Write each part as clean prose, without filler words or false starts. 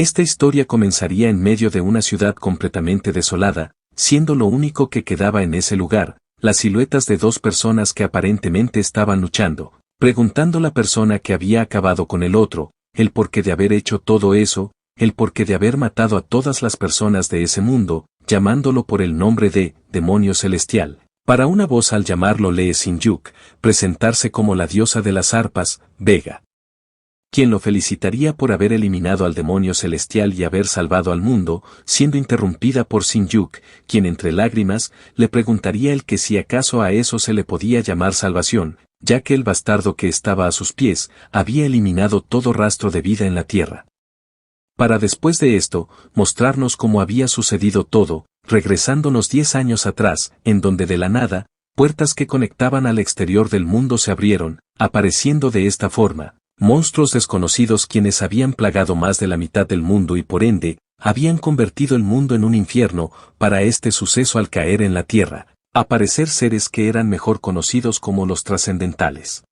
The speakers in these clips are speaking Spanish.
Esta historia comenzaría en medio de una ciudad completamente desolada, siendo lo único que quedaba en ese lugar, las siluetas de dos personas que aparentemente estaban luchando, preguntando a la persona que había acabado con el otro, el porqué de haber hecho todo eso, el porqué de haber matado a todas las personas de ese mundo, llamándolo por el nombre de demonio celestial. Para una voz al llamarlo Lee Sin-yuk, presentarse como la diosa de las arpas, Vega, quien lo felicitaría por haber eliminado al demonio celestial y haber salvado al mundo, siendo interrumpida por Sin-yuk, quien entre lágrimas, le preguntaría el que si acaso a eso se le podía llamar salvación, ya que el bastardo que estaba a sus pies, había eliminado todo rastro de vida en la tierra. Para después de esto, mostrarnos cómo había sucedido todo, regresándonos 10 años atrás, en donde de la nada, puertas que conectaban al exterior del mundo se abrieron, apareciendo de esta forma, monstruos desconocidos quienes habían plagado más de la mitad del mundo y por ende, habían convertido el mundo en un infierno, para este suceso al caer en la tierra, aparecer seres que eran mejor conocidos como los trascendentales,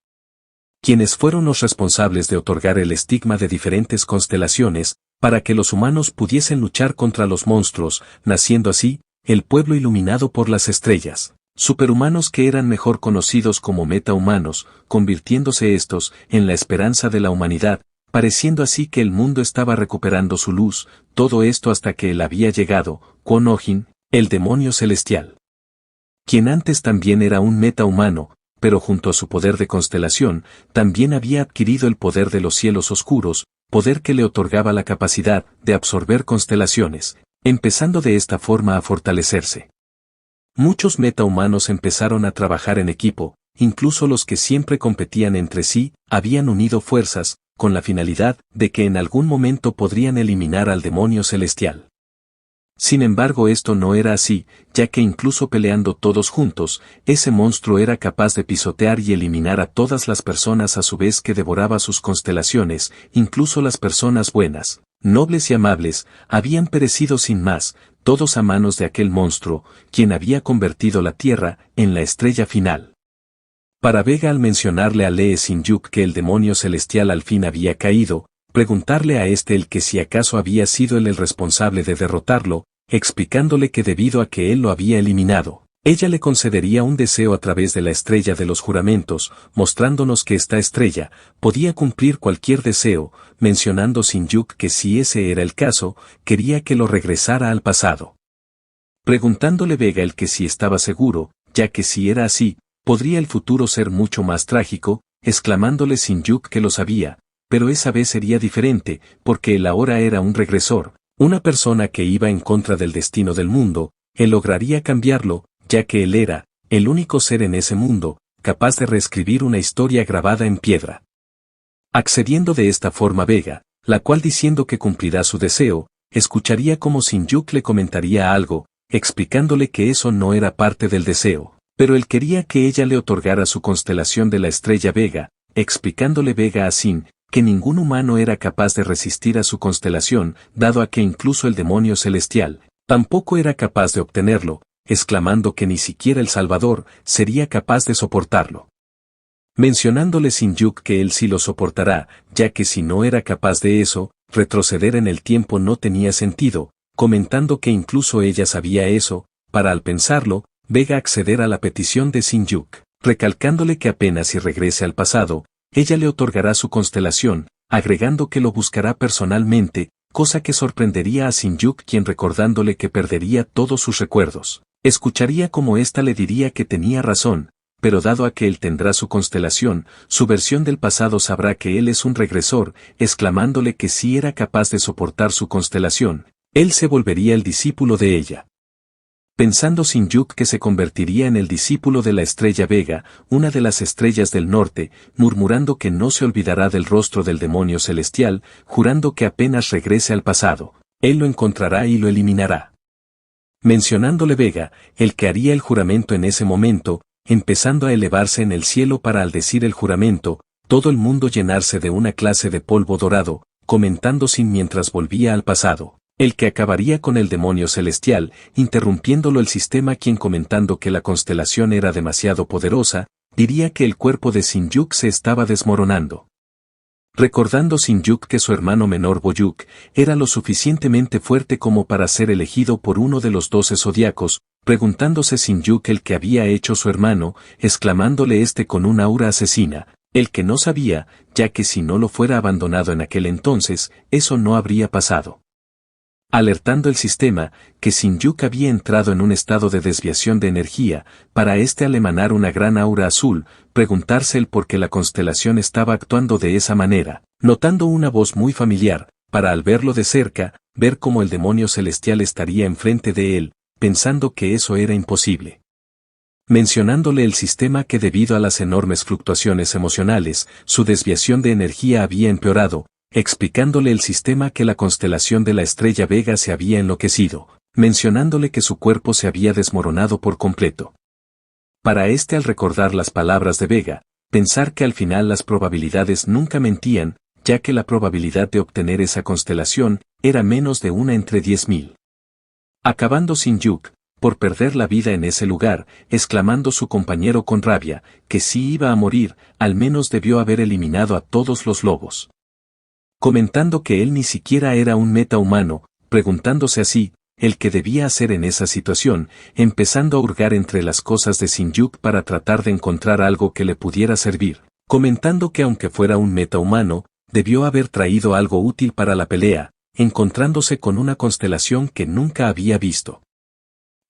quienes fueron los responsables de otorgar el estigma de diferentes constelaciones, para que los humanos pudiesen luchar contra los monstruos, naciendo así, el pueblo iluminado por las estrellas, superhumanos que eran mejor conocidos como metahumanos, convirtiéndose estos en la esperanza de la humanidad, pareciendo así que el mundo estaba recuperando su luz, todo esto hasta que él había llegado, Kwon-oh-jin, el demonio celestial, quien antes también era un metahumano, pero junto a su poder de constelación, también había adquirido el poder de los cielos oscuros, poder que le otorgaba la capacidad de absorber constelaciones, empezando de esta forma a fortalecerse. Muchos metahumanos empezaron a trabajar en equipo, incluso los que siempre competían entre sí, habían unido fuerzas, con la finalidad de que en algún momento podrían eliminar al demonio celestial. Sin embargo, esto no era así, ya que incluso peleando todos juntos, ese monstruo era capaz de pisotear y eliminar a todas las personas a su vez que devoraba sus constelaciones, incluso las personas buenas, nobles y amables, habían perecido sin más, todos a manos de aquel monstruo, quien había convertido la Tierra en la estrella final. Para Vega al mencionarle a Lee Sin-yuk que el demonio celestial al fin había caído, preguntarle a este el que si acaso había sido él el responsable de derrotarlo, explicándole que debido a que él lo había eliminado, ella le concedería un deseo a través de la estrella de los juramentos, mostrándonos que esta estrella podía cumplir cualquier deseo, mencionando Sin-yuk que si ese era el caso, quería que lo regresara al pasado. Preguntándole Vega el que si estaba seguro, ya que si era así, podría el futuro ser mucho más trágico, exclamándole Sin-yuk que lo sabía, pero esa vez sería diferente, porque él ahora era un regresor, una persona que iba en contra del destino del mundo, él lograría cambiarlo, ya que él era, el único ser en ese mundo, capaz de reescribir una historia grabada en piedra. Accediendo de esta forma Vega, la cual diciendo que cumplirá su deseo, escucharía como Sin-yuk le comentaría algo, explicándole que eso no era parte del deseo, pero él quería que ella le otorgara su constelación de la estrella Vega, explicándole Vega a Sin, que ningún humano era capaz de resistir a su constelación, dado a que incluso el demonio celestial, tampoco era capaz de obtenerlo, exclamando que ni siquiera el Salvador sería capaz de soportarlo. Mencionándole Sin-yuk que él sí lo soportará, ya que si no era capaz de eso, retroceder en el tiempo no tenía sentido, comentando que incluso ella sabía eso, para al pensarlo, Vega acceder a la petición de Sin-yuk, recalcándole que apenas si regrese al pasado, ella le otorgará su constelación, agregando que lo buscará personalmente, cosa que sorprendería a Sin-yuk quien recordándole que perdería todos sus recuerdos. Escucharía como ésta le diría que tenía razón, pero dado a que él tendrá su constelación, su versión del pasado sabrá que él es un regresor, exclamándole que si era capaz de soportar su constelación, él se volvería el discípulo de ella. Pensando Sin-yuk que se convertiría en el discípulo de la estrella Vega, una de las estrellas del norte, murmurando que no se olvidará del rostro del demonio celestial, jurando que apenas regrese al pasado, él lo encontrará y lo eliminará. Mencionándole Vega, el que haría el juramento en ese momento, empezando a elevarse en el cielo para al decir el juramento, todo el mundo llenarse de una clase de polvo dorado, comentando Sin mientras volvía al pasado. El que acabaría con el demonio celestial, interrumpiéndolo el sistema quien comentando que la constelación era demasiado poderosa, diría que el cuerpo de Sin-yuk se estaba desmoronando. Recordando Shin-yuk que su hermano menor Boyuk era lo suficientemente fuerte como para ser elegido por uno de los 12 zodiacos, preguntándose Shin-yuk el que había hecho su hermano, exclamándole con una aura asesina, el que no sabía, ya que si no lo fuera abandonado en aquel entonces, eso no habría pasado. Alertando el sistema, que Shin-yuk había entrado en un estado de desviación de energía, para al emanar una gran aura azul, preguntarse el por qué la constelación estaba actuando de esa manera, notando una voz muy familiar, para al verlo de cerca, ver cómo el demonio celestial estaría enfrente de él, pensando que eso era imposible. Mencionándole el sistema que debido a las enormes fluctuaciones emocionales, su desviación de energía había empeorado, explicándole el sistema que la constelación de la estrella Vega se había enloquecido, mencionándole que su cuerpo se había desmoronado por completo. Para al recordar las palabras de Vega, pensar que al final las probabilidades nunca mentían, ya que la probabilidad de obtener esa constelación era menos de 1 entre 10.000. Acabando Shin-yuk, por perder la vida en ese lugar, exclamando su compañero con rabia, que si iba a morir, al menos debió haber eliminado a todos los lobos. Comentando que él ni siquiera era un metahumano, preguntándose así, el que debía hacer en esa situación, empezando a hurgar entre las cosas de Shin-yuk para tratar de encontrar algo que le pudiera servir, comentando que aunque fuera un metahumano, debió haber traído algo útil para la pelea, encontrándose con una constelación que nunca había visto.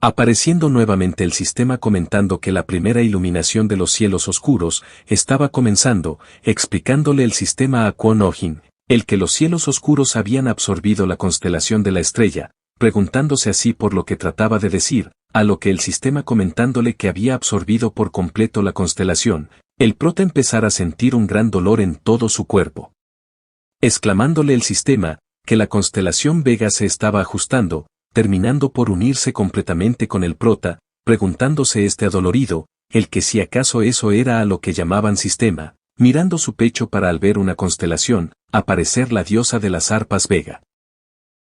Apareciendo nuevamente el sistema comentando que la primera iluminación de los cielos oscuros estaba comenzando, explicándole el sistema a Kwon Oh-jin, el que los cielos oscuros habían absorbido la constelación de la estrella, preguntándose así por lo que trataba de decir, a lo que el sistema comentándole que había absorbido por completo la constelación, el prota empezara a sentir un gran dolor en todo su cuerpo. Exclamándole el sistema, que la constelación Vega se estaba ajustando, terminando por unirse completamente con el prota, preguntándose adolorido, el que si acaso eso era a lo que llamaban sistema, mirando su pecho para al ver una constelación, aparecer la diosa de las arpas Vega.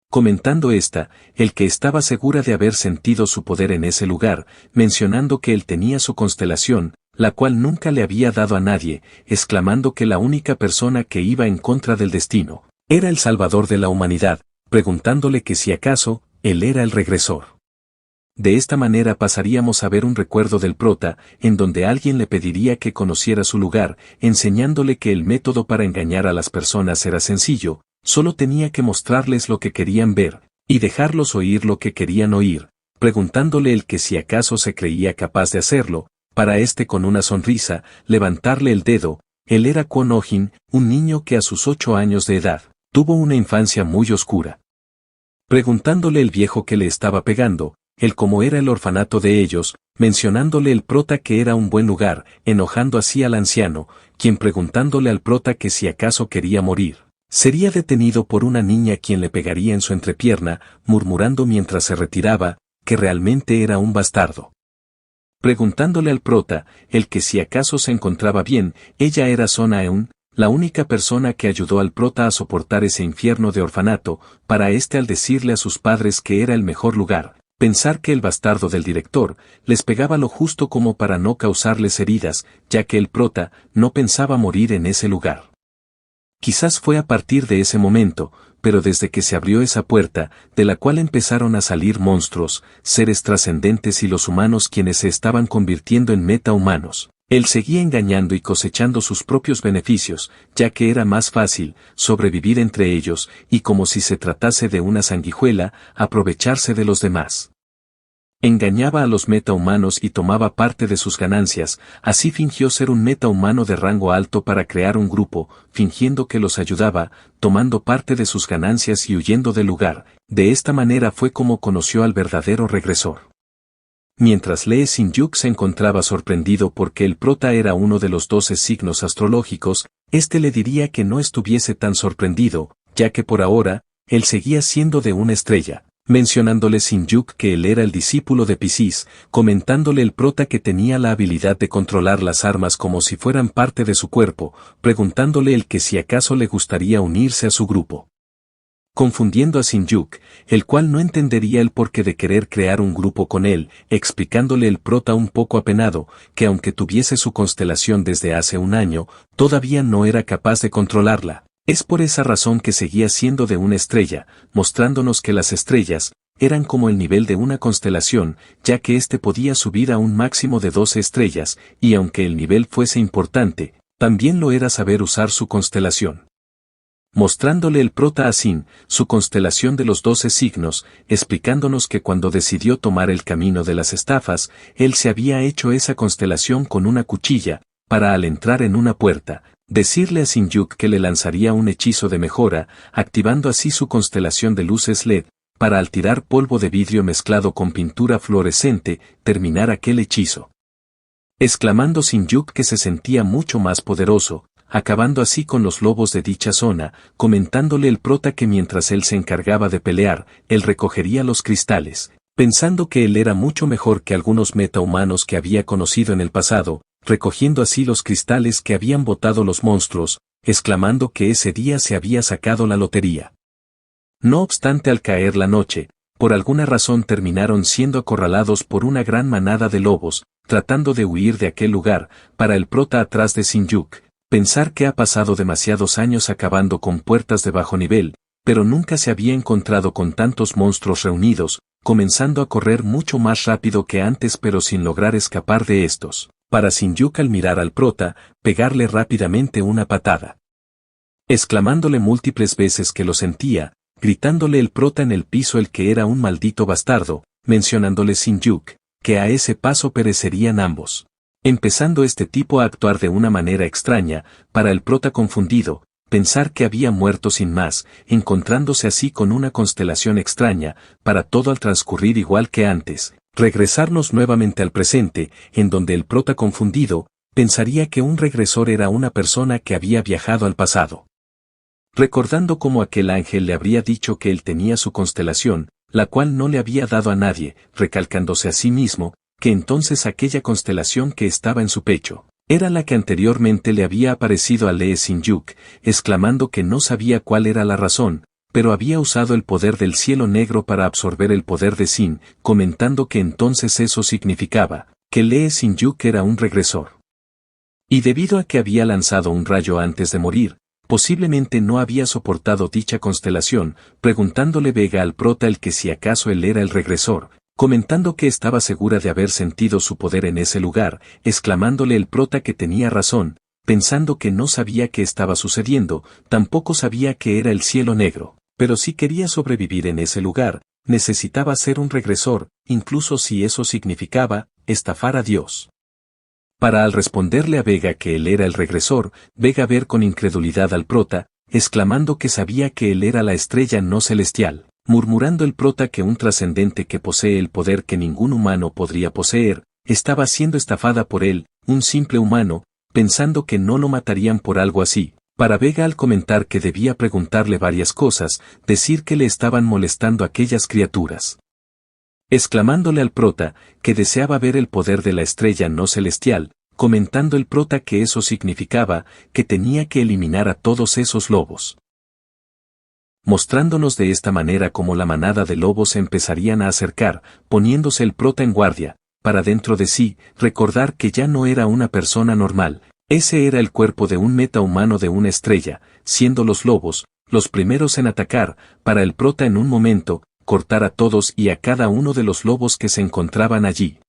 Comentando el que estaba segura de haber sentido su poder en ese lugar, mencionando que él tenía su constelación, la cual nunca le había dado a nadie, exclamando que la única persona que iba en contra del destino, era el salvador de la humanidad, preguntándole que si acaso, él era el regresor. De esta manera pasaríamos a ver un recuerdo del prota, en donde alguien le pediría que conociera su lugar, enseñándole que el método para engañar a las personas era sencillo, solo tenía que mostrarles lo que querían ver, y dejarlos oír lo que querían oír, preguntándole el que si acaso se creía capaz de hacerlo, para con una sonrisa, levantarle el dedo. Él era Kwon Oh-jin, un niño que a sus 8 años de edad, tuvo una infancia muy oscura. Preguntándole el viejo que le estaba pegando, el cómo era el orfanato de ellos, mencionándole el prota que era un buen lugar, enojando así al anciano, quien preguntándole al prota que si acaso quería morir, sería detenido por una niña quien le pegaría en su entrepierna, murmurando mientras se retiraba, que realmente era un bastardo. Preguntándole al prota, el que si acaso se encontraba bien, ella era Son Aeun, la única persona que ayudó al prota a soportar ese infierno de orfanato, para al decirle a sus padres que era el mejor lugar, pensar que el bastardo del director les pegaba lo justo como para no causarles heridas, ya que el prota no pensaba morir en ese lugar. Quizás fue a partir de ese momento, pero desde que se abrió esa puerta, de la cual empezaron a salir monstruos, seres trascendentes y los humanos quienes se estaban convirtiendo en metahumanos. Él seguía engañando y cosechando sus propios beneficios, ya que era más fácil sobrevivir entre ellos, y como si se tratase de una sanguijuela, aprovecharse de los demás. Engañaba a los metahumanos y tomaba parte de sus ganancias, así fingió ser un metahumano de rango alto para crear un grupo, fingiendo que los ayudaba, tomando parte de sus ganancias y huyendo del lugar. De esta manera fue como conoció al verdadero regresor. Mientras Lee Shin-yuk se encontraba sorprendido porque el prota era uno de los 12 signos astrológicos, le diría que no estuviese tan sorprendido, ya que por ahora, él seguía siendo de una estrella, mencionándole Shin-yuk que él era el discípulo de Piscis, comentándole el prota que tenía la habilidad de controlar las armas como si fueran parte de su cuerpo, preguntándole el que si acaso le gustaría unirse a su grupo. Confundiendo a Shin-yuk, el cual no entendería el porqué de querer crear un grupo con él, explicándole el prota un poco apenado, que aunque tuviese su constelación desde hace un año, todavía no era capaz de controlarla, Es por esa razón que seguía siendo de una estrella, mostrándonos que las estrellas eran como el nivel de una constelación, ya que éste podía subir a un máximo de 12 estrellas, y aunque el nivel fuese importante, también lo era saber usar su constelación. Mostrándole el prota a Sin, su constelación de los 12 signos, explicándonos que cuando decidió tomar el camino de las estafas, él se había hecho esa constelación con una cuchilla, para al entrar en una puerta, decirle a Sin-Yuk que le lanzaría un hechizo de mejora, activando así su constelación de luces LED, para al tirar polvo de vidrio mezclado con pintura fluorescente, terminar aquel hechizo. Exclamando Sin-Yuk que se sentía mucho más poderoso, acabando así con los lobos de dicha zona, comentándole el prota que mientras él se encargaba de pelear, él recogería los cristales, pensando que él era mucho mejor que algunos metahumanos que había conocido en el pasado, recogiendo así los cristales que habían botado los monstruos, exclamando que ese día se había sacado la lotería. No obstante, al caer la noche, por alguna razón terminaron siendo acorralados por una gran manada de lobos, tratando de huir de aquel lugar, para el prota atrás de Sin-Yuk. Pensar que ha pasado demasiados años acabando con puertas de bajo nivel, pero nunca se había encontrado con tantos monstruos reunidos, comenzando a correr mucho más rápido que antes pero sin lograr escapar de estos, para Sin-Yuk al mirar al prota, pegarle rápidamente una patada. Exclamándole múltiples veces que lo sentía, gritándole el prota en el piso el que era un maldito bastardo, mencionándole Sin-Yuk, que a ese paso perecerían ambos. Empezando este tipo a actuar de una manera extraña, para el prota confundido, pensar que había muerto sin más, encontrándose así con una constelación extraña, para todo al transcurrir igual que antes, regresarnos nuevamente al presente, en donde el prota confundido, pensaría que un regresor era una persona que había viajado al pasado. Recordando cómo aquel ángel le habría dicho que él tenía su constelación, la cual no le había dado a nadie, recalcándose a sí mismo, que entonces aquella constelación que estaba en su pecho, era la que anteriormente le había aparecido a Lee Sin-Yuk, exclamando que no sabía cuál era la razón, pero había usado el poder del cielo negro para absorber el poder de Sin, comentando que entonces eso significaba, que Lee Sin-Yuk era un regresor. Y debido a que había lanzado un rayo antes de morir, posiblemente no había soportado dicha constelación, preguntándole Vega al prota el que si acaso él era el regresor, comentando que estaba segura de haber sentido su poder en ese lugar, exclamándole el prota que tenía razón, pensando que no sabía qué estaba sucediendo, tampoco sabía que era el cielo negro, pero si quería sobrevivir en ese lugar, necesitaba ser un regresor, incluso si eso significaba estafar a Dios. Para al responderle a Vega que él era el regresor, Vega ver con incredulidad al prota, exclamando que sabía que él era la estrella no celestial. Murmurando el prota que un trascendente que posee el poder que ningún humano podría poseer, estaba siendo estafada por él, un simple humano, pensando que no lo matarían por algo así. Para Vega al comentar que debía preguntarle varias cosas, decir que le estaban molestando aquellas criaturas. Exclamándole al prota, que deseaba ver el poder de la estrella no celestial, comentando el prota que eso significaba, que tenía que eliminar a todos esos lobos. Mostrándonos de esta manera cómo la manada de lobos empezarían a acercar, poniéndose el prota en guardia, para dentro de sí, recordar que ya no era una persona normal, ese era el cuerpo de un metahumano de una estrella, siendo los lobos, los primeros en atacar, para el prota en un momento, cortar a todos y a cada uno de los lobos que se encontraban allí.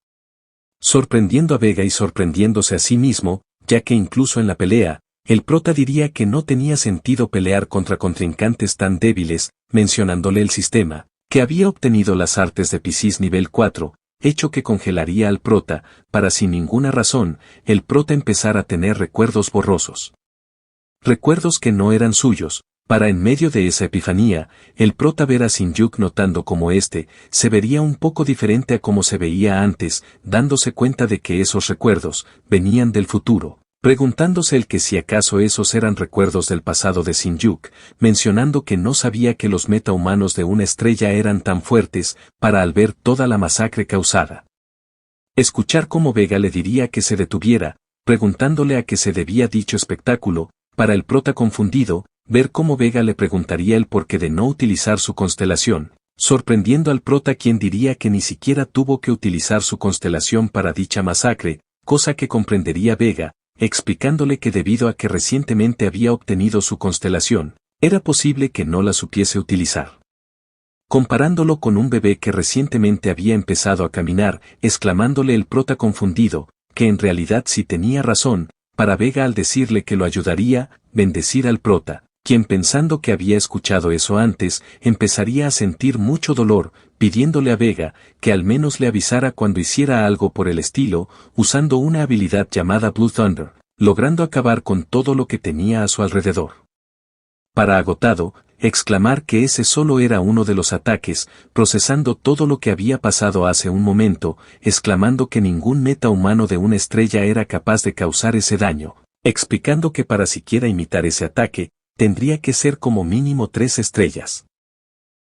Sorprendiendo a Vega y sorprendiéndose a sí mismo, ya que incluso en la pelea, el prota diría que no tenía sentido pelear contra contrincantes tan débiles, mencionándole el sistema, que había obtenido las artes de Piscis nivel 4, hecho que congelaría al prota, para sin ninguna razón, el prota empezar a tener recuerdos borrosos. Recuerdos que no eran suyos, para en medio de esa epifanía, el prota ver a Sin-Yuk notando como se vería un poco diferente a como se veía antes, dándose cuenta de que esos recuerdos, venían del futuro. Preguntándose el que si acaso esos eran recuerdos del pasado de Sin-Yuk, mencionando que no sabía que los metahumanos de una estrella eran tan fuertes, para al ver toda la masacre causada. Escuchar cómo Vega le diría que se detuviera, preguntándole a qué se debía dicho espectáculo, para el prota confundido, ver cómo Vega le preguntaría el porqué de no utilizar su constelación, sorprendiendo al prota quien diría que ni siquiera tuvo que utilizar su constelación para dicha masacre, cosa que comprendería Vega, explicándole que debido a que recientemente había obtenido su constelación, era posible que no la supiese utilizar. Comparándolo con un bebé que recientemente había empezado a caminar, exclamándole el prota confundido, que en realidad sí tenía razón, para Vega al decirle que lo ayudaría, bendecir al prota, quien pensando que había escuchado eso antes, empezaría a sentir mucho dolor, pidiéndole a Vega que al menos le avisara cuando hiciera algo por el estilo, usando una habilidad llamada Blue Thunder, logrando acabar con todo lo que tenía a su alrededor. Para agotado, exclamar que ese solo era uno de los ataques, procesando todo lo que había pasado hace un momento, exclamando que ningún meta humano de una estrella era capaz de causar ese daño, explicando que para siquiera imitar ese ataque, tendría que ser como mínimo 3 estrellas.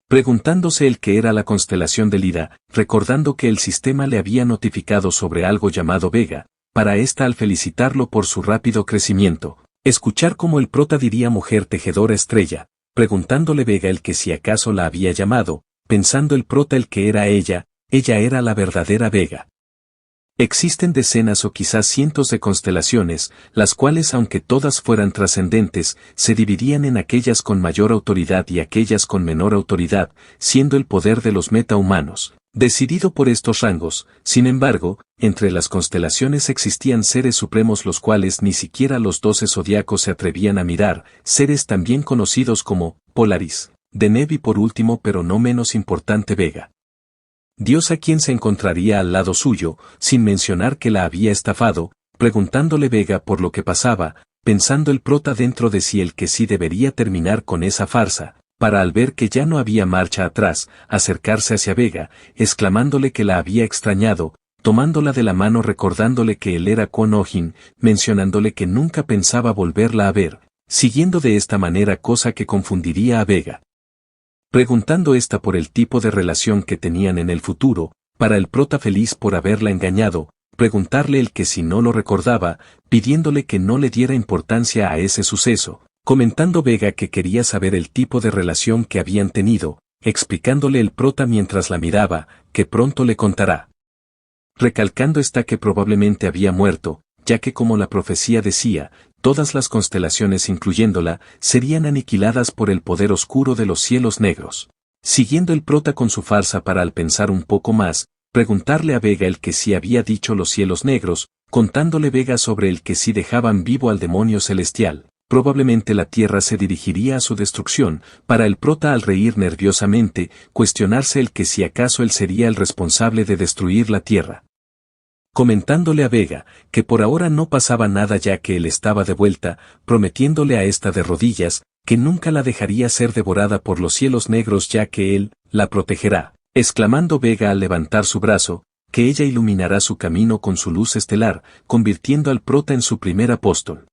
Preguntándose el qué era la constelación de Lira, recordando que el sistema le había notificado sobre algo llamado Vega, para esta al felicitarlo por su rápido crecimiento, escuchar como el prota diría mujer tejedora estrella, preguntándole Vega el que si acaso la había llamado, pensando el prota el que era ella era la verdadera Vega. Existen decenas o quizás cientos de constelaciones, las cuales aunque todas fueran trascendentes, se dividían en aquellas con mayor autoridad y aquellas con menor autoridad, siendo el poder de los metahumanos decidido por estos rangos. Sin embargo, entre las constelaciones existían seres supremos los cuales ni siquiera los 12 zodiacos se atrevían a mirar, seres también conocidos como Polaris, Deneb y por último pero no menos importante Vega. Dios a quien se encontraría al lado suyo, sin mencionar que la había estafado, preguntándole Vega por lo que pasaba, pensando el prota dentro de sí el que sí debería terminar con esa farsa, para al ver que ya no había marcha atrás, acercarse hacia Vega, exclamándole que la había extrañado, tomándola de la mano recordándole que él era Kwon Oh-jin, mencionándole que nunca pensaba volverla a ver, siguiendo de esta manera cosa que confundiría a Vega. Preguntando esta por el tipo de relación que tenían en el futuro, para el prota feliz por haberla engañado, preguntarle el que si no lo recordaba, pidiéndole que no le diera importancia a ese suceso, comentando Vega que quería saber el tipo de relación que habían tenido, explicándole el prota mientras la miraba, que pronto le contará. Recalcando esta que probablemente había muerto, ya que como la profecía decía, todas las constelaciones incluyéndola, serían aniquiladas por el poder oscuro de los cielos negros. Siguiendo el prota con su farsa para al pensar un poco más, preguntarle a Vega el que sí había dicho los cielos negros, contándole Vega sobre el que sí dejaban vivo al demonio celestial. Probablemente la tierra se dirigiría a su destrucción, para el prota al reír nerviosamente, cuestionarse el que si acaso él sería el responsable de destruir la tierra. Comentándole a Vega, que por ahora no pasaba nada ya que él estaba de vuelta, prometiéndole a esta de rodillas, que nunca la dejaría ser devorada por los cielos negros ya que él, la protegerá, exclamando Vega al levantar su brazo, que ella iluminará su camino con su luz estelar, convirtiendo al prota en su primer apóstol.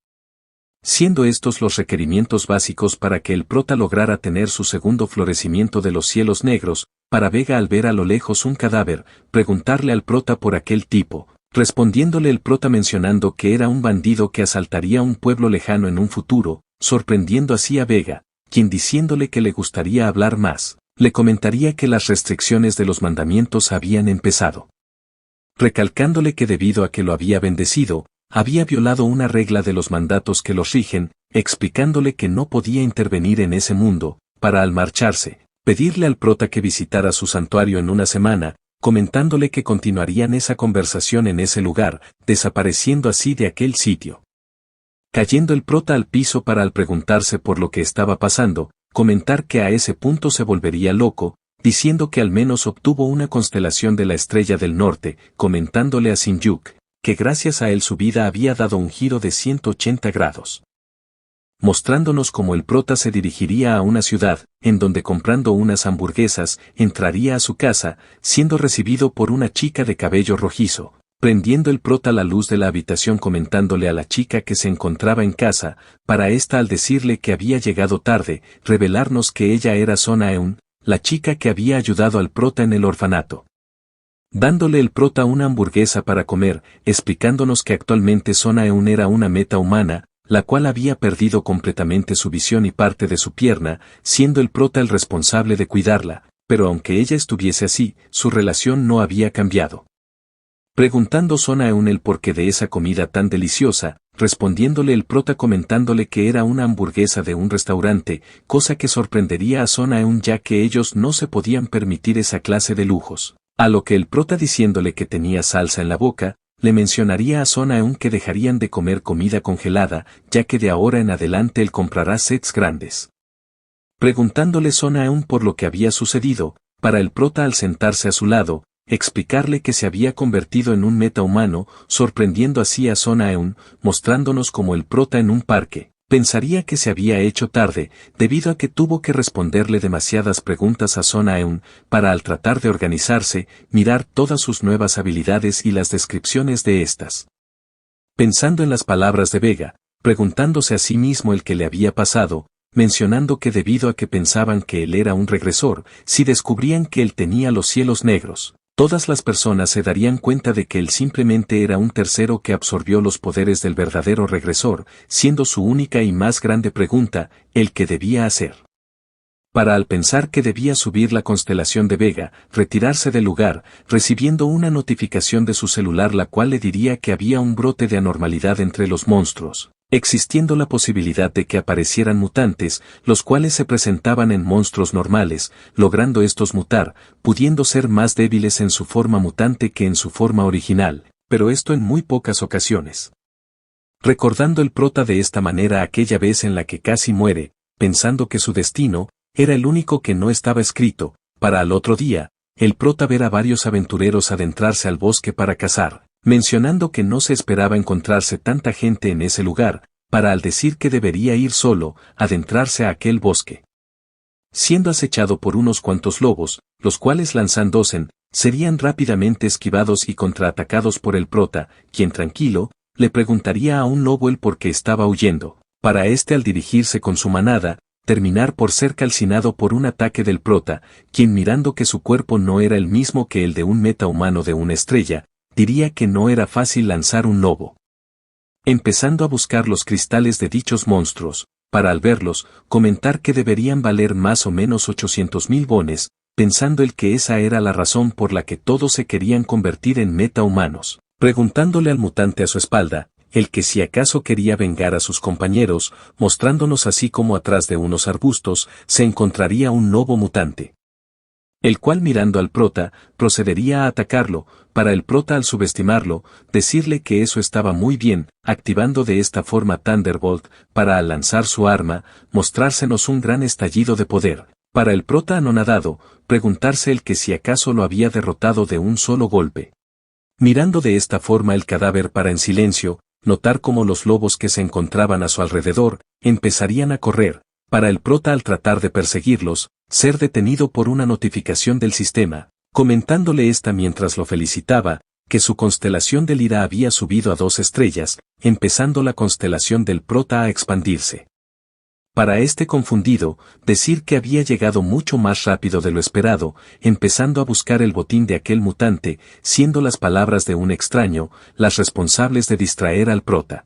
Siendo estos los requerimientos básicos para que el prota lograra tener su segundo florecimiento de los cielos negros, para Vega al ver a lo lejos un cadáver, preguntarle al prota por aquel tipo, respondiéndole el prota mencionando que era un bandido que asaltaría un pueblo lejano en un futuro, sorprendiendo así a Vega, quien diciéndole que le gustaría hablar más, le comentaría que las restricciones de los mandamientos habían empezado. Recalcándole que debido a que lo había bendecido, había violado una regla de los mandatos que los rigen, explicándole que no podía intervenir en ese mundo, para al marcharse, pedirle al prota que visitara su santuario en una semana, comentándole que continuarían esa conversación en ese lugar, desapareciendo así de aquel sitio. Cayendo el prota al piso para al preguntarse por lo que estaba pasando, comentar que a ese punto se volvería loco, diciendo que al menos obtuvo una constelación de la estrella del norte, comentándole a Shin-yuk, que gracias a él su vida había dado un giro de 180 grados. Mostrándonos cómo el prota se dirigiría a una ciudad, en donde comprando unas hamburguesas, entraría a su casa, siendo recibido por una chica de cabello rojizo, prendiendo el prota la luz de la habitación comentándole a la chica que se encontraba en casa, para esta al decirle que había llegado tarde, revelarnos que ella era Sona Eun, la chica que había ayudado al prota en el orfanato. Dándole el prota una hamburguesa para comer, explicándonos que actualmente Sona Eun era una meta humana, la cual había perdido completamente su visión y parte de su pierna, siendo el prota el responsable de cuidarla, pero aunque ella estuviese así, su relación no había cambiado. Preguntando Sona Eun el porqué de esa comida tan deliciosa, respondiéndole el prota comentándole que era una hamburguesa de un restaurante, cosa que sorprendería a Son A-eun ya que ellos no se podían permitir esa clase de lujos. A lo que el prota diciéndole que tenía salsa en la boca, le mencionaría a Son A-eun que dejarían de comer comida congelada, ya que de ahora en adelante él comprará sets grandes. Preguntándole Son A-eun por lo que había sucedido, para el prota al sentarse a su lado, explicarle que se había convertido en un metahumano, sorprendiendo así a Son A-eun, mostrándonos como el prota en un parque. Pensaría que se había hecho tarde, debido a que tuvo que responderle demasiadas preguntas a Son A-eun, para al tratar de organizarse, mirar todas sus nuevas habilidades y las descripciones de estas. Pensando en las palabras de Vega, preguntándose a sí mismo el que le había pasado, mencionando que debido a que pensaban que él era un regresor, si descubrían que él tenía los cielos negros, todas las personas se darían cuenta de que él simplemente era un tercero que absorbió los poderes del verdadero regresor, siendo su única y más grande pregunta, el que debía hacer. Para al pensar que debía subir la constelación de Vega, retirarse del lugar, recibiendo una notificación de su celular la cual le diría que había un brote de anormalidad entre los monstruos, existiendo la posibilidad de que aparecieran mutantes, los cuales se presentaban en monstruos normales, logrando estos mutar, pudiendo ser más débiles en su forma mutante que en su forma original, pero esto en muy pocas ocasiones. Recordando el prota de esta manera aquella vez en la que casi muere, pensando que su destino era el único que no estaba escrito, para al otro día, el prota ver a varios aventureros adentrarse al bosque para cazar, mencionando que no se esperaba encontrarse tanta gente en ese lugar, para al decir que debería ir solo, adentrarse a aquel bosque. Siendo acechado por unos cuantos lobos, los cuales lanzándose, serían rápidamente esquivados y contraatacados por el prota, quien tranquilo, le preguntaría a un lobo el por qué estaba huyendo, para este al dirigirse con su manada, terminar por ser calcinado por un ataque del prota, quien mirando que su cuerpo no era el mismo que el de un metahumano de una estrella, diría que no era fácil lanzar un lobo. Empezando a buscar los cristales de dichos monstruos, para al verlos, comentar que deberían valer más o menos 800,000 bones, pensando el que esa era la razón por la que todos se querían convertir en metahumanos, preguntándole al mutante a su espalda, el que si acaso quería vengar a sus compañeros, mostrándonos así como atrás de unos arbustos, se encontraría un lobo mutante. El cual mirando al prota, procedería a atacarlo, para el prota al subestimarlo, decirle que eso estaba muy bien, activando de esta forma Thunderbolt, para al lanzar su arma, mostrársenos un gran estallido de poder. Para el prota anonadado, preguntarse el que si acaso lo había derrotado de un solo golpe. Mirando de esta forma el cadáver para en silencio, notar cómo los lobos que se encontraban a su alrededor, empezarían a correr, para el prota al tratar de perseguirlos, ser detenido por una notificación del sistema, comentándole esta mientras lo felicitaba, que su constelación de Lira había subido a 2 estrellas, empezando la constelación del prota a expandirse. Para este confundido, decir que había llegado mucho más rápido de lo esperado, empezando a buscar el botín de aquel mutante, siendo las palabras de un extraño, las responsables de distraer al prota.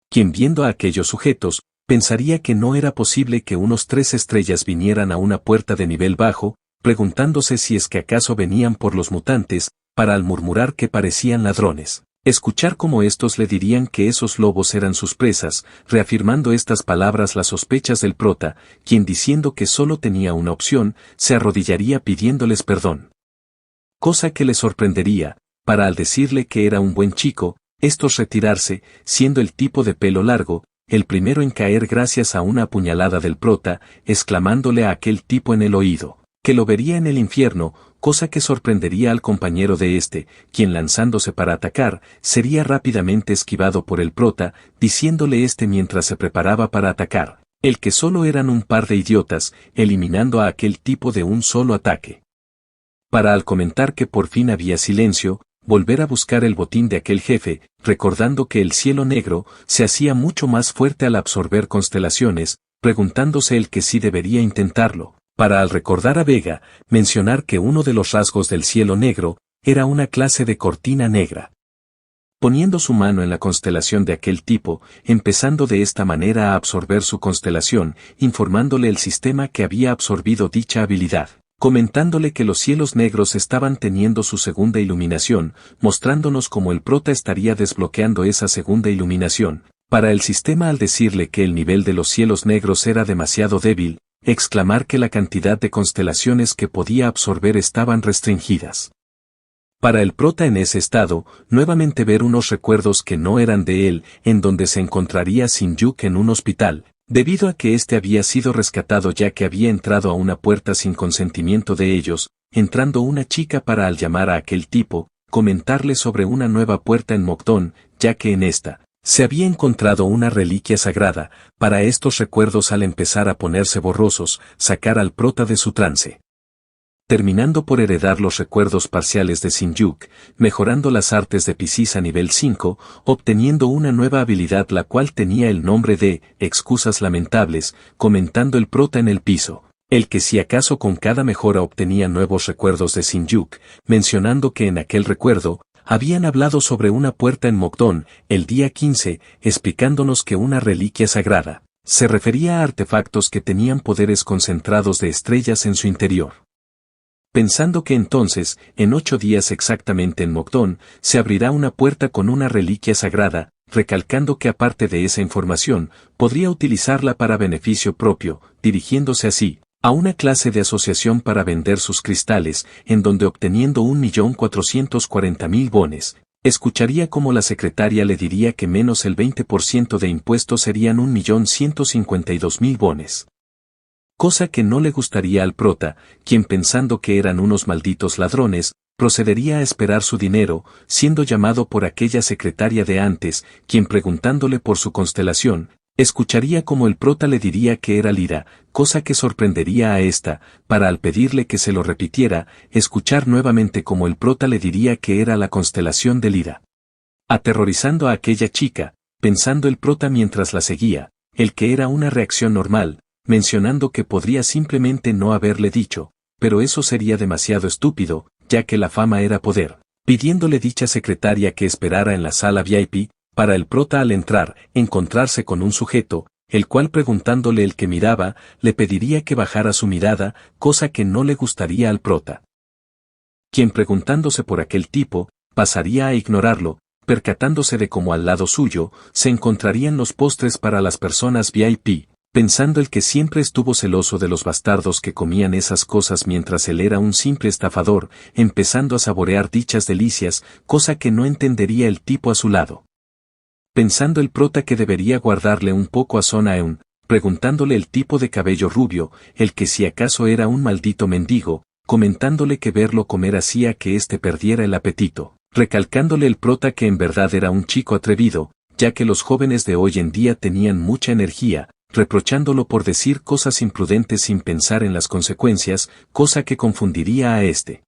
Quien viendo a aquellos sujetos, pensaría que no era posible que unos 3 estrellas vinieran a una puerta de nivel bajo, preguntándose si es que acaso venían por los mutantes, para al murmurar que parecían ladrones. Escuchar cómo estos le dirían que esos lobos eran sus presas, reafirmando estas palabras las sospechas del prota, quien diciendo que solo tenía una opción, se arrodillaría pidiéndoles perdón. Cosa que le sorprendería, para al decirle que era un buen chico, estos retirarse, siendo el tipo de pelo largo, el primero en caer gracias a una puñalada del prota, exclamándole a aquel tipo en el oído, que lo vería en el infierno, cosa que sorprendería al compañero de este, quien lanzándose para atacar, sería rápidamente esquivado por el prota, diciéndole este mientras se preparaba para atacar, el que solo eran un par de idiotas, eliminando a aquel tipo de un solo ataque. Para al comentar que por fin había silencio, volver a buscar el botín de aquel jefe, recordando que el cielo negro se hacía mucho más fuerte al absorber constelaciones, preguntándose el que sí debería intentarlo. Para al recordar a Vega, mencionar que uno de los rasgos del cielo negro, era una clase de cortina negra. Poniendo su mano en la constelación de aquel tipo, empezando de esta manera a absorber su constelación, informándole el sistema que había absorbido dicha habilidad, comentándole que los cielos negros estaban teniendo su segunda iluminación, mostrándonos cómo el prota estaría desbloqueando esa segunda iluminación, para el sistema al decirle que el nivel de los cielos negros era demasiado débil, exclamar que la cantidad de constelaciones que podía absorber estaban restringidas. Para el prota en ese estado, nuevamente ver unos recuerdos que no eran de él, en donde se encontraría Shin-Yuk en un hospital, debido a que éste había sido rescatado ya que había entrado a una puerta sin consentimiento de ellos, entrando una chica para al llamar a aquel tipo, comentarle sobre una nueva puerta en Mokdon, ya que en esta, se había encontrado una reliquia sagrada, para estos recuerdos al empezar a ponerse borrosos, sacar al prota de su trance. Terminando por heredar los recuerdos parciales de Shin-Yuk, mejorando las artes de Piscis a nivel 5, obteniendo una nueva habilidad la cual tenía el nombre de excusas lamentables, comentando el prota en el piso, el que si acaso con cada mejora obtenía nuevos recuerdos de Shin-Yuk, mencionando que en aquel recuerdo, habían hablado sobre una puerta en Mokdon, el día 15, explicándonos que una reliquia sagrada, se refería a artefactos que tenían poderes concentrados de estrellas en su interior. Pensando que entonces, en 8 días exactamente en Mokdon, se abrirá una puerta con una reliquia sagrada, recalcando que aparte de esa información, podría utilizarla para beneficio propio, dirigiéndose así, a una clase de asociación para vender sus cristales, en donde obteniendo 1.440.000 bones, escucharía como la secretaria le diría que menos el 20% de impuestos serían 1.152.000 bones. Cosa que no le gustaría al prota, quien pensando que eran unos malditos ladrones, procedería a esperar su dinero, siendo llamado por aquella secretaria de antes, quien preguntándole por su constelación, escucharía como el prota le diría que era Lira, cosa que sorprendería a esta, para al pedirle que se lo repitiera, escuchar nuevamente como el prota le diría que era la constelación de Lira. Aterrorizando a aquella chica, pensando el prota mientras la seguía, el que era una reacción normal, mencionando que podría simplemente no haberle dicho, pero eso sería demasiado estúpido, ya que la fama era poder, pidiéndole dicha secretaria que esperara en la sala VIP, para el prota al entrar, encontrarse con un sujeto, el cual preguntándole el que miraba, le pediría que bajara su mirada, cosa que no le gustaría al prota. Quien preguntándose por aquel tipo, pasaría a ignorarlo, percatándose de cómo al lado suyo, se encontrarían los postres para las personas VIP, pensando el que siempre estuvo celoso de los bastardos que comían esas cosas mientras él era un simple estafador, empezando a saborear dichas delicias, cosa que no entendería el tipo a su lado. Pensando el prota que debería guardarle un poco a Son Aeun, preguntándole el tipo de cabello rubio, el que si acaso era un maldito mendigo, comentándole que verlo comer hacía que éste perdiera el apetito, recalcándole el prota que en verdad era un chico atrevido, ya que los jóvenes de hoy en día tenían mucha energía, reprochándolo por decir cosas imprudentes sin pensar en las consecuencias, cosa que confundiría a este.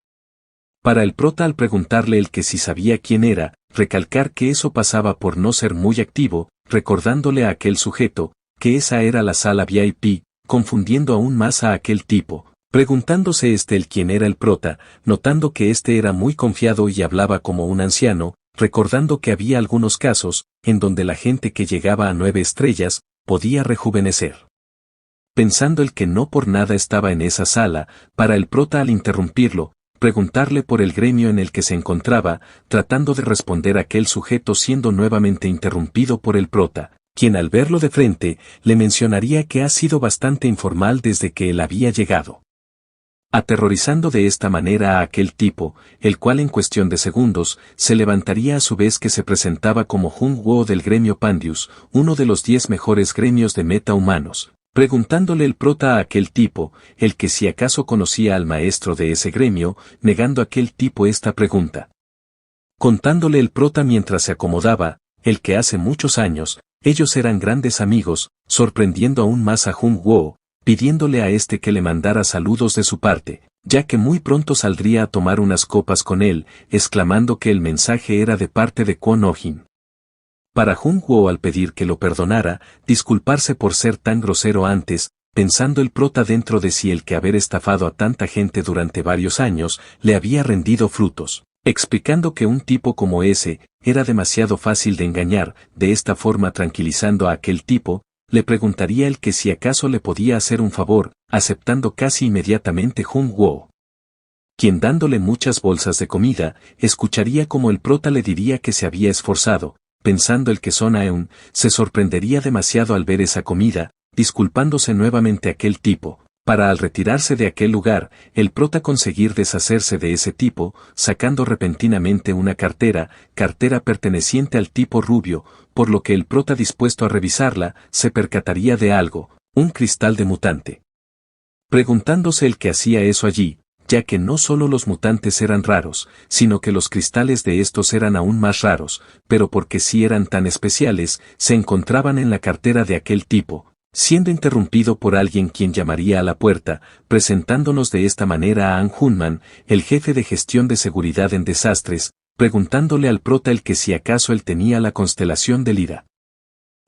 Para el prota al preguntarle el que si sabía quién era, recalcar que eso pasaba por no ser muy activo, recordándole a aquel sujeto, que esa era la sala VIP, confundiendo aún más a aquel tipo, preguntándose el quién era el prota, notando que este era muy confiado y hablaba como un anciano, recordando que había algunos casos, en donde la gente que llegaba a 9 estrellas, podía rejuvenecer. Pensando el que no por nada estaba en esa sala, para el prota al interrumpirlo, preguntarle por el gremio en el que se encontraba, tratando de responder aquel sujeto siendo nuevamente interrumpido por el prota, quien al verlo de frente, le mencionaría que ha sido bastante informal desde que él había llegado. Aterrorizando de esta manera a aquel tipo, el cual en cuestión de segundos, se levantaría a su vez que se presentaba como Jung Woo del gremio Pandius, uno de los 10 mejores gremios de meta-humanos, preguntándole el prota a aquel tipo, el que si acaso conocía al maestro de ese gremio, negando a aquel tipo esta pregunta. Contándole el prota mientras se acomodaba, el que hace muchos años, ellos eran grandes amigos, sorprendiendo aún más a Jung Woo, pidiéndole a este que le mandara saludos de su parte, ya que muy pronto saldría a tomar unas copas con él, exclamando que el mensaje era de parte de Kwon Oh-jin. Para Jung Woo al pedir que lo perdonara, disculparse por ser tan grosero antes, pensando el prota dentro de sí el que haber estafado a tanta gente durante varios años, le había rendido frutos, explicando que un tipo como ese, era demasiado fácil de engañar, de esta forma tranquilizando a aquel tipo, le preguntaría el que si acaso le podía hacer un favor, aceptando casi inmediatamente Jung Woo, quien dándole muchas bolsas de comida, escucharía como el prota le diría que se había esforzado, pensando el que Son Aeun se sorprendería demasiado al ver esa comida, disculpándose nuevamente aquel tipo, para al retirarse de aquel lugar, el prota conseguir deshacerse de ese tipo, sacando repentinamente una cartera perteneciente al tipo rubio, por lo que el prota dispuesto a revisarla, se percataría de algo, un cristal de mutante. Preguntándose el que hacía eso allí, ya que no solo los mutantes eran raros, sino que los cristales de estos eran aún más raros, pero porque sí eran tan especiales, se encontraban en la cartera de aquel tipo, siendo interrumpido por alguien quien llamaría a la puerta, presentándonos de esta manera a An Hunman, el jefe de gestión de seguridad en desastres, preguntándole al prota el que si acaso él tenía la constelación de Lira.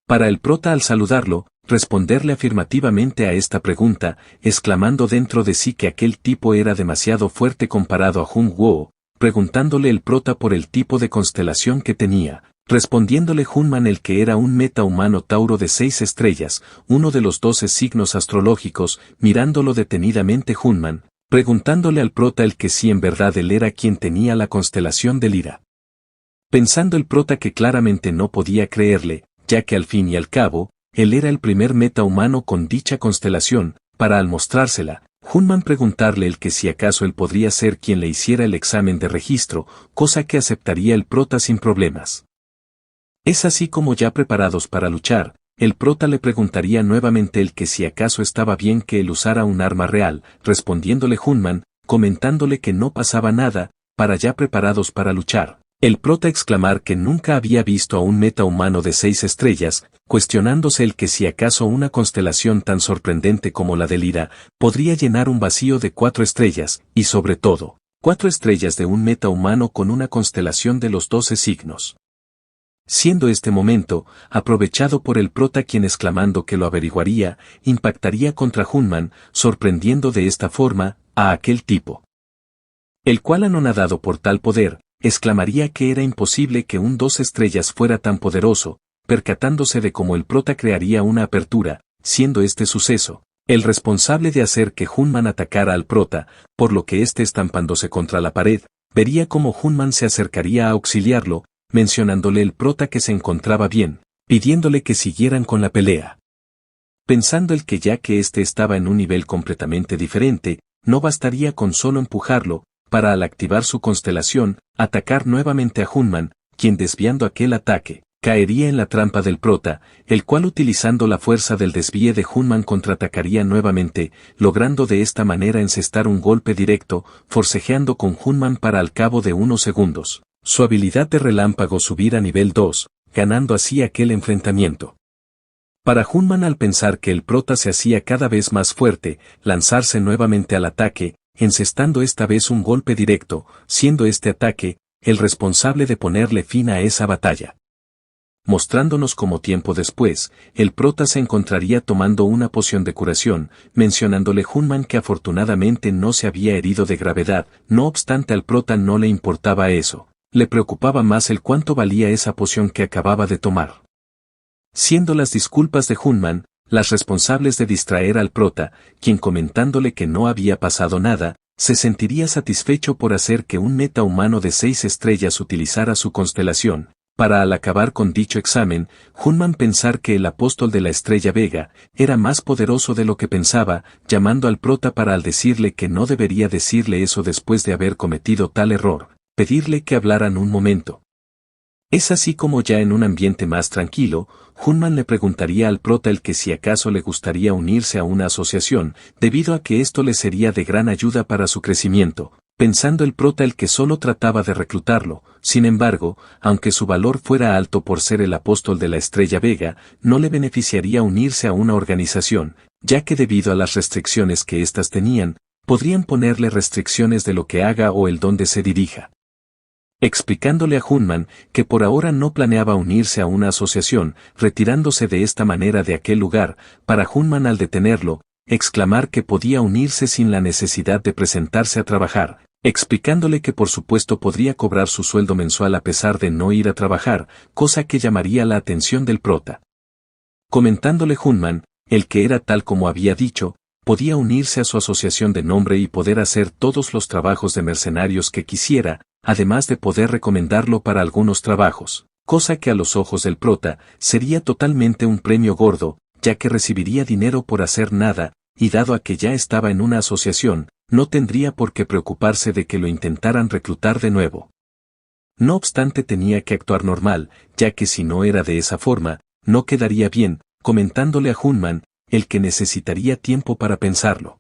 Para el prota al saludarlo, responderle afirmativamente a esta pregunta, exclamando dentro de sí que aquel tipo era demasiado fuerte comparado a Jung Woo, preguntándole el prota por el tipo de constelación que tenía, respondiéndole Hunman el que era un metahumano Tauro de 6 estrellas, uno de los 12 signos astrológicos, mirándolo detenidamente Hunman, preguntándole al prota el que si en verdad él era quien tenía la constelación de Lira. Pensando el prota que claramente no podía creerle, ya que al fin y al cabo, él era el primer metahumano con dicha constelación, para al mostrársela, Hunman preguntarle el que si acaso él podría ser quien le hiciera el examen de registro, cosa que aceptaría el prota sin problemas. Es así como ya preparados para luchar, el prota le preguntaría nuevamente el que si acaso estaba bien que él usara un arma real, respondiéndole Hunman, comentándole que no pasaba nada, para ya preparados para luchar. El prota exclamar que nunca había visto a un metahumano de 6 estrellas, cuestionándose el que si acaso una constelación tan sorprendente como la de Lira, podría llenar un vacío de 4 estrellas, y sobre todo, 4 estrellas de un metahumano con una constelación de los 12 signos. Siendo este momento, aprovechado por el prota quien exclamando que lo averiguaría, impactaría contra Hunman, sorprendiendo de esta forma, a aquel tipo. El cual anonadado por tal poder, exclamaría que era imposible que un 2 estrellas fuera tan poderoso, percatándose de cómo el prota crearía una apertura, siendo este suceso, el responsable de hacer que Hunman atacara al prota, por lo que éste estampándose contra la pared, vería cómo Hunman se acercaría a auxiliarlo, mencionándole el prota que se encontraba bien, pidiéndole que siguieran con la pelea. Pensando el que ya que éste estaba en un nivel completamente diferente, no bastaría con solo empujarlo, para al activar su constelación, atacar nuevamente a Hunman, quien desviando aquel ataque, caería en la trampa del prota, el cual utilizando la fuerza del desvíe de Hunman contraatacaría nuevamente, logrando de esta manera encestar un golpe directo, forcejeando con Hunman para al cabo de unos segundos, su habilidad de relámpago subir a nivel 2, ganando así aquel enfrentamiento. Para Hunman al pensar que el prota se hacía cada vez más fuerte, lanzarse nuevamente al ataque, encestando esta vez un golpe directo, siendo este ataque, el responsable de ponerle fin a esa batalla. Mostrándonos como tiempo después, el prota se encontraría tomando una poción de curación, mencionándole Hunman que afortunadamente no se había herido de gravedad, no obstante al prota no le importaba eso, le preocupaba más el cuánto valía esa poción que acababa de tomar. Siendo las disculpas de Hunman, las responsables de distraer al prota, quien comentándole que no había pasado nada, se sentiría satisfecho por hacer que un metahumano de 6 estrellas utilizara su constelación. Para al acabar con dicho examen, Hunman pensar que el apóstol de la estrella Vega era más poderoso de lo que pensaba, llamando al prota para al decirle que no debería decirle eso después de haber cometido tal error, pedirle que hablaran un momento. Es así como ya en un ambiente más tranquilo, Hunman le preguntaría al prota el que si acaso le gustaría unirse a una asociación, debido a que esto le sería de gran ayuda para su crecimiento, pensando el prota el que solo trataba de reclutarlo. Sin embargo, aunque su valor fuera alto por ser el apóstol de la estrella Vega, no le beneficiaría unirse a una organización, ya que debido a las restricciones que éstas tenían, podrían ponerle restricciones de lo que haga o el dónde se dirija. Explicándole a Hunman que por ahora no planeaba unirse a una asociación, retirándose de esta manera de aquel lugar, para Hunman al detenerlo, exclamar que podía unirse sin la necesidad de presentarse a trabajar, explicándole que por supuesto podría cobrar su sueldo mensual a pesar de no ir a trabajar, cosa que llamaría la atención del prota. Comentándole Hunman, el que era tal como había dicho, podía unirse a su asociación de nombre y poder hacer todos los trabajos de mercenarios que quisiera, además de poder recomendarlo para algunos trabajos, cosa que a los ojos del prota sería totalmente un premio gordo, ya que recibiría dinero por hacer nada, y dado a que ya estaba en una asociación, no tendría por qué preocuparse de que lo intentaran reclutar de nuevo. No obstante tenía que actuar normal, ya que si no era de esa forma, no quedaría bien, comentándole a Hunman, el que necesitaría tiempo para pensarlo.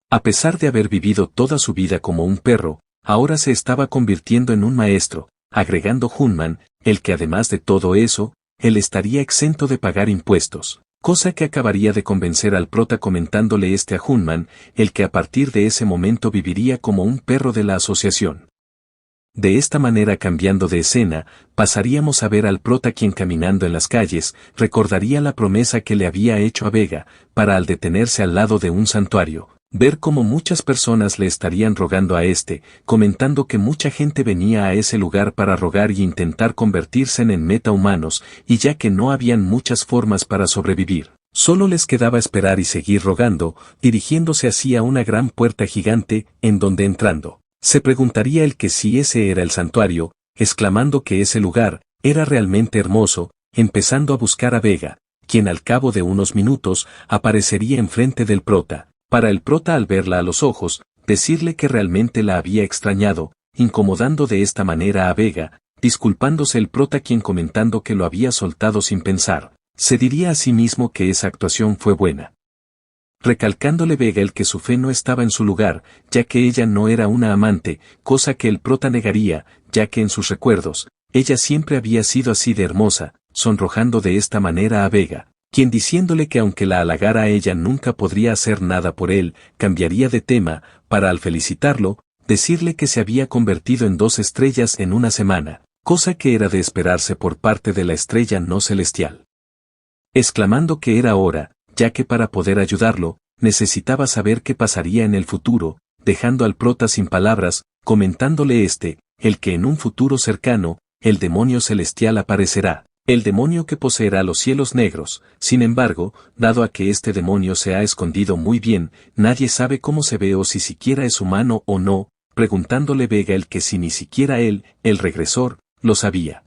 A pesar de haber vivido toda su vida como un perro, ahora se estaba convirtiendo en un maestro, agregando Hunman, el que además de todo eso, él estaría exento de pagar impuestos, cosa que acabaría de convencer al prota comentándole a Hunman, el que a partir de ese momento viviría como un perro de la asociación. De esta manera, cambiando de escena, pasaríamos a ver al prota quien caminando en las calles, recordaría la promesa que le había hecho a Vega, para al detenerse al lado de un santuario, ver cómo muchas personas le estarían rogando a comentando que mucha gente venía a ese lugar para rogar y intentar convertirse en metahumanos, y ya que no habían muchas formas para sobrevivir, solo les quedaba esperar y seguir rogando, dirigiéndose hacia una gran puerta gigante, en donde entrando, se preguntaría el que si ese era el santuario, exclamando que ese lugar era realmente hermoso, empezando a buscar a Vega, quien al cabo de unos minutos aparecería enfrente del prota, para el prota al verla a los ojos, decirle que realmente la había extrañado, incomodando de esta manera a Vega, disculpándose el prota quien comentando que lo había soltado sin pensar, se diría a sí mismo que esa actuación fue buena. Recalcándole Vega el que su fe no estaba en su lugar, ya que ella no era una amante, cosa que el prota negaría, ya que en sus recuerdos, ella siempre había sido así de hermosa, sonrojando de esta manera a Vega, quien diciéndole que aunque la halagara a ella nunca podría hacer nada por él, cambiaría de tema, para al felicitarlo, decirle que se había convertido en 2 estrellas en una semana, cosa que era de esperarse por parte de la estrella no celestial. Exclamando que era hora, ya que para poder ayudarlo, necesitaba saber qué pasaría en el futuro, dejando al prota sin palabras, comentándole el que en un futuro cercano, el demonio celestial aparecerá, el demonio que poseerá los cielos negros. Sin embargo, dado a que este demonio se ha escondido muy bien, nadie sabe cómo se ve o si siquiera es humano o no, preguntándole Vega el que si ni siquiera él, el regresor, lo sabía.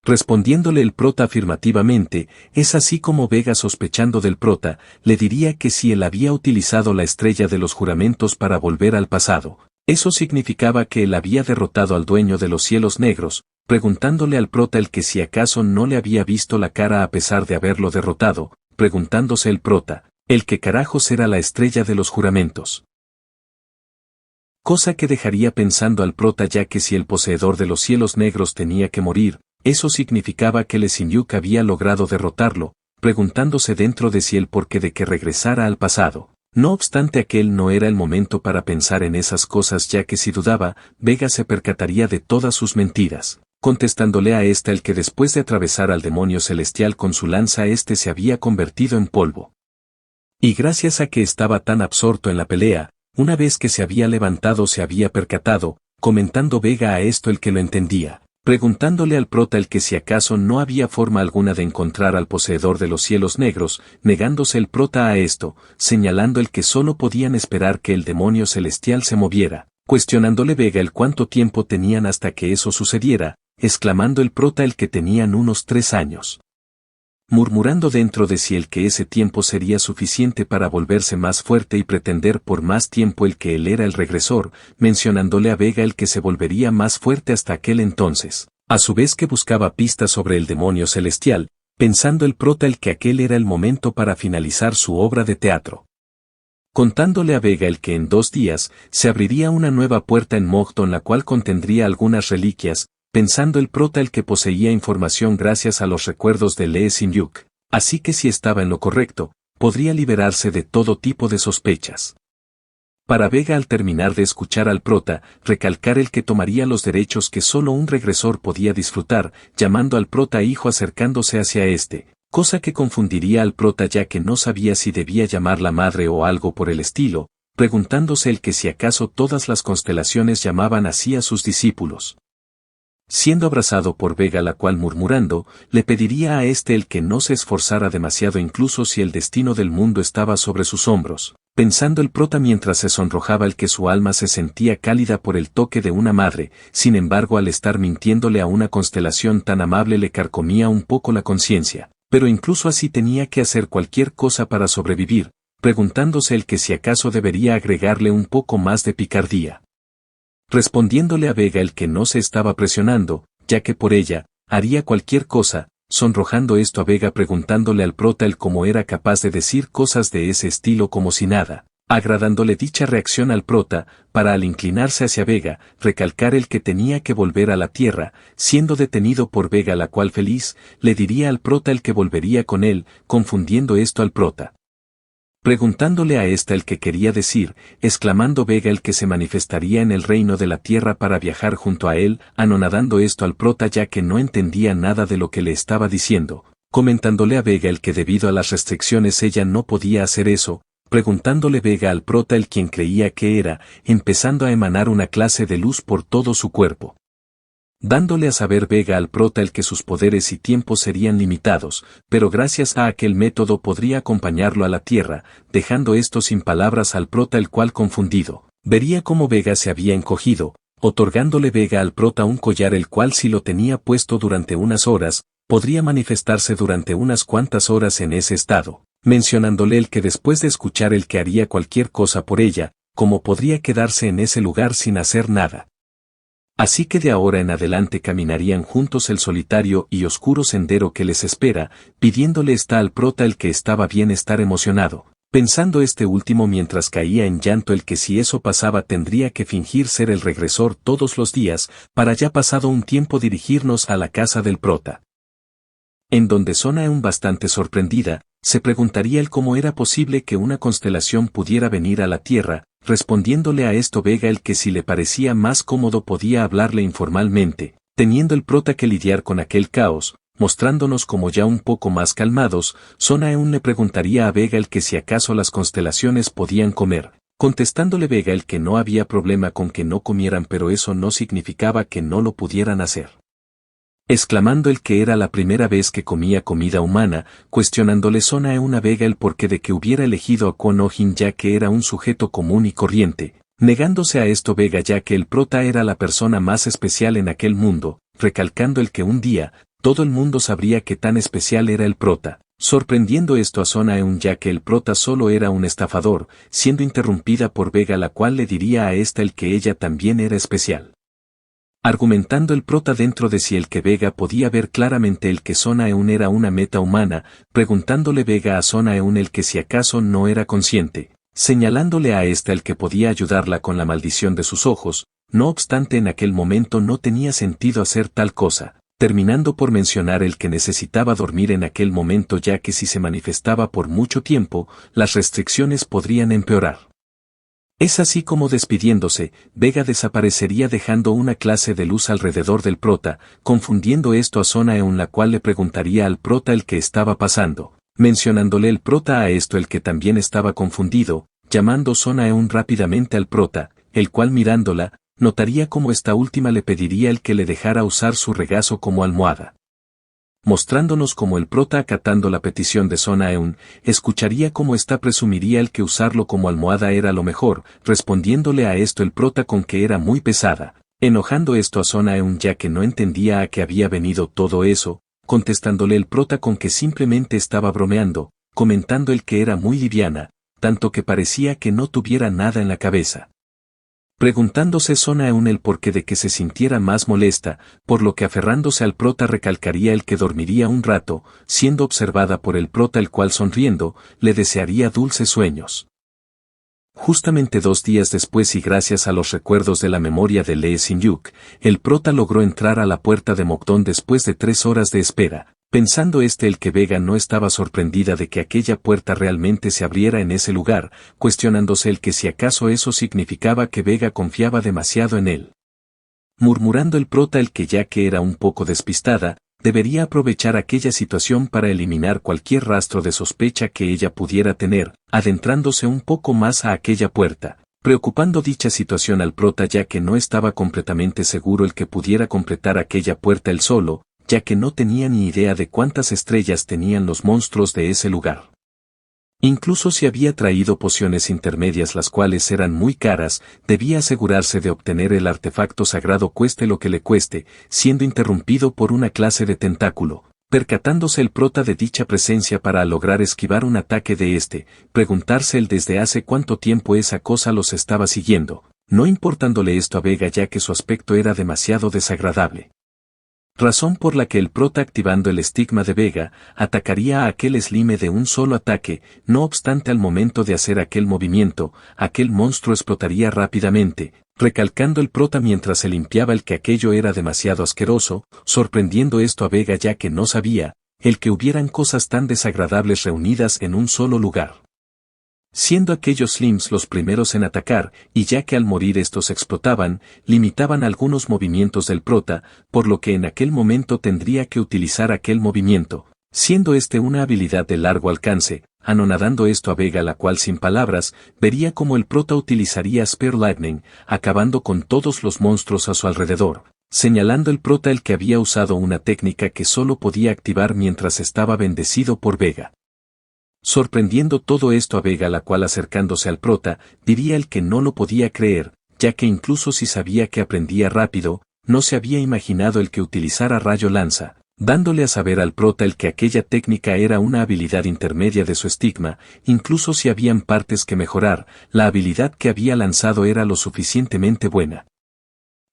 Respondiéndole el prota afirmativamente, es así como Vega, sospechando del prota, le diría que si él había utilizado la estrella de los juramentos para volver al pasado, eso significaba que él había derrotado al dueño de los cielos negros, preguntándole al prota el que si acaso no le había visto la cara a pesar de haberlo derrotado, preguntándose el prota, el que carajos era la estrella de los juramentos. Cosa que dejaría pensando al prota, ya que si el poseedor de los cielos negros tenía que morir, eso significaba que Lesinhyuk había logrado derrotarlo, preguntándose dentro de sí el porqué de que regresara al pasado. No obstante, aquel no era el momento para pensar en esas cosas, ya que si dudaba, Vega se percataría de todas sus mentiras, contestándole a el que después de atravesar al demonio celestial con su lanza se había convertido en polvo. Y gracias a que estaba tan absorto en la pelea, una vez que se había levantado se había percatado, comentando Vega a el que lo entendía, preguntándole al prota el que si acaso no había forma alguna de encontrar al poseedor de los cielos negros, negándose el prota a esto, señalando el que solo podían esperar que el demonio celestial se moviera, cuestionándole Vega el cuánto tiempo tenían hasta que eso sucediera, exclamando el prota el que tenían unos 3 años. Murmurando dentro de sí el que ese tiempo sería suficiente para volverse más fuerte y pretender por más tiempo el que él era el regresor, mencionándole a Vega el que se volvería más fuerte hasta aquel entonces, a su vez que buscaba pistas sobre el demonio celestial, pensando el prota el que aquel era el momento para finalizar su obra de teatro. Contándole a Vega el que en 2 días se abriría una nueva puerta en Mogdon, la cual contendría algunas reliquias, pensando el prota el que poseía información gracias a los recuerdos de Lesinhyuk, así que si estaba en lo correcto, podría liberarse de todo tipo de sospechas. Para Vega, al terminar de escuchar al prota, recalcar el que tomaría los derechos que solo un regresor podía disfrutar, llamando al prota hijo, acercándose hacia cosa que confundiría al prota, ya que no sabía si debía llamarla madre o algo por el estilo, preguntándose el que si acaso todas las constelaciones llamaban así a sus discípulos. siendo abrazado por Vega, la cual murmurando, le pediría a éste el que no se esforzara demasiado incluso si el destino del mundo estaba sobre sus hombros, pensando el prota mientras se sonrojaba el que su alma se sentía cálida por el toque de una madre. Sin embargo, al estar mintiéndole a una constelación tan amable le carcomía un poco la conciencia, pero incluso así tenía que hacer cualquier cosa para sobrevivir, preguntándose el que si acaso debería agregarle un poco más de picardía. Respondiéndole a Vega el que no se estaba presionando, ya que por ella, haría cualquier cosa, sonrojando esto a Vega preguntándole al prota el cómo era capaz de decir cosas de ese estilo como si nada, agradándole dicha reacción al prota, para al inclinarse hacia Vega, recalcar el que tenía que volver a la tierra, siendo detenido por Vega, la cual feliz, le diría al prota el que volvería con él, confundiendo esto al prota. Preguntándole a ésta el que quería decir, exclamando Vega el que se manifestaría en el reino de la tierra para viajar junto a él, anonadando esto al prota ya que no entendía nada de lo que le estaba diciendo, comentándole a Vega el que debido a las restricciones ella no podía hacer eso, preguntándole Vega al prota el quien creía que era, empezando a emanar una clase de luz por todo su cuerpo. Dándole a saber Vega al prota el que sus poderes y tiempos serían limitados, pero gracias a aquel método podría acompañarlo a la tierra, dejando esto sin palabras al prota el cual confundido, vería cómo Vega se había encogido, otorgándole Vega al prota un collar el cual si lo tenía puesto durante unas horas, podría manifestarse durante unas cuantas horas en ese estado, mencionándole el que después de escuchar el que haría cualquier cosa por ella, como podría quedarse en ese lugar sin hacer nada. Así que de ahora en adelante caminarían juntos el solitario y oscuro sendero que les espera, pidiéndole esta al prota el que estaba bien estar emocionado, pensando este último mientras caía en llanto el que si eso pasaba tendría que fingir ser el regresor todos los días, para ya pasado un tiempo dirigirnos a la casa del prota. En donde Sonaeun bastante sorprendida, se preguntaría el cómo era posible que una constelación pudiera venir a la Tierra, respondiéndole a esto Vega el que si le parecía más cómodo podía hablarle informalmente, teniendo el prota que lidiar con aquel caos, mostrándonos como ya un poco más calmados, Sonaeun le preguntaría a Vega el que si acaso las constelaciones podían comer, contestándole Vega el que no había problema con que no comieran pero eso no significaba que no lo pudieran hacer. Exclamando el que era la primera vez que comía comida humana, cuestionándole Sonaeun a Vega el porqué de que hubiera elegido a Kwon Oh-jin ya que era un sujeto común y corriente, negándose a esto Vega ya que el prota era la persona más especial en aquel mundo, recalcando el que un día, todo el mundo sabría que tan especial era el prota, sorprendiendo esto a Sonaeun ya que el prota solo era un estafador, siendo interrumpida por Vega la cual le diría a esta el que ella también era especial. Argumentando el prota dentro de sí el que Vega podía ver claramente el que Sonaeun era una meta humana, preguntándole Vega a Sonaeun el que si acaso no era consciente, señalándole a esta el que podía ayudarla con la maldición de sus ojos, no obstante en aquel momento no tenía sentido hacer tal cosa, terminando por mencionar el que necesitaba dormir en aquel momento ya que si se manifestaba por mucho tiempo, las restricciones podrían empeorar. Es así como despidiéndose, Vega desaparecería dejando una clase de luz alrededor del prota, confundiendo esto a Sonaeun la cual le preguntaría al prota el que estaba pasando, mencionándole el prota a esto el que también estaba confundido, llamando Sonaeun rápidamente al prota, el cual mirándola, notaría como esta última le pediría el que le dejara usar su regazo como almohada. Mostrándonos como el prota acatando la petición de Sonaeun, escucharía cómo ésta presumiría el que usarlo como almohada era lo mejor, respondiéndole a esto el prota con que era muy pesada, enojando esto a Sonaeun ya que no entendía a qué había venido todo eso, contestándole el prota con que simplemente estaba bromeando, comentando el que era muy liviana, tanto que parecía que no tuviera nada en la cabeza. Preguntándose Sonaeun el porqué de que se sintiera más molesta, por lo que aferrándose al prota recalcaría el que dormiría un rato, siendo observada por el prota el cual sonriendo, le desearía dulces sueños. Justamente 2 días después y gracias a los recuerdos de la memoria de Lee Sin-yuk, el prota logró entrar a la puerta de Mokdong después de 3 horas de espera, pensando el que Vega no estaba sorprendida de que aquella puerta realmente se abriera en ese lugar, cuestionándose el que si acaso eso significaba que Vega confiaba demasiado en él. Murmurando el prota el que ya que era un poco despistada, debería aprovechar aquella situación para eliminar cualquier rastro de sospecha que ella pudiera tener, adentrándose un poco más a aquella puerta, preocupando dicha situación al prota ya que no estaba completamente seguro el que pudiera completar aquella puerta él solo, ya que no tenía ni idea de cuántas estrellas tenían los monstruos de ese lugar. Incluso si había traído pociones intermedias las cuales eran muy caras, debía asegurarse de obtener el artefacto sagrado cueste lo que le cueste, siendo interrumpido por una clase de tentáculo. Percatándose el prota de dicha presencia para lograr esquivar un ataque de este, preguntarse el desde hace cuánto tiempo esa cosa los estaba siguiendo, no importándole esto a Vega ya que su aspecto era demasiado desagradable. Razón por la que el prota activando el estigma de Vega, atacaría a aquel Slime de un solo ataque, no obstante al momento de hacer aquel movimiento, aquel monstruo explotaría rápidamente, recalcando el prota mientras se limpiaba el que aquello era demasiado asqueroso, sorprendiendo esto a Vega ya que no sabía, el que hubieran cosas tan desagradables reunidas en un solo lugar. Siendo aquellos Slimes los primeros en atacar, y ya que al morir estos explotaban, limitaban algunos movimientos del prota, por lo que en aquel momento tendría que utilizar aquel movimiento, siendo este una habilidad de largo alcance, anonadando esto a Vega la cual sin palabras, vería como el prota utilizaría Spear Lightning, acabando con todos los monstruos a su alrededor, señalando el prota el que había usado una técnica que solo podía activar mientras estaba bendecido por Vega. Sorprendiendo todo esto a Vega la cual acercándose al prota, diría el que no lo podía creer, ya que incluso si sabía que aprendía rápido, no se había imaginado el que utilizara rayo lanza, dándole a saber al prota el que aquella técnica era una habilidad intermedia de su estigma, incluso si habían partes que mejorar, la habilidad que había lanzado era lo suficientemente buena.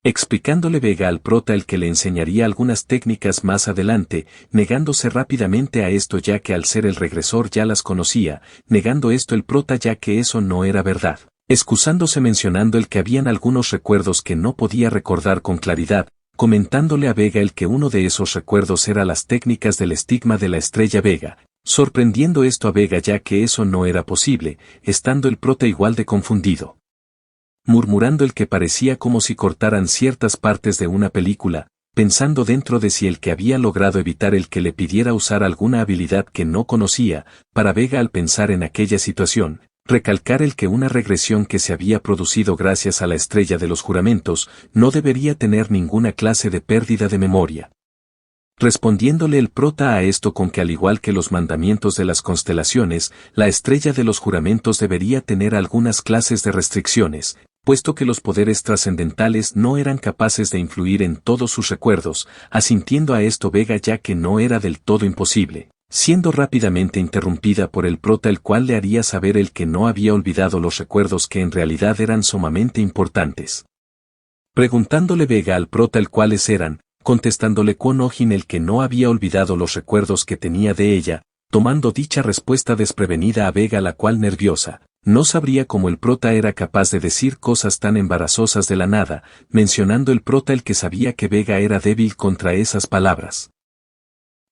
Explicándole Vega al prota el que le enseñaría algunas técnicas más adelante, negándose rápidamente a esto ya que al ser el regresor ya las conocía, negando esto el prota ya que eso no era verdad, excusándose mencionando el que habían algunos recuerdos que no podía recordar con claridad, comentándole a Vega el que uno de esos recuerdos era las técnicas del estigma de la estrella Vega, sorprendiendo esto a Vega ya que eso no era posible, estando el prota igual de confundido. Murmurando el que parecía como si cortaran ciertas partes de una película, pensando dentro de sí el que había logrado evitar el que le pidiera usar alguna habilidad que no conocía, para Vega al pensar en aquella situación, recalcar el que una regresión que se había producido gracias a la estrella de los juramentos, no debería tener ninguna clase de pérdida de memoria. Respondiéndole el prota a esto con que al igual que los mandamientos de las constelaciones, la estrella de los juramentos debería tener algunas clases de restricciones, puesto que los poderes trascendentales no eran capaces de influir en todos sus recuerdos, asintiendo a esto Vega ya que no era del todo imposible, siendo rápidamente interrumpida por el prota el cual le haría saber el que no había olvidado los recuerdos que en realidad eran sumamente importantes. Preguntándole Vega al prota el cuáles eran, contestándole Kwon Ojin el que no había olvidado los recuerdos que tenía de ella, tomando dicha respuesta desprevenida a Vega la cual nerviosa, no sabría cómo el prota era capaz de decir cosas tan embarazosas de la nada, mencionando el prota el que sabía que Vega era débil contra esas palabras.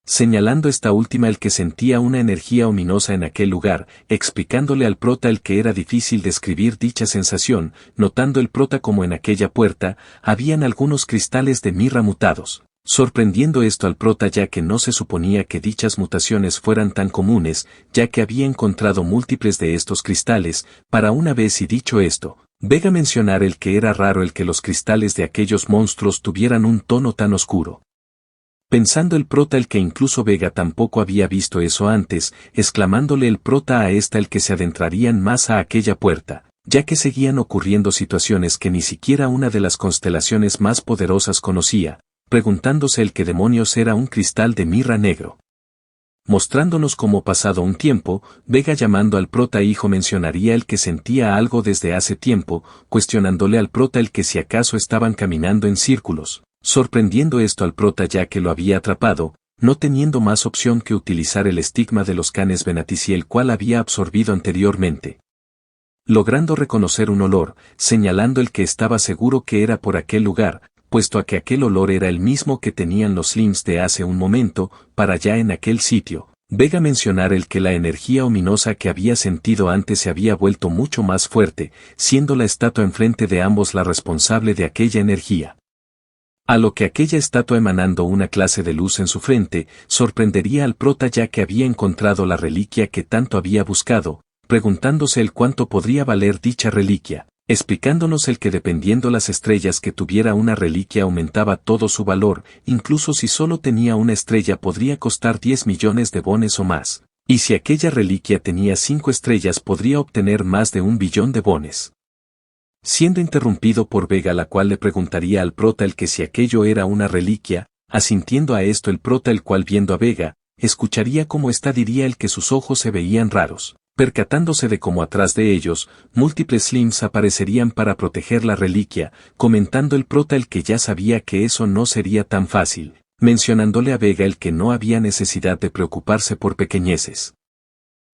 Señalando esta última el que sentía una energía ominosa en aquel lugar, explicándole al prota el que era difícil describir dicha sensación, notando el prota como en aquella puerta, habían algunos cristales de mirra mutados, sorprendiendo esto al prota ya que no se suponía que dichas mutaciones fueran tan comunes, ya que había encontrado múltiples de estos cristales, para una vez y dicho esto, Vega mencionar el que era raro el que los cristales de aquellos monstruos tuvieran un tono tan oscuro. Pensando el prota el que incluso Vega tampoco había visto eso antes, exclamándole el prota a esta el que se adentrarían más a aquella puerta, ya que seguían ocurriendo situaciones que ni siquiera una de las constelaciones más poderosas conocía, preguntándose el que demonios era un cristal de mirra negro. Mostrándonos cómo pasado un tiempo, Vega llamando al prota hijo mencionaría el que sentía algo desde hace tiempo, cuestionándole al prota el que si acaso estaban caminando en círculos. Sorprendiendo esto al prota ya que lo había atrapado, no teniendo más opción que utilizar el estigma de los canes Venatici el cual había absorbido anteriormente. Logrando reconocer un olor, señalando el que estaba seguro que era por aquel lugar, puesto a que aquel olor era el mismo que tenían los Slims de hace un momento, para allá en aquel sitio. Vega mencionar el que la energía ominosa que había sentido antes se había vuelto mucho más fuerte, siendo la estatua enfrente de ambos la responsable de aquella energía. A lo que aquella estatua emanando una clase de luz en su frente, sorprendería al prota ya que había encontrado la reliquia que tanto había buscado, preguntándose el cuánto podría valer dicha reliquia, explicándonos el que dependiendo las estrellas que tuviera una reliquia aumentaba todo su valor, incluso si solo tenía una estrella podría costar 10 millones de bones o más, y si aquella reliquia tenía 5 estrellas podría obtener más de 1 billón de bones. Siendo interrumpido por Vega, la cual le preguntaría al prota el que si aquello era una reliquia, asintiendo a esto el prota, el cual viendo a Vega, escucharía cómo ésta diría el que sus ojos se veían raros, percatándose de cómo atrás de ellos, múltiples slims aparecerían para proteger la reliquia, comentando el prota el que ya sabía que eso no sería tan fácil, mencionándole a Vega el que no había necesidad de preocuparse por pequeñeces.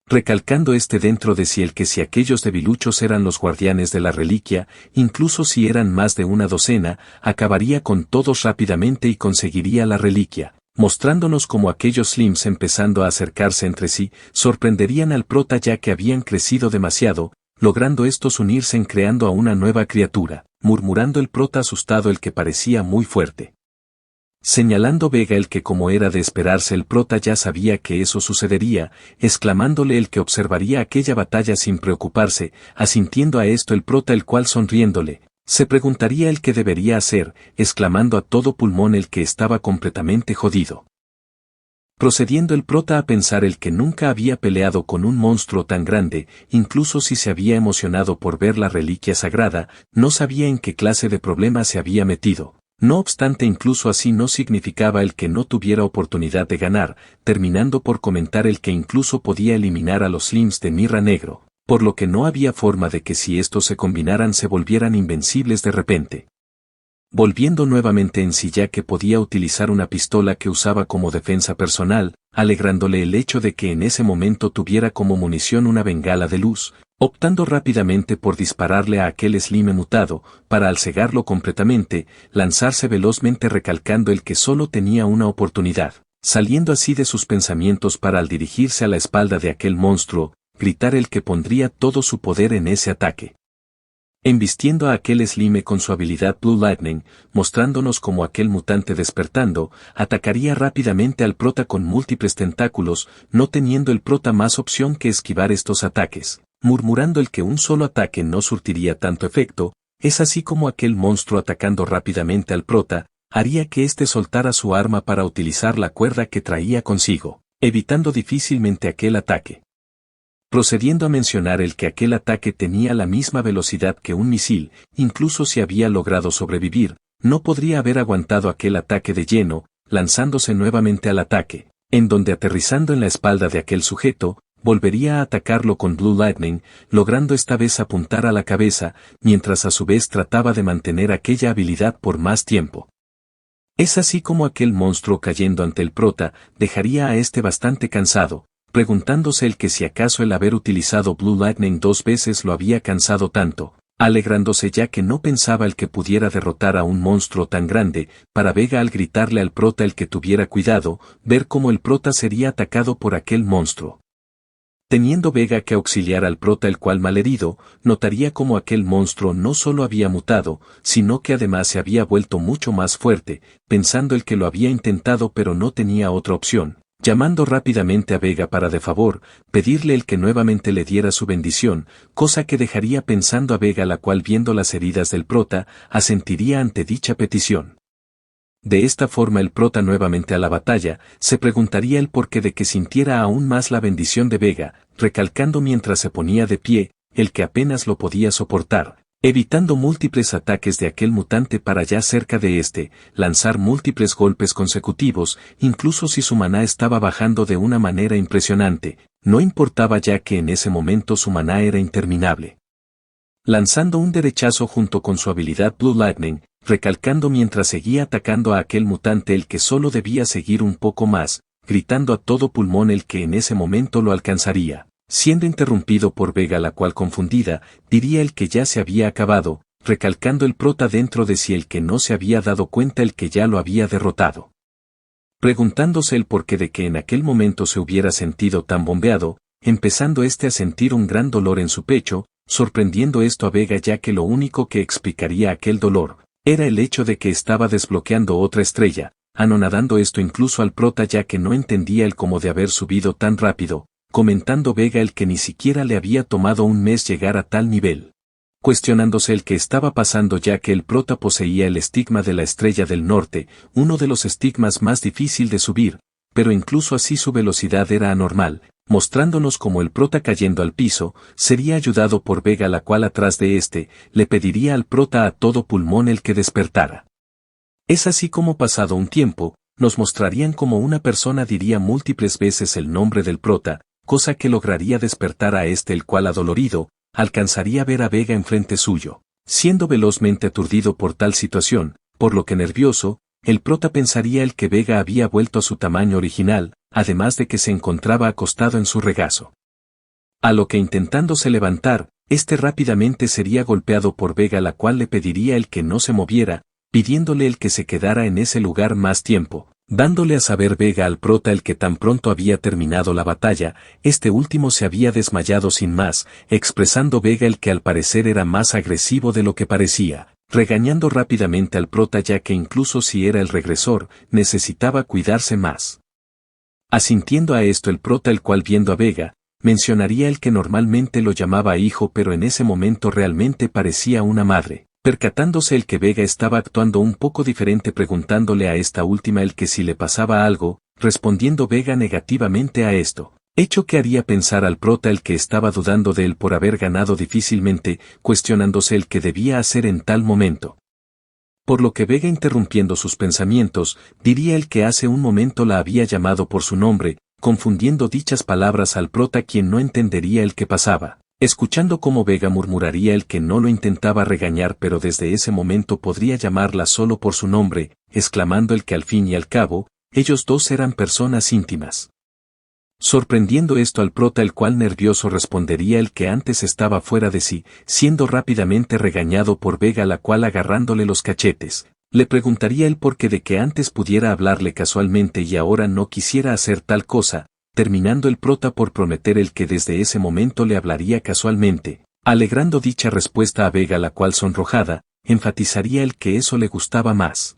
Recalcando dentro de sí el que si aquellos debiluchos eran los guardianes de la reliquia, incluso si eran más de una docena, acabaría con todos rápidamente y conseguiría la reliquia, mostrándonos como aquellos slims empezando a acercarse entre sí, sorprenderían al prota ya que habían crecido demasiado, logrando estos unirse en creando a una nueva criatura, murmurando el prota asustado el que parecía muy fuerte. Señalando Vega el que como era de esperarse el prota ya sabía que eso sucedería, exclamándole el que observaría aquella batalla sin preocuparse, asintiendo a esto el prota el cual sonriéndole, se preguntaría el que debería hacer, exclamando a todo pulmón el que estaba completamente jodido. Procediendo el prota a pensar el que nunca había peleado con un monstruo tan grande, incluso si se había emocionado por ver la reliquia sagrada, no sabía en qué clase de problema se había metido. No obstante, incluso así no significaba el que no tuviera oportunidad de ganar, terminando por comentar el que incluso podía eliminar a los slims de mirra negro, por lo que no había forma de que si estos se combinaran se volvieran invencibles de repente. Volviendo nuevamente en sí ya que podía utilizar una pistola que usaba como defensa personal, alegrándole el hecho de que en ese momento tuviera como munición una bengala de luz, optando rápidamente por dispararle a aquel slime mutado, para al cegarlo completamente, lanzarse velozmente recalcando el que solo tenía una oportunidad, saliendo así de sus pensamientos para al dirigirse a la espalda de aquel monstruo, gritar el que pondría todo su poder en ese ataque. Embistiendo a aquel slime con su habilidad Blue Lightning, mostrándonos como aquel mutante despertando, atacaría rápidamente al prota con múltiples tentáculos, no teniendo el prota más opción que esquivar estos ataques, murmurando el que un solo ataque no surtiría tanto efecto, es así como aquel monstruo atacando rápidamente al prota, haría que éste soltara su arma para utilizar la cuerda que traía consigo, evitando difícilmente aquel ataque. Procediendo a mencionar el que aquel ataque tenía la misma velocidad que un misil, incluso si había logrado sobrevivir, no podría haber aguantado aquel ataque de lleno, lanzándose nuevamente al ataque, en donde aterrizando en la espalda de aquel sujeto, volvería a atacarlo con Blue Lightning, logrando esta vez apuntar a la cabeza, mientras a su vez trataba de mantener aquella habilidad por más tiempo. Es así como aquel monstruo cayendo ante el prota, dejaría a este bastante cansado, preguntándose el que si acaso el haber utilizado Blue Lightning 2 veces lo había cansado tanto, alegrándose ya que no pensaba el que pudiera derrotar a un monstruo tan grande, para Vega al gritarle al prota el que tuviera cuidado, ver cómo el prota sería atacado por aquel monstruo. Teniendo Vega que auxiliar al prota el cual malherido, notaría como aquel monstruo no solo había mutado, sino que además se había vuelto mucho más fuerte, pensando el que lo había intentado pero no tenía otra opción. Llamando rápidamente a Vega para de favor, pedirle el que nuevamente le diera su bendición, cosa que dejaría pensando a Vega la cual viendo las heridas del prota, asentiría ante dicha petición. De esta forma el prota nuevamente a la batalla, se preguntaría el porqué de que sintiera aún más la bendición de Vega, recalcando mientras se ponía de pie, el que apenas lo podía soportar, evitando múltiples ataques de aquel mutante para ya cerca de lanzar múltiples golpes consecutivos, incluso si su maná estaba bajando de una manera impresionante, no importaba ya que en ese momento su maná era interminable. Lanzando un derechazo junto con su habilidad Blue Lightning, recalcando mientras seguía atacando a aquel mutante el que solo debía seguir un poco más, gritando a todo pulmón el que en ese momento lo alcanzaría. Siendo interrumpido por Vega la cual confundida, diría el que ya se había acabado, recalcando el prota dentro de sí el que no se había dado cuenta el que ya lo había derrotado. Preguntándose el porqué de que en aquel momento se hubiera sentido tan bombeado, empezando a sentir un gran dolor en su pecho, sorprendiendo esto a Vega ya que lo único que explicaría aquel dolor, era el hecho de que estaba desbloqueando otra estrella, anonadando esto incluso al prota ya que no entendía el cómo de haber subido tan rápido, comentando Vega el que ni siquiera le había tomado un mes llegar a tal nivel. cuestionándose el que estaba pasando ya que el prota poseía el estigma de la estrella del norte, uno de los estigmas más difícil de subir, pero incluso así su velocidad era anormal, mostrándonos como el prota cayendo al piso, sería ayudado por Vega la cual atrás de este, le pediría al prota a todo pulmón el que despertara. Es así como pasado un tiempo, nos mostrarían como una persona diría múltiples veces el nombre del prota, cosa que lograría despertar a este el cual adolorido, alcanzaría a ver a Vega enfrente suyo, siendo velozmente aturdido por tal situación, por lo que nervioso, el prota pensaría el que Vega había vuelto a su tamaño original, además de que se encontraba acostado en su regazo. A lo que intentándose levantar, este rápidamente sería golpeado por Vega la cual le pediría el que no se moviera, pidiéndole el que se quedara en ese lugar más tiempo, dándole a saber Vega al prota el que tan pronto había terminado la batalla, este último se había desmayado sin más, expresando Vega el que al parecer era más agresivo de lo que parecía, regañando rápidamente al prota ya que incluso si era el regresor, necesitaba cuidarse más. Asintiendo a esto el prota el cual viendo a Vega, mencionaría el que normalmente lo llamaba hijo pero en ese momento realmente parecía una madre. Percatándose el que Vega estaba actuando un poco diferente preguntándole a esta última el que si le pasaba algo, respondiendo Vega negativamente a esto, hecho que haría pensar al prota el que estaba dudando de él por haber ganado difícilmente, cuestionándose el que debía hacer en tal momento. Por lo que Vega interrumpiendo sus pensamientos, diría el que hace un momento la había llamado por su nombre, confundiendo dichas palabras al prota quien no entendería el que pasaba. Escuchando cómo Vega murmuraría el que no lo intentaba regañar pero desde ese momento podría llamarla solo por su nombre, exclamando el que al fin y al cabo, ellos dos eran personas íntimas. Sorprendiendo esto al prota el cual nervioso respondería el que antes estaba fuera de sí, siendo rápidamente regañado por Vega la cual agarrándole los cachetes, le preguntaría el porqué de que antes pudiera hablarle casualmente y ahora no quisiera hacer tal cosa, terminando el prota por prometer el que desde ese momento le hablaría casualmente, alegrando dicha respuesta a Vega la cual sonrojada, enfatizaría el que eso le gustaba más.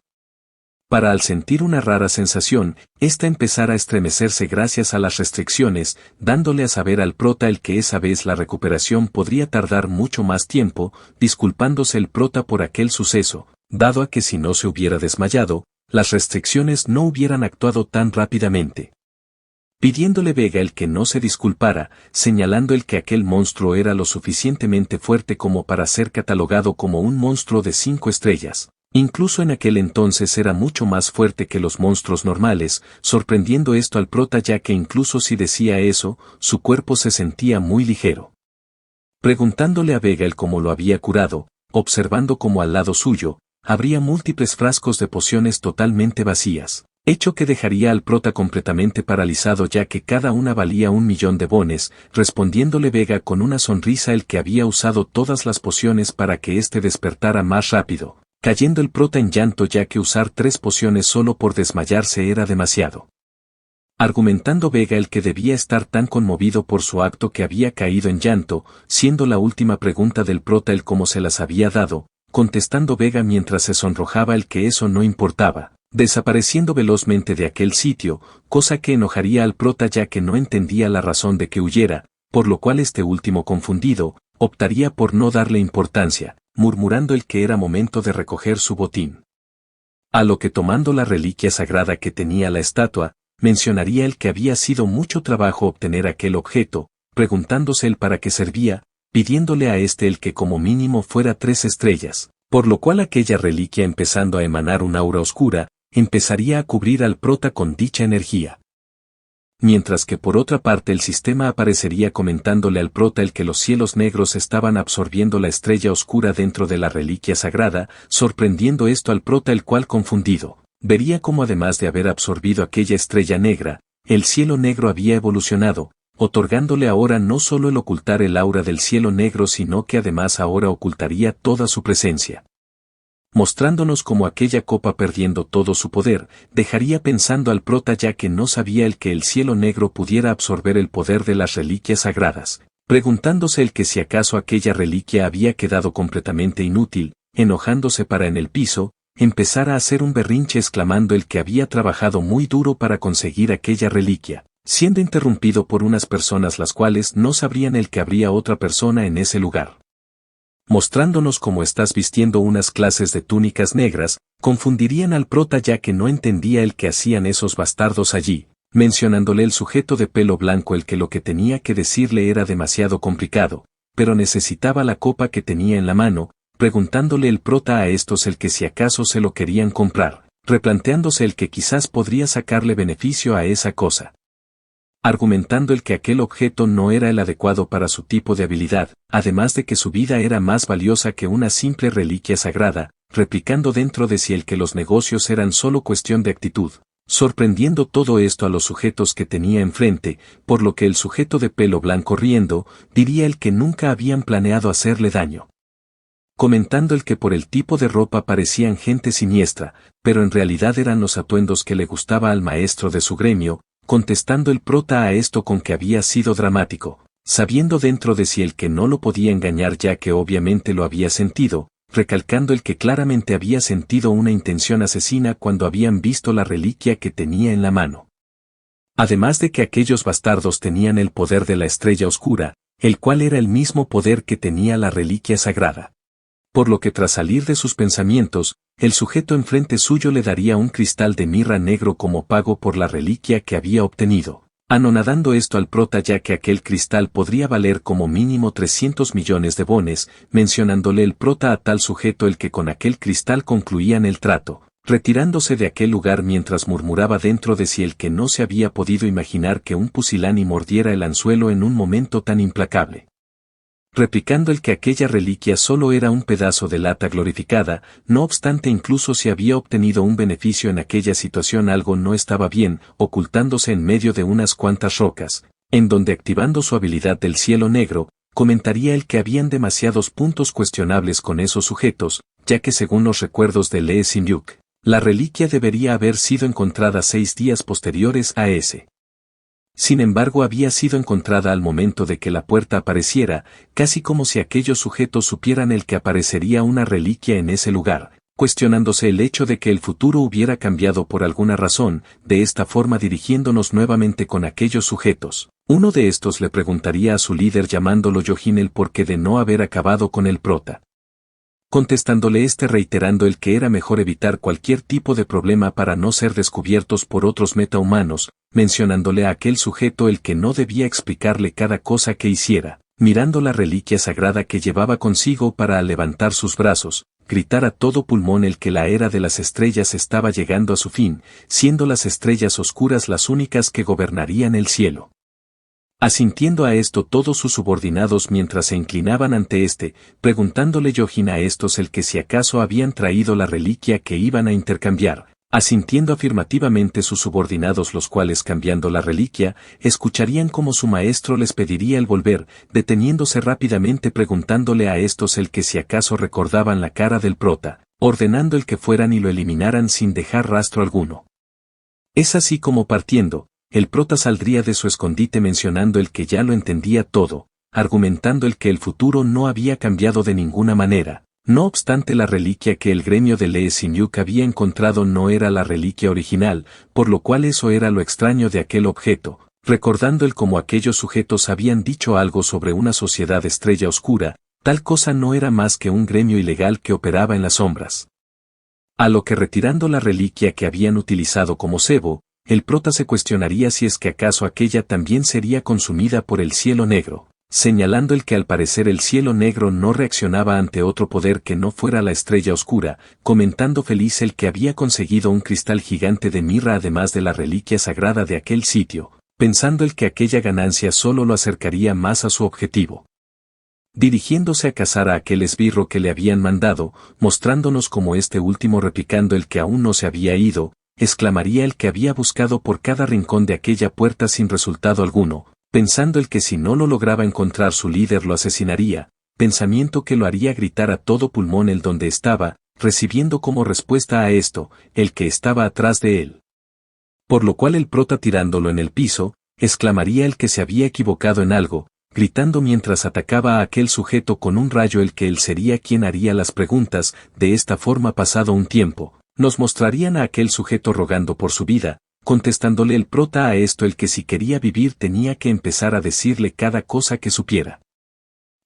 Para al sentir una rara sensación, ésta empezara a estremecerse gracias a las restricciones, dándole a saber al prota el que esa vez la recuperación podría tardar mucho más tiempo, disculpándose el prota por aquel suceso, dado a que si no se hubiera desmayado, las restricciones no hubieran actuado tan rápidamente. Pidiéndole Vega el que no se disculpara, señalando el que aquel monstruo era lo suficientemente fuerte como para ser catalogado como un monstruo de 5 estrellas. Incluso en aquel entonces era mucho más fuerte que los monstruos normales, sorprendiendo esto al prota ya que incluso si decía eso, su cuerpo se sentía muy ligero. Preguntándole a Vega el cómo lo había curado, observando como al lado suyo, habría múltiples frascos de pociones totalmente vacías, hecho que dejaría al prota completamente paralizado ya que cada una valía 1.000.000 de bones, respondiéndole Vega con una sonrisa el que había usado todas las pociones para que éste despertara más rápido, cayendo el prota en llanto ya que usar 3 pociones solo por desmayarse era demasiado. Argumentando Vega el que debía estar tan conmovido por su acto que había caído en llanto, siendo la última pregunta del prota el cómo se las había dado, contestando Vega mientras se sonrojaba el que eso no importaba, desapareciendo velozmente de aquel sitio, cosa que enojaría al prota ya que no entendía la razón de que huyera, por lo cual este último confundido, optaría por no darle importancia, murmurando el que era momento de recoger su botín. A lo que tomando la reliquia sagrada que tenía la estatua, mencionaría el que había sido mucho trabajo obtener aquel objeto, preguntándose el para qué servía, pidiéndole a este el que como mínimo fuera 3 estrellas, por lo cual aquella reliquia empezando a emanar un aura oscura, empezaría a cubrir al prota con dicha energía. Mientras que por otra parte el sistema aparecería comentándole al prota el que los cielos negros estaban absorbiendo la estrella oscura dentro de la reliquia sagrada, sorprendiendo esto al prota el cual confundido, vería como además de haber absorbido aquella estrella negra, el cielo negro había evolucionado, otorgándole ahora no solo el ocultar el aura del cielo negro sino que además ahora ocultaría toda su presencia. Mostrándonos como aquella copa perdiendo todo su poder, dejaría pensando al prota ya que no sabía el que el cielo negro pudiera absorber el poder de las reliquias sagradas, preguntándose el que si acaso aquella reliquia había quedado completamente inútil, enojándose para en el piso, empezara a hacer un berrinche exclamando el que había trabajado muy duro para conseguir aquella reliquia, siendo interrumpido por unas personas las cuales no sabrían el que habría otra persona en ese lugar. mostrándonos cómo estás vistiendo unas clases de túnicas negras, confundirían al prota ya que no entendía el que hacían esos bastardos allí, mencionándole el sujeto de pelo blanco el que lo que tenía que decirle era demasiado complicado, pero necesitaba la copa que tenía en la mano, preguntándole el prota a estos el que si acaso se lo querían comprar, replanteándose el que quizás podría sacarle beneficio a esa cosa. Argumentando el que aquel objeto no era el adecuado para su tipo de habilidad, además de que su vida era más valiosa que una simple reliquia sagrada, replicando dentro de sí el que los negocios eran solo cuestión de actitud, sorprendiendo todo esto a los sujetos que tenía enfrente, por lo que el sujeto de pelo blanco riendo, diría el que nunca habían planeado hacerle daño. Comentando el que por el tipo de ropa parecían gente siniestra, pero en realidad eran los atuendos que le gustaba al maestro de su gremio, contestando el prota a esto con que había sido dramático, sabiendo dentro de sí el que no lo podía engañar ya que obviamente lo había sentido, recalcando el que claramente había sentido una intención asesina cuando habían visto la reliquia que tenía en la mano. Además de que aquellos bastardos tenían el poder de la estrella oscura, el cual era el mismo poder que tenía la reliquia sagrada. Por lo que tras salir de sus pensamientos, el sujeto enfrente suyo le daría un cristal de mirra negro como pago por la reliquia que había obtenido, anonadando esto al prota ya que aquel cristal podría valer como mínimo 300 millones de bones, mencionándole el prota a tal sujeto el que con aquel cristal concluían el trato, retirándose de aquel lugar mientras murmuraba dentro de sí el que no se había podido imaginar que un pusilánime mordiera el anzuelo en un momento tan implacable. Replicando el que aquella reliquia solo era un pedazo de lata glorificada, no obstante incluso si había obtenido un beneficio en aquella situación algo no estaba bien, ocultándose en medio de unas cuantas rocas, en donde activando su habilidad del cielo negro, comentaría el que habían demasiados puntos cuestionables con esos sujetos, ya que según los recuerdos de Lee Sin-yuk, la reliquia debería haber sido encontrada 6 días posteriores a ese. Sin embargo había sido encontrada al momento de que la puerta apareciera, casi como si aquellos sujetos supieran el que aparecería una reliquia en ese lugar, cuestionándose el hecho de que el futuro hubiera cambiado por alguna razón, de esta forma dirigiéndonos nuevamente con aquellos sujetos. Uno de estos le preguntaría a su líder llamándolo Yohin el porqué de no haber acabado con el prota. Contestándole reiterando el que era mejor evitar cualquier tipo de problema para no ser descubiertos por otros metahumanos, mencionándole a aquel sujeto el que no debía explicarle cada cosa que hiciera, mirando la reliquia sagrada que llevaba consigo para al levantar sus brazos, gritar a todo pulmón el que la era de las estrellas estaba llegando a su fin, siendo las estrellas oscuras las únicas que gobernarían el cielo. Asintiendo a esto todos sus subordinados mientras se inclinaban ante preguntándole Yohin a estos el que si acaso habían traído la reliquia que iban a intercambiar, asintiendo afirmativamente sus subordinados los cuales cambiando la reliquia, escucharían como su maestro les pediría el volver, deteniéndose rápidamente preguntándole a estos el que si acaso recordaban la cara del prota, ordenando el que fueran y lo eliminaran sin dejar rastro alguno. Es así como partiendo, el prota saldría de su escondite mencionando el que ya lo entendía todo, argumentando el que el futuro no había cambiado de ninguna manera, no obstante la reliquia que el gremio de Lee Sin-yuk había encontrado no era la reliquia original, por lo cual eso era lo extraño de aquel objeto, recordando el cómo aquellos sujetos habían dicho algo sobre una sociedad estrella oscura, tal cosa no era más que un gremio ilegal que operaba en las sombras. A lo que retirando la reliquia que habían utilizado como cebo, el prota se cuestionaría si es que acaso aquella también sería consumida por el cielo negro, señalando el que al parecer el cielo negro no reaccionaba ante otro poder que no fuera la estrella oscura, comentando feliz el que había conseguido un cristal gigante de mirra además de la reliquia sagrada de aquel sitio, pensando el que aquella ganancia solo lo acercaría más a su objetivo. Dirigiéndose a cazar a aquel esbirro que le habían mandado, mostrándonos como último replicando el que aún no se había ido, exclamaría el que había buscado por cada rincón de aquella puerta sin resultado alguno, pensando el que si no lo lograba encontrar su líder lo asesinaría, pensamiento que lo haría gritar a todo pulmón el donde estaba, recibiendo como respuesta a esto, el que estaba atrás de él. Por lo cual el prota tirándolo en el piso, exclamaría el que se había equivocado en algo, gritando mientras atacaba a aquel sujeto con un rayo el que él sería quien haría las preguntas, de esta forma pasado un tiempo. Nos mostrarían a aquel sujeto rogando por su vida, contestándole el prota a esto el que si quería vivir tenía que empezar a decirle cada cosa que supiera.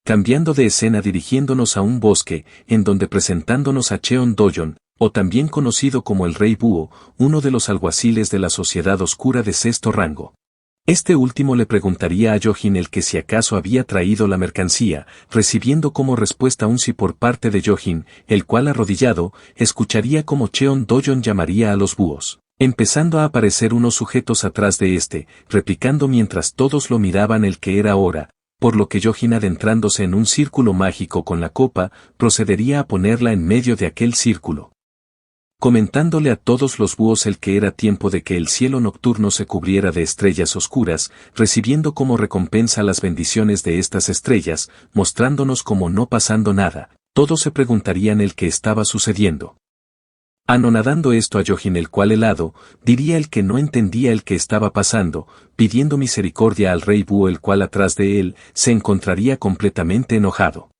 cambiando de escena dirigiéndonos a un bosque, en donde presentándonos a Cheon Doyon, o también conocido como el Rey Búho, uno de los alguaciles de la sociedad oscura de sexto rango. Este último le preguntaría a Yohin el que si acaso había traído la mercancía, recibiendo como respuesta un sí por parte de Yohin, el cual arrodillado, escucharía como Cheon Doyon llamaría a los búhos, empezando a aparecer unos sujetos atrás de este, replicando mientras todos lo miraban el que era ahora, por lo que Yohin adentrándose en un círculo mágico con la copa, procedería a ponerla en medio de aquel círculo, comentándole a todos los búhos el que era tiempo de que el cielo nocturno se cubriera de estrellas oscuras, recibiendo como recompensa las bendiciones de estas estrellas, mostrándonos como no pasando nada, todos se preguntarían el que estaba sucediendo. Anonadando esto a Yohin el cual helado, diría el que no entendía el que estaba pasando, pidiendo misericordia al Rey Búho el cual atrás de él se encontraría completamente enojado.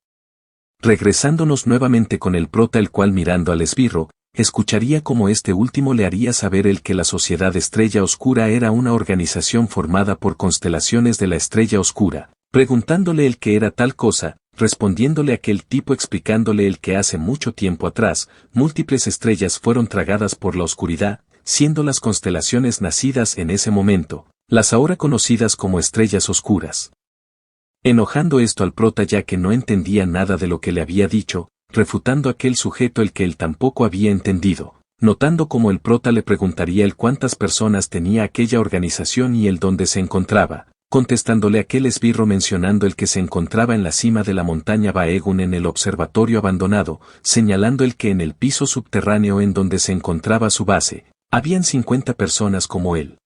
Regresándonos nuevamente con el prota el cual mirando al esbirro, escucharía como este último le haría saber el que la Sociedad Estrella Oscura era una organización formada por constelaciones de la Estrella Oscura, preguntándole el que era tal cosa, respondiéndole aquel tipo explicándole el que hace mucho tiempo atrás, múltiples estrellas fueron tragadas por la oscuridad, siendo las constelaciones nacidas en ese momento, las ahora conocidas como estrellas oscuras. Enojando esto al prota ya que no entendía nada de lo que le había dicho, refutando aquel sujeto el que él tampoco había entendido, notando como el prota le preguntaría el cuántas personas tenía aquella organización y el dónde se encontraba, contestándole aquel esbirro mencionando el que se encontraba en la cima de la montaña Baegun en el observatorio abandonado, señalando el que en el piso subterráneo en donde se encontraba su base, habían 50 personas como él.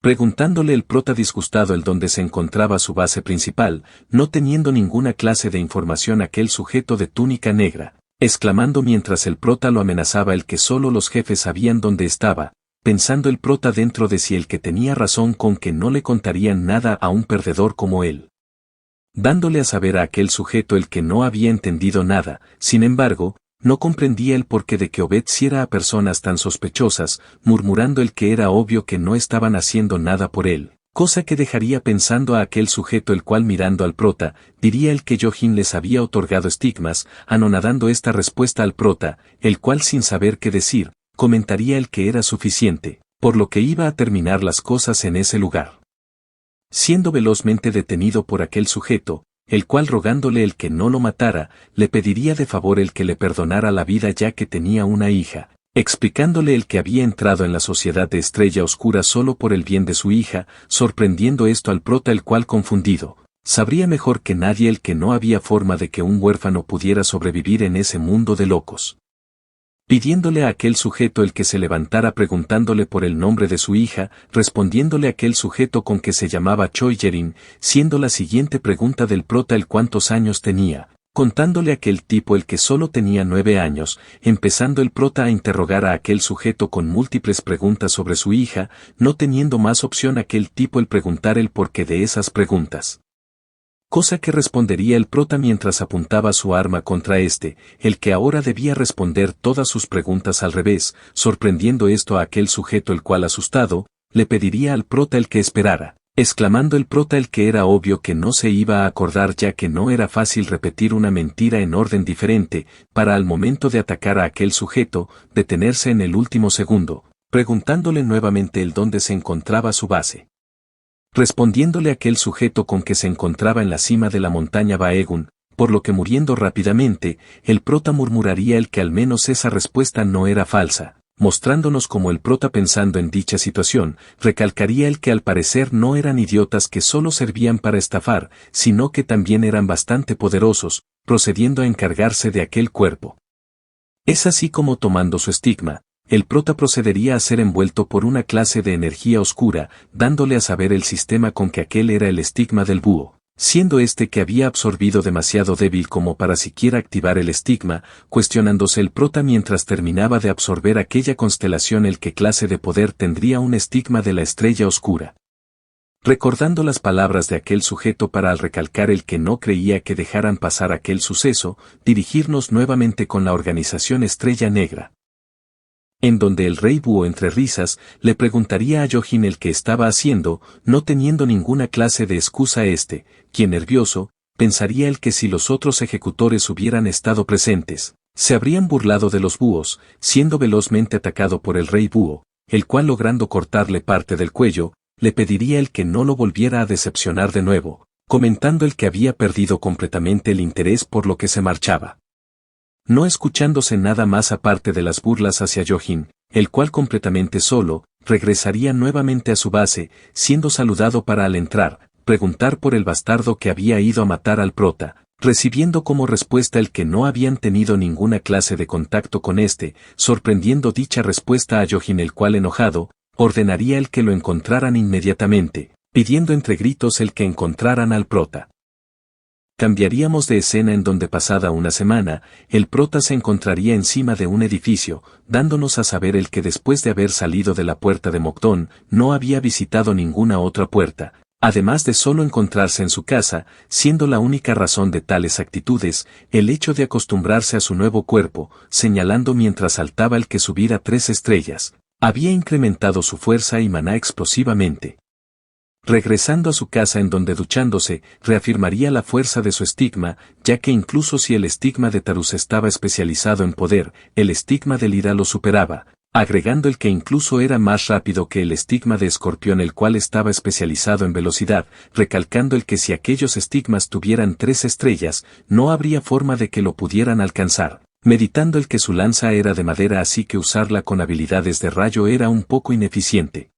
Preguntándole el prota disgustado el donde se encontraba su base principal, no teniendo ninguna clase de información aquel sujeto de túnica negra, exclamando mientras el prota lo amenazaba el que solo los jefes sabían dónde estaba, pensando el prota dentro de sí el que tenía razón con que no le contarían nada a un perdedor como él. Dándole a saber a aquel sujeto el que no había entendido nada, sin embargo, no comprendía el porqué de que obedeciera a personas tan sospechosas, murmurando el que era obvio que no estaban haciendo nada por él, cosa que dejaría pensando a aquel sujeto el cual mirando al prota, diría el que Yohin les había otorgado estigmas, anonadando esta respuesta al prota, el cual sin saber qué decir, comentaría el que era suficiente, por lo que iba a terminar las cosas en ese lugar. Siendo velozmente detenido por aquel sujeto, el cual rogándole el que no lo matara, le pediría de favor el que le perdonara la vida ya que tenía una hija, explicándole el que había entrado en la sociedad de Estrella Oscura solo por el bien de su hija, sorprendiendo esto al prota el cual confundido, sabría mejor que nadie el que no había forma de que un huérfano pudiera sobrevivir en ese mundo de locos. Pidiéndole a aquel sujeto el que se levantara preguntándole por el nombre de su hija, respondiéndole aquel sujeto con que se llamaba Choi Yerin, siendo la siguiente pregunta del prota el cuántos años tenía, contándole aquel tipo el que solo tenía 9 años, empezando el prota a interrogar a aquel sujeto con múltiples preguntas sobre su hija, no teniendo más opción aquel tipo el preguntar el porqué de esas preguntas. Cosa que respondería el prota mientras apuntaba su arma contra este, el que ahora debía responder todas sus preguntas al revés, sorprendiendo esto a aquel sujeto el cual asustado, le pediría al prota el que esperara, exclamando el prota el que era obvio que no se iba a acordar ya que no era fácil repetir una mentira en orden diferente, para al momento de atacar a aquel sujeto, detenerse en el último segundo, preguntándole nuevamente el dónde se encontraba su base. Respondiéndole aquel sujeto con que se encontraba en la cima de la montaña Baegun, por lo que muriendo rápidamente, el prota murmuraría el que al menos esa respuesta no era falsa, mostrándonos como el prota pensando en dicha situación, recalcaría el que al parecer no eran idiotas que solo servían para estafar, sino que también eran bastante poderosos, procediendo a encargarse de aquel cuerpo. Es así como tomando su estigma, el prota procedería a ser envuelto por una clase de energía oscura, dándole a saber el sistema con que aquel era el estigma del búho, siendo este que había absorbido demasiado débil como para siquiera activar el estigma, cuestionándose el prota mientras terminaba de absorber aquella constelación el que clase de poder tendría un estigma de la estrella oscura. Recordando las palabras de aquel sujeto para al recalcar el que no creía que dejaran pasar aquel suceso, dirigirnos nuevamente con la organización Estrella Negra. En donde el Rey Búho entre risas, le preguntaría a Yohin el que estaba haciendo, no teniendo ninguna clase de excusa quien nervioso, pensaría el que si los otros ejecutores hubieran estado presentes, se habrían burlado de los búhos, siendo velozmente atacado por el rey búho, el cual logrando cortarle parte del cuello, le pediría el que no lo volviera a decepcionar de nuevo, comentando el que había perdido completamente el interés por lo que se marchaba. No escuchándose nada más aparte de las burlas hacia Yohin, el cual completamente solo, regresaría nuevamente a su base, siendo saludado para al entrar, preguntar por el bastardo que había ido a matar al prota, recibiendo como respuesta el que no habían tenido ninguna clase de contacto con este, sorprendiendo dicha respuesta a Yohin, el cual enojado, ordenaría el que lo encontraran inmediatamente, pidiendo entre gritos el que encontraran al prota. Cambiaríamos de escena en donde pasada una semana, el prota se encontraría encima de un edificio, dándonos a saber el que después de haber salido de la puerta de Mokdón, no había visitado ninguna otra puerta, además de solo encontrarse en su casa, siendo la única razón de tales actitudes, el hecho de acostumbrarse a su nuevo cuerpo, señalando mientras saltaba el que subir a 3 estrellas, había incrementado su fuerza y maná explosivamente. Regresando a su casa en donde duchándose, reafirmaría la fuerza de su estigma, ya que incluso si el estigma de Tarus estaba especializado en poder, el estigma de Lira lo superaba, agregando el que incluso era más rápido que el estigma de Escorpión, el cual estaba especializado en velocidad, recalcando el que si aquellos estigmas tuvieran 3 estrellas, no habría forma de que lo pudieran alcanzar, meditando el que su lanza era de madera, así que usarla con habilidades de rayo era un poco ineficiente.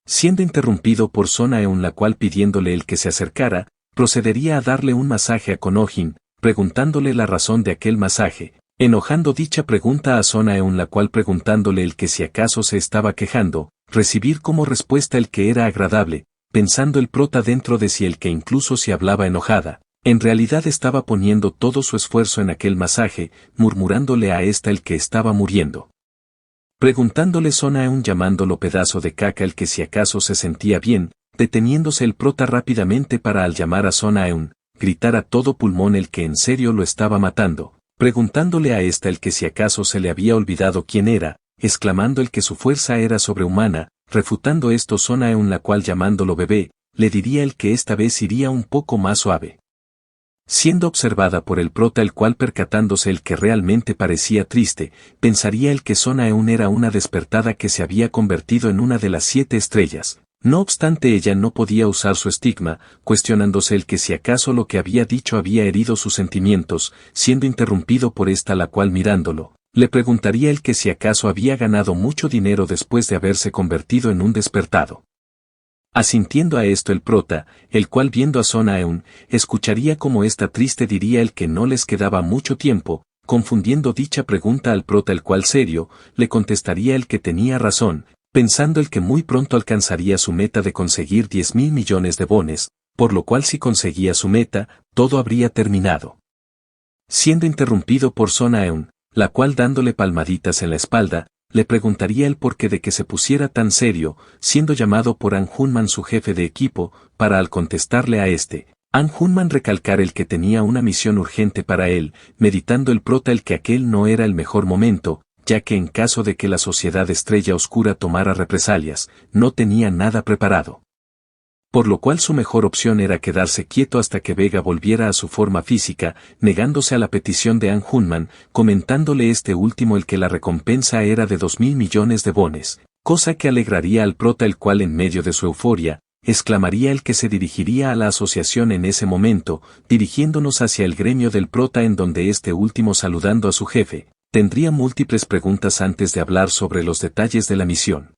Siendo interrumpido por Sona Eun, la cual pidiéndole el que se acercara, procedería a darle un masaje a Konohin, preguntándole la razón de aquel masaje, enojando dicha pregunta a Sona Eun, la cual preguntándole el que si acaso se estaba quejando, recibir como respuesta el que era agradable, pensando el prota dentro de sí el que incluso si hablaba enojada, en realidad estaba poniendo todo su esfuerzo en aquel masaje, murmurándole a esta el que estaba muriendo. Preguntándole Sona Eun, llamándolo pedazo de caca, el que si acaso se sentía bien, deteniéndose el prota rápidamente para al llamar a Sona Eun, gritar a todo pulmón el que en serio lo estaba matando, preguntándole a esta el que si acaso se le había olvidado quién era, exclamando el que su fuerza era sobrehumana, refutando esto Sona Eun, la cual llamándolo bebé, le diría el que esta vez iría un poco más suave. Siendo observada por el prota, el cual percatándose el que realmente parecía triste, pensaría el que Sona Eun era una despertada que se había convertido en una de las 7 estrellas. No obstante, ella no podía usar su estigma, cuestionándose el que si acaso lo que había dicho había herido sus sentimientos, siendo interrumpido por esta, la cual mirándolo, le preguntaría el que si acaso había ganado mucho dinero después de haberse convertido en un despertado. Asintiendo a esto el prota, el cual viendo a Sona Eun, escucharía como esta triste diría el que no les quedaba mucho tiempo, confundiendo dicha pregunta al prota, el cual serio, le contestaría el que tenía razón, pensando el que muy pronto alcanzaría su meta de conseguir 10.000 millones de bones, por lo cual si conseguía su meta, todo habría terminado. Siendo interrumpido por Sona Eun, la cual dándole palmaditas en la espalda, le preguntaría el porqué de que se pusiera tan serio, siendo llamado por An Hunman su jefe de equipo, para al contestarle a este, An Hunman recalcar el que tenía una misión urgente para él, meditando el prota el que aquel no era el mejor momento, ya que en caso de que la sociedad Estrella Oscura tomara represalias, no tenía nada preparado. Por lo cual su mejor opción era quedarse quieto hasta que Vega volviera a su forma física, negándose a la petición de An Hunman, comentándole este último el que la recompensa era de 2.000 millones de bones, cosa que alegraría al prota, el cual en medio de su euforia, exclamaría el que se dirigiría a la asociación en ese momento, dirigiéndonos hacia el gremio del prota, en donde este último saludando a su jefe, tendría múltiples preguntas antes de hablar sobre los detalles de la misión.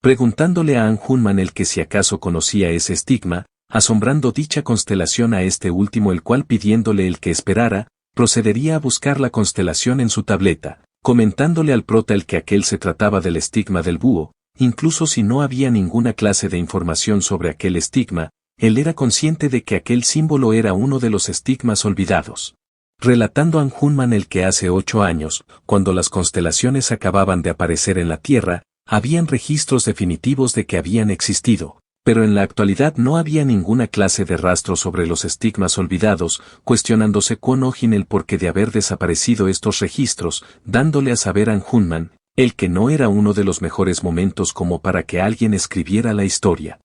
Preguntándole a An Hunman el que si acaso conocía ese estigma, asombrando dicha constelación a este último, el cual pidiéndole el que esperara, procedería a buscar la constelación en su tableta, comentándole al prota el que aquel se trataba del estigma del búho, incluso si no había ninguna clase de información sobre aquel estigma, él era consciente de que aquel símbolo era uno de los estigmas olvidados. Relatando An Hunman el que hace 8 años, cuando las constelaciones acababan de aparecer en la Tierra, habían registros definitivos de que habían existido, pero en la actualidad no había ninguna clase de rastro sobre los estigmas olvidados, cuestionándose Konohin el porqué de haber desaparecido estos registros, dándole a saber a An Hunman, el que no era uno de los mejores momentos como para que alguien escribiera la historia.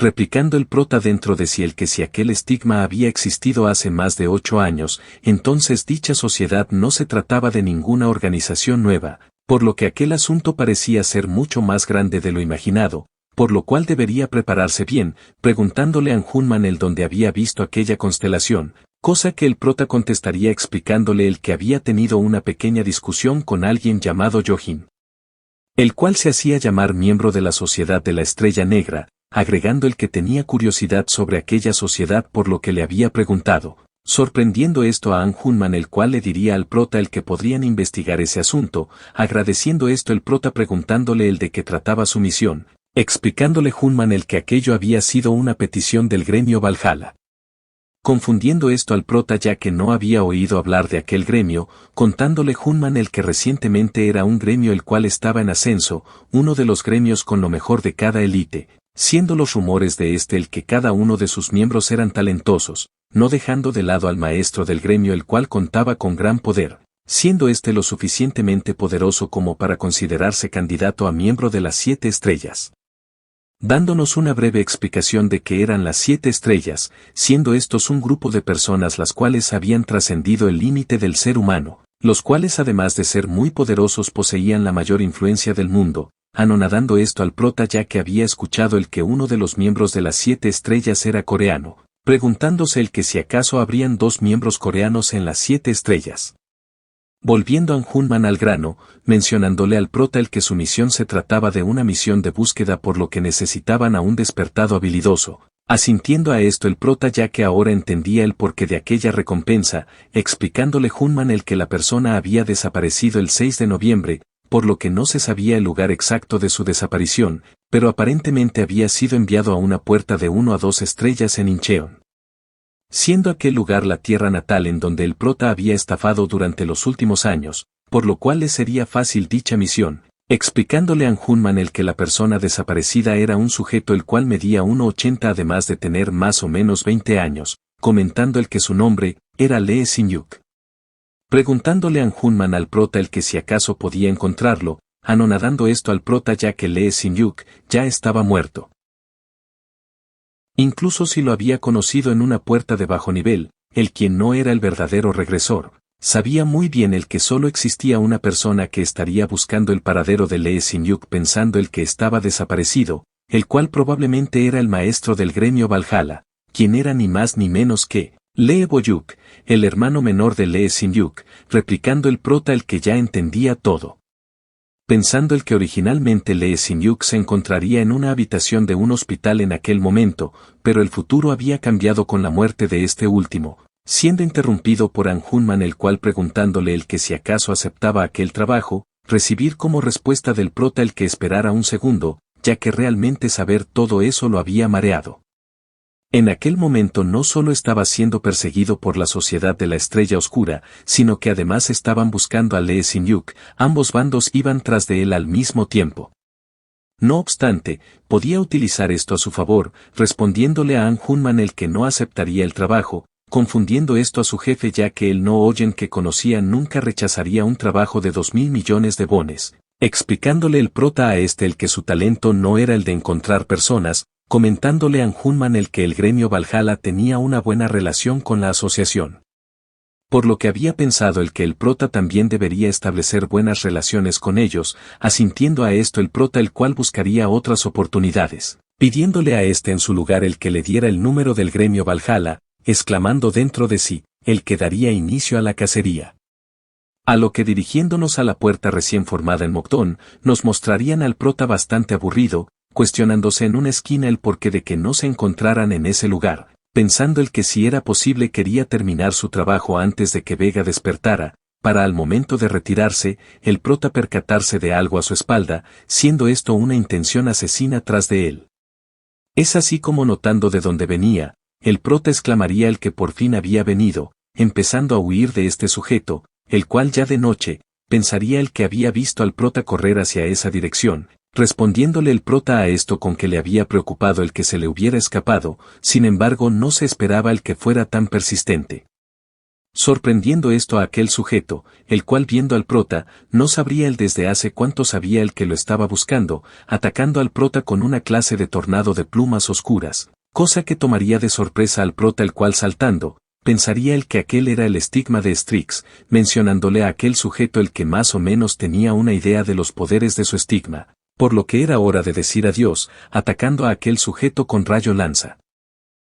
replicando el prota dentro de sí el que si aquel estigma había existido hace más de 8 años, entonces dicha sociedad no se trataba de ninguna organización nueva, por lo que aquel asunto parecía ser mucho más grande de lo imaginado, por lo cual debería prepararse bien, preguntándole a Anjunman el dónde había visto aquella constelación, cosa que el prota contestaría explicándole el que había tenido una pequeña discusión con alguien llamado Yohin, el cual se hacía llamar miembro de la Sociedad de la Estrella Negra, agregando el que tenía curiosidad sobre aquella sociedad por lo que le había preguntado, sorprendiendo esto a Anjunman el cual le diría al prota el que podrían investigar ese asunto, agradeciendo esto el prota preguntándole el de qué trataba su misión, explicándole Hunman el que aquello había sido una petición del gremio Valhalla. Confundiendo esto al prota ya que no había oído hablar de aquel gremio, contándole Hunman el que recientemente era un gremio el cual estaba en ascenso, uno de los gremios con lo mejor de cada élite, siendo los rumores de este el que cada uno de sus miembros eran talentosos, no dejando de lado al maestro del gremio el cual contaba con gran poder, siendo este lo suficientemente poderoso como para considerarse candidato a miembro de las 7 estrellas. Dándonos una breve explicación de qué eran las 7 estrellas, siendo estos un grupo de personas las cuales habían trascendido el límite del ser humano, los cuales además de ser muy poderosos poseían la mayor influencia del mundo, anonadando esto al prota ya que había escuchado el que uno de los miembros de las 7 estrellas era coreano, preguntándose el que si acaso habrían 2 miembros coreanos en las 7 estrellas. Volviendo Anjunman al grano, mencionándole al prota el que su misión se trataba de una misión de búsqueda por lo que necesitaban a un despertado habilidoso, asintiendo a esto el prota ya que ahora entendía el porqué de aquella recompensa, explicándole Hunman el que la persona había desaparecido el 6 de noviembre, por lo que no se sabía el lugar exacto de su desaparición, pero aparentemente había sido enviado a una puerta de 1 a 2 estrellas en Incheon. Siendo aquel lugar la tierra natal en donde el prota había estafado durante los últimos años, por lo cual le sería fácil dicha misión, explicándole a Anjunman el que la persona desaparecida era un sujeto el cual medía 1,80 además de tener más o menos 20 años, comentando el que su nombre era Lee Sin-yuk. Preguntándole a Anjunman al prota el que si acaso podía encontrarlo, anonadando esto al prota ya que Lee Sin-yuk ya estaba muerto. Incluso si lo había conocido en una puerta de bajo nivel, el quien no era el verdadero regresor, sabía muy bien el que solo existía una persona que estaría buscando el paradero de Lee Sin-yuk pensando el que estaba desaparecido, el cual probablemente era el maestro del gremio Valhalla, quien era ni más ni menos que Lee Boyuk, el hermano menor de Lee Sin-yuk, replicando el prota el que ya entendía todo. Pensando el que originalmente Lee Sin-yuk se encontraría en una habitación de un hospital en aquel momento, pero el futuro había cambiado con la muerte de este último, siendo interrumpido por Anjunman el cual preguntándole el que si acaso aceptaba aquel trabajo, recibir como respuesta del prota el que esperara un segundo, ya que realmente saber todo eso lo había mareado. En aquel momento no solo estaba siendo perseguido por la Sociedad de la Estrella Oscura, sino que además estaban buscando a Lee Sin-yuk, ambos bandos iban tras de él al mismo tiempo. No obstante, podía utilizar esto a su favor, respondiéndole a Anjunman el que no aceptaría el trabajo, confundiendo esto a su jefe ya que el no oyen que conocía nunca rechazaría un trabajo de 2.000 millones de bones, explicándole el prota a este el que su talento no era el de encontrar personas, comentándole a Anjunman el que el gremio Valhalla tenía una buena relación con la asociación. Por lo que había pensado el que el prota también debería establecer buenas relaciones con ellos, asintiendo a esto el prota el cual buscaría otras oportunidades, pidiéndole a este en su lugar el que le diera el número del gremio Valhalla, exclamando dentro de sí, el que daría inicio a la cacería. A lo que dirigiéndonos a la puerta recién formada en Mokdon, nos mostrarían al prota bastante aburrido, cuestionándose en una esquina el porqué de que no se encontraran en ese lugar, pensando el que si era posible quería terminar su trabajo antes de que Vega despertara, para al momento de retirarse, el prota percatarse de algo a su espalda, siendo esto una intención asesina tras de él. Es así como notando de dónde venía, el prota exclamaría el que por fin había venido, empezando a huir de este sujeto, el cual ya de noche, pensaría el que había visto al prota correr hacia esa dirección, respondiéndole el prota a esto con que le había preocupado el que se le hubiera escapado, sin embargo no se esperaba el que fuera tan persistente. sorprendiendo esto a aquel sujeto, el cual viendo al prota, no sabría él desde hace cuánto sabía el que lo estaba buscando, atacando al prota con una clase de tornado de plumas oscuras, cosa que tomaría de sorpresa al prota, el cual saltando, pensaría él que aquel era el estigma de Strix, mencionándole a aquel sujeto el que más o menos tenía una idea de los poderes de su estigma, por lo que era hora de decir adiós, atacando a aquel sujeto con rayo lanza.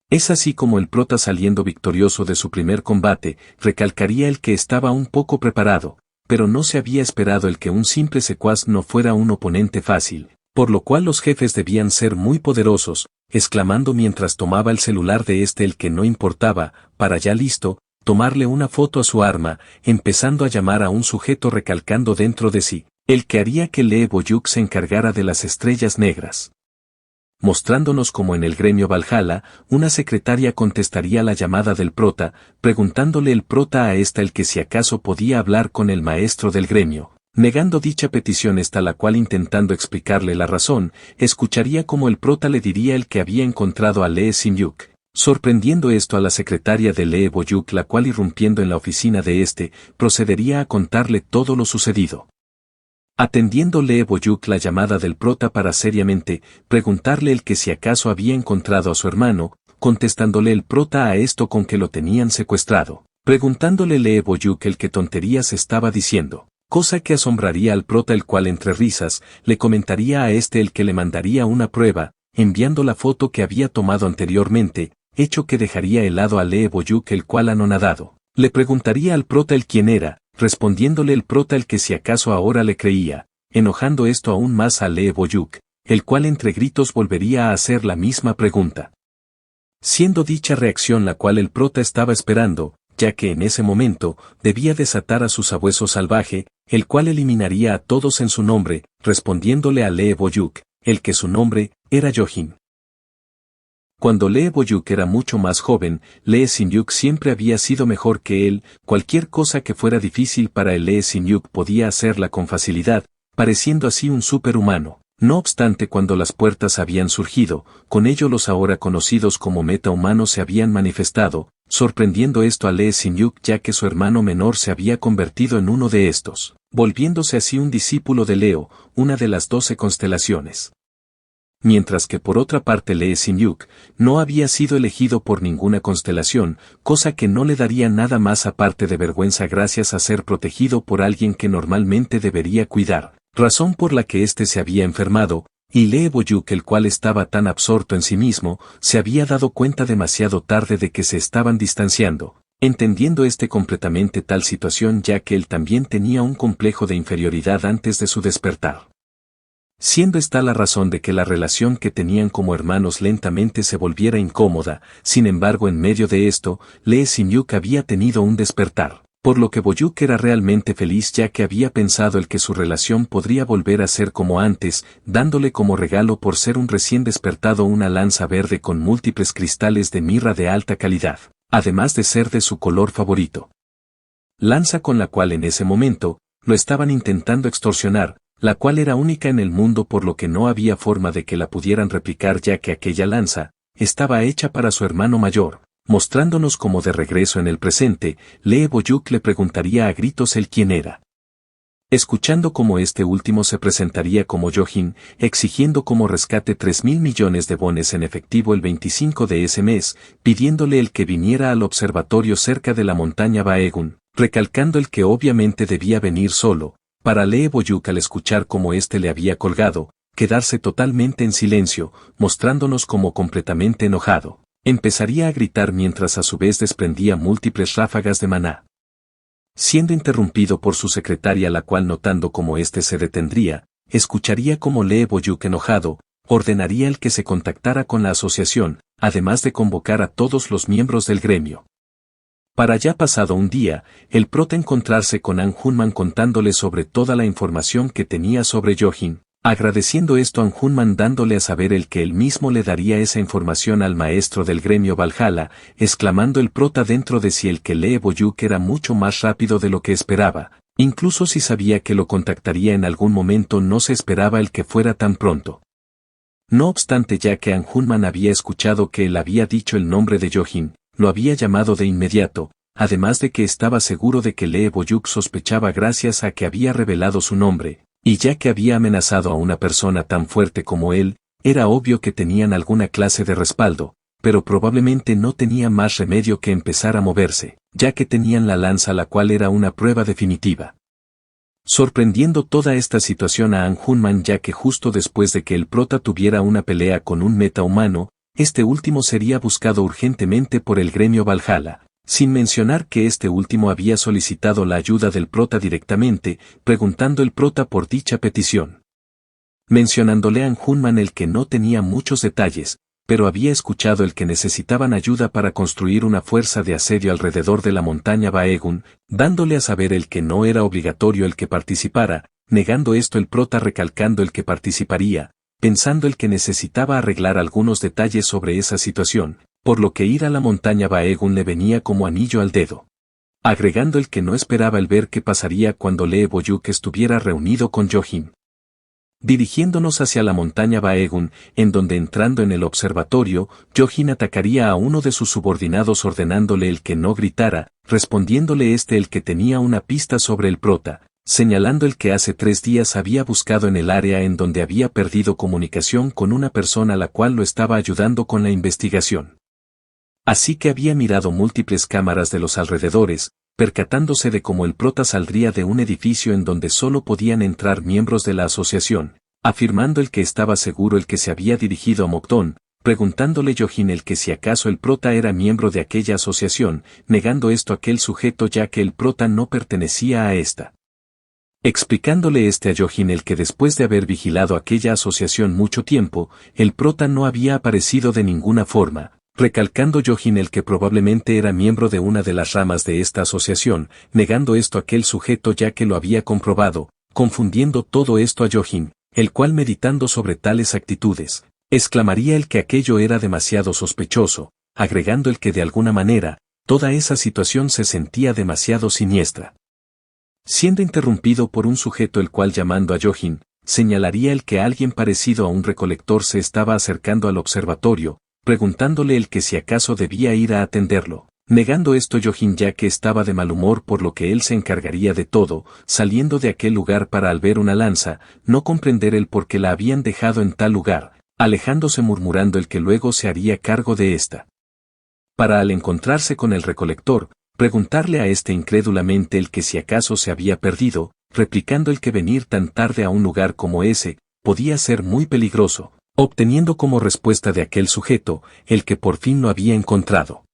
Es así como el prota, saliendo victorioso de su primer combate, recalcaría el que estaba un poco preparado, pero no se había esperado el que un simple secuaz no fuera un oponente fácil, por lo cual los jefes debían ser muy poderosos, exclamando mientras tomaba el celular de el que no importaba, para ya listo, tomarle una foto a su arma, empezando a llamar a un sujeto recalcando dentro de sí, el que haría que Lee Boyuk se encargara de las estrellas negras. Mostrándonos como en el gremio Valhalla, una secretaria contestaría la llamada del prota, preguntándole el prota a el que si acaso podía hablar con el maestro del gremio, negando dicha petición, la cual, intentando explicarle la razón, escucharía como el prota le diría el que había encontrado a Lee Sin-yuk, sorprendiendo esto a la secretaria de Lee Boyuk, la cual, irrumpiendo en la oficina de procedería a contarle todo lo sucedido. Atendiendo Lee Boyuk la llamada del prota para seriamente preguntarle el que si acaso había encontrado a su hermano, contestándole el prota a esto con que lo tenían secuestrado, preguntándole Lee Boyuk el que tonterías estaba diciendo, cosa que asombraría al prota, el cual entre risas le comentaría a el que le mandaría una prueba, enviando la foto que había tomado anteriormente, hecho que dejaría helado a Lee Boyuk, el cual, anonadado, le preguntaría al prota el quién era, respondiéndole el prota el que si acaso ahora le creía, enojando esto aún más a Lee Boyuk, el cual entre gritos volvería a hacer la misma pregunta. Siendo dicha reacción la cual el prota estaba esperando, ya que en ese momento debía desatar a su sabueso salvaje, el cual eliminaría a todos en su nombre, respondiéndole a Lee Boyuk, el que su nombre era Johin. Cuando Lee Boyuk era mucho más joven, Lee Sin-yuk siempre había sido mejor que él, cualquier cosa que fuera difícil para el Lee Sin-yuk podía hacerla con facilidad, pareciendo así un superhumano. No obstante, cuando las puertas habían surgido, con ello los ahora conocidos como metahumanos se habían manifestado, sorprendiendo esto a Lee Sin-yuk, ya que su hermano menor se había convertido en uno de estos, volviéndose así un discípulo de Leo, una de las 12 constelaciones. Mientras que por otra parte Lee Sin-yuk no había sido elegido por ninguna constelación, cosa que no le daría nada más aparte de vergüenza gracias a ser protegido por alguien que normalmente debería cuidar, razón por la que se había enfermado, y Lee Boyuk, el cual estaba tan absorto en sí mismo, se había dado cuenta demasiado tarde de que se estaban distanciando, entendiendo completamente tal situación, ya que él también tenía un complejo de inferioridad antes de su despertar. Siendo esta la razón de que la relación que tenían como hermanos lentamente se volviera incómoda, sin embargo en medio de esto, Lee Sin-yuk había tenido un despertar, por lo que Boyuk era realmente feliz, ya que había pensado el que su relación podría volver a ser como antes, dándole como regalo por ser un recién despertado una lanza verde con múltiples cristales de mirra de alta calidad, además de ser de su color favorito. Lanza con la cual en ese momento, lo estaban intentando extorsionar, la cual era única en el mundo, por lo que no había forma de que la pudieran replicar, ya que aquella lanza estaba hecha para su hermano mayor. Mostrándonos como de regreso en el presente, Lee Boyuk le preguntaría a gritos el quién era. Escuchando como último se presentaría como Johin, exigiendo como rescate 3.000 millones de wones en efectivo el 25 de ese mes, pidiéndole el que viniera al observatorio cerca de la montaña Baegun, recalcando el que obviamente debía venir solo. Para Lee Boyuk, al escuchar cómo le había colgado, quedarse totalmente en silencio, mostrándonos como completamente enojado, empezaría a gritar mientras a su vez desprendía múltiples ráfagas de maná. Siendo interrumpido por su secretaria, la cual, notando cómo se detendría, escucharía como Lee Boyuk, enojado, ordenaría el que se contactara con la asociación, además de convocar a todos los miembros del gremio. Para ya pasado un día, el prota encontrarse con An Hunman contándole sobre toda la información que tenía sobre Johin, agradeciendo esto a An Hunman, dándole a saber el que él mismo le daría esa información al maestro del gremio Valhalla, exclamando el prota dentro de sí el que Lee Boyuk era mucho más rápido de lo que esperaba, incluso si sabía que lo contactaría en algún momento no se esperaba el que fuera tan pronto. No obstante, ya que An Hunman había escuchado que él había dicho el nombre de Johin, lo había llamado de inmediato, además de que estaba seguro de que Lee Boyuk sospechaba gracias a que había revelado su nombre, y ya que había amenazado a una persona tan fuerte como él, era obvio que tenían alguna clase de respaldo, pero probablemente no tenía más remedio que empezar a moverse, ya que tenían la lanza la cual era una prueba definitiva. Sorprendiendo toda esta situación a An Hunman, ya que justo después de que el prota tuviera una pelea con un metahumano, este último sería buscado urgentemente por el gremio Valhalla, sin mencionar que este último había solicitado la ayuda del prota directamente, preguntando el prota por dicha petición. Mencionándole a An Hunman el que no tenía muchos detalles, pero había escuchado el que necesitaban ayuda para construir una fuerza de asedio alrededor de la montaña Baegun, dándole a saber el que no era obligatorio el que participara, negando esto el prota recalcando el que participaría, pensando el que necesitaba arreglar algunos detalles sobre esa situación, por lo que ir a la montaña Baegun le venía como anillo al dedo. Agregando el que no esperaba el ver qué pasaría cuando Lee Boyuk estuviera reunido con Yohin. Dirigiéndonos hacia la montaña Baegun, en donde entrando en el observatorio, Yohin atacaría a uno de sus subordinados ordenándole el que no gritara, respondiéndole el que tenía una pista sobre el prota, señalando el que hace 3 días había buscado en el área en donde había perdido comunicación con una persona la cual lo estaba ayudando con la investigación. Así que había mirado múltiples cámaras de los alrededores, percatándose de cómo el prota saldría de un edificio en donde solo podían entrar miembros de la asociación, afirmando el que estaba seguro el que se había dirigido a Mokdon, preguntándole Yohin el que si acaso el prota era miembro de aquella asociación, negando esto aquel sujeto ya que el prota no pertenecía a esta. Explicándole a Yohin el que después de haber vigilado aquella asociación mucho tiempo, el prota no había aparecido de ninguna forma, recalcando Yohin el que probablemente era miembro de una de las ramas de esta asociación, negando esto aquel sujeto ya que lo había comprobado, confundiendo todo esto a Yohin, el cual meditando sobre tales actitudes, exclamaría el que aquello era demasiado sospechoso, agregando el que de alguna manera, toda esa situación se sentía demasiado siniestra. Siendo interrumpido por un sujeto el cual llamando a Yohin, señalaría el que alguien parecido a un recolector se estaba acercando al observatorio, preguntándole el que si acaso debía ir a atenderlo, negando esto Yohin ya que estaba de mal humor por lo que él se encargaría de todo, saliendo de aquel lugar para al ver una lanza, no comprender el por qué la habían dejado en tal lugar, alejándose murmurando el que luego se haría cargo de esta. Para al encontrarse con el recolector, preguntarle a incrédulamente el que si acaso se había perdido, replicando el que venir tan tarde a un lugar como ese, podía ser muy peligroso, obteniendo como respuesta de aquel sujeto, el que por fin lo había encontrado.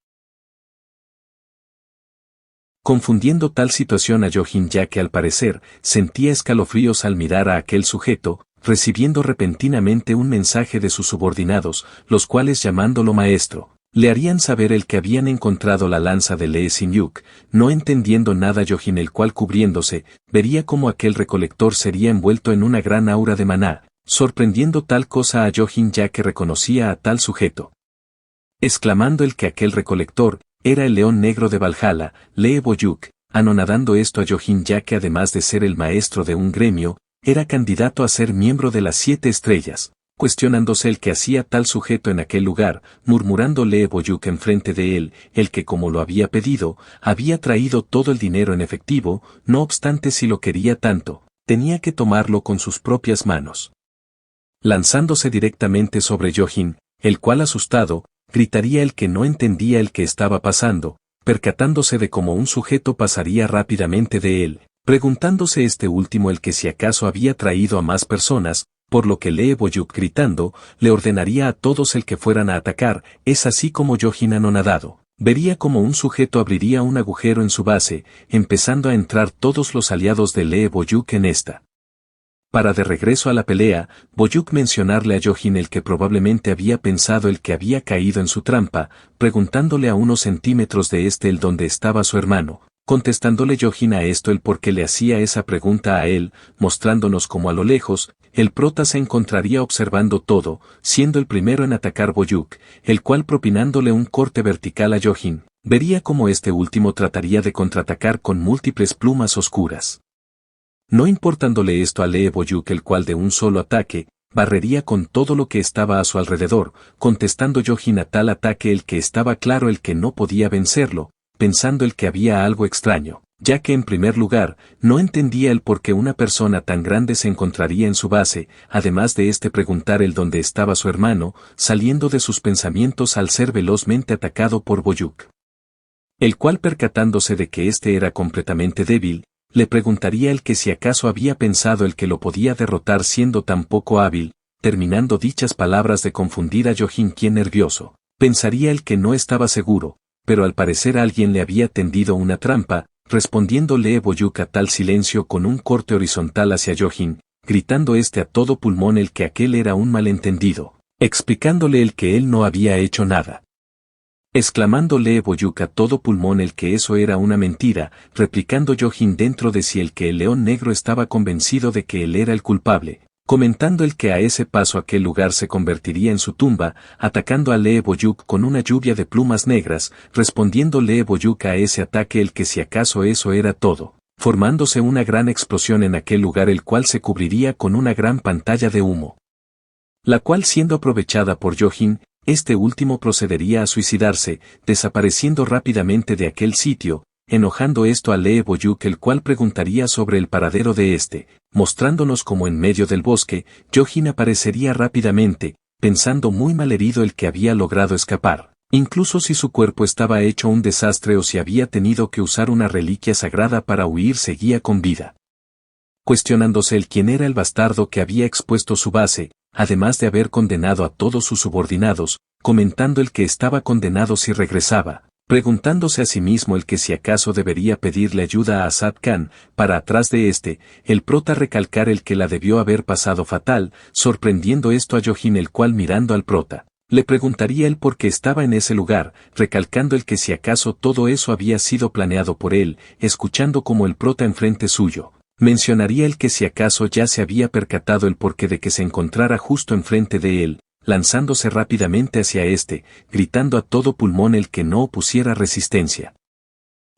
Confundiendo tal situación a Yohin ya que al parecer, sentía escalofríos al mirar a aquel sujeto, recibiendo repentinamente un mensaje de sus subordinados, los cuales llamándolo maestro, le harían saber el que habían encontrado la lanza de Lee Sin-yuk, no entendiendo nada Yohin el cual cubriéndose, vería como aquel recolector sería envuelto en una gran aura de maná, sorprendiendo tal cosa a Yohin ya que reconocía a tal sujeto. Exclamando el que aquel recolector, era el león negro de Valhalla, Lee Boyuk, anonadando esto a Yohin ya que además de ser el maestro de un gremio, era candidato a ser miembro de las 7 estrellas, cuestionándose el que hacía tal sujeto en aquel lugar, murmurando Lee Boyuk enfrente de él, el que como lo había pedido, había traído todo el dinero en efectivo, no obstante si lo quería tanto, tenía que tomarlo con sus propias manos. Lanzándose directamente sobre Yohin, el cual asustado, gritaría el que no entendía el que estaba pasando, percatándose de cómo un sujeto pasaría rápidamente de él, preguntándose este último el que si acaso había traído a más personas, por lo que Lee Boyuk gritando, le ordenaría a todos el que fueran a atacar, es así como Yohin anonadado, vería como un sujeto abriría un agujero en su base, empezando a entrar todos los aliados de Lee Boyuk en esta. Para de regreso a la pelea, Boyuk mencionarle a Yohin el que probablemente había pensado el que había caído en su trampa, preguntándole a unos centímetros de el donde estaba su hermano, contestándole Yohin a esto el por qué le hacía esa pregunta a él, mostrándonos como a lo lejos, el prota se encontraría observando todo, siendo el primero en atacar Boyuk, el cual propinándole un corte vertical a Yohin, vería como este último trataría de contraatacar con múltiples plumas oscuras. No importándole esto a Lee Boyuk el cual de un solo ataque, barrería con todo lo que estaba a su alrededor, contestando Yohin a tal ataque el que estaba claro el que no podía vencerlo, pensando el que había algo extraño, ya que en primer lugar, no entendía el por qué una persona tan grande se encontraría en su base, además de preguntar el dónde estaba su hermano, saliendo de sus pensamientos al ser velozmente atacado por Boyuk. El cual, percatándose de que era completamente débil, le preguntaría el que si acaso había pensado el que lo podía derrotar siendo tan poco hábil. Terminando dichas palabras de confundir a Yohin, quien nervioso, pensaría el que no estaba seguro, pero al parecer alguien le había tendido una trampa, respondiéndole Boyuk a tal silencio con un corte horizontal hacia Yohin, gritando a todo pulmón el que aquel era un malentendido, explicándole el que él no había hecho nada. Exclamándole Boyuk a todo pulmón el que eso era una mentira, replicando Yohin dentro de sí el que el león negro estaba convencido de que él era el culpable, comentando el que a ese paso aquel lugar se convertiría en su tumba, atacando a Boyuk con una lluvia de plumas negras, respondiendo Boyuk a ese ataque el que si acaso eso era todo, formándose una gran explosión en aquel lugar el cual se cubriría con una gran pantalla de humo. La cual siendo aprovechada por Yohin, último procedería a suicidarse, desapareciendo rápidamente de aquel sitio, enojando a Boyuk el cual preguntaría sobre el paradero de mostrándonos como en medio del bosque, Yohin aparecería rápidamente, pensando muy malherido el que había logrado escapar, incluso si su cuerpo estaba hecho un desastre o si había tenido que usar una reliquia sagrada para huir seguía con vida. Cuestionándose el quién era el bastardo que había expuesto su base, además de haber condenado a todos sus subordinados, comentando el que estaba condenado si regresaba, preguntándose a sí mismo el que si acaso debería pedirle ayuda a Azad Khan, para atrás de el prota recalcar el que la debió haber pasado fatal, sorprendiendo esto a Yohin el cual mirando al prota, le preguntaría el por qué estaba en ese lugar, recalcando el que si acaso todo eso había sido planeado por él, escuchando como el prota enfrente suyo. Mencionaría el que si acaso ya se había percatado el porqué de que se encontrara justo enfrente de él, lanzándose rápidamente hacia gritando a todo pulmón el que no opusiera resistencia.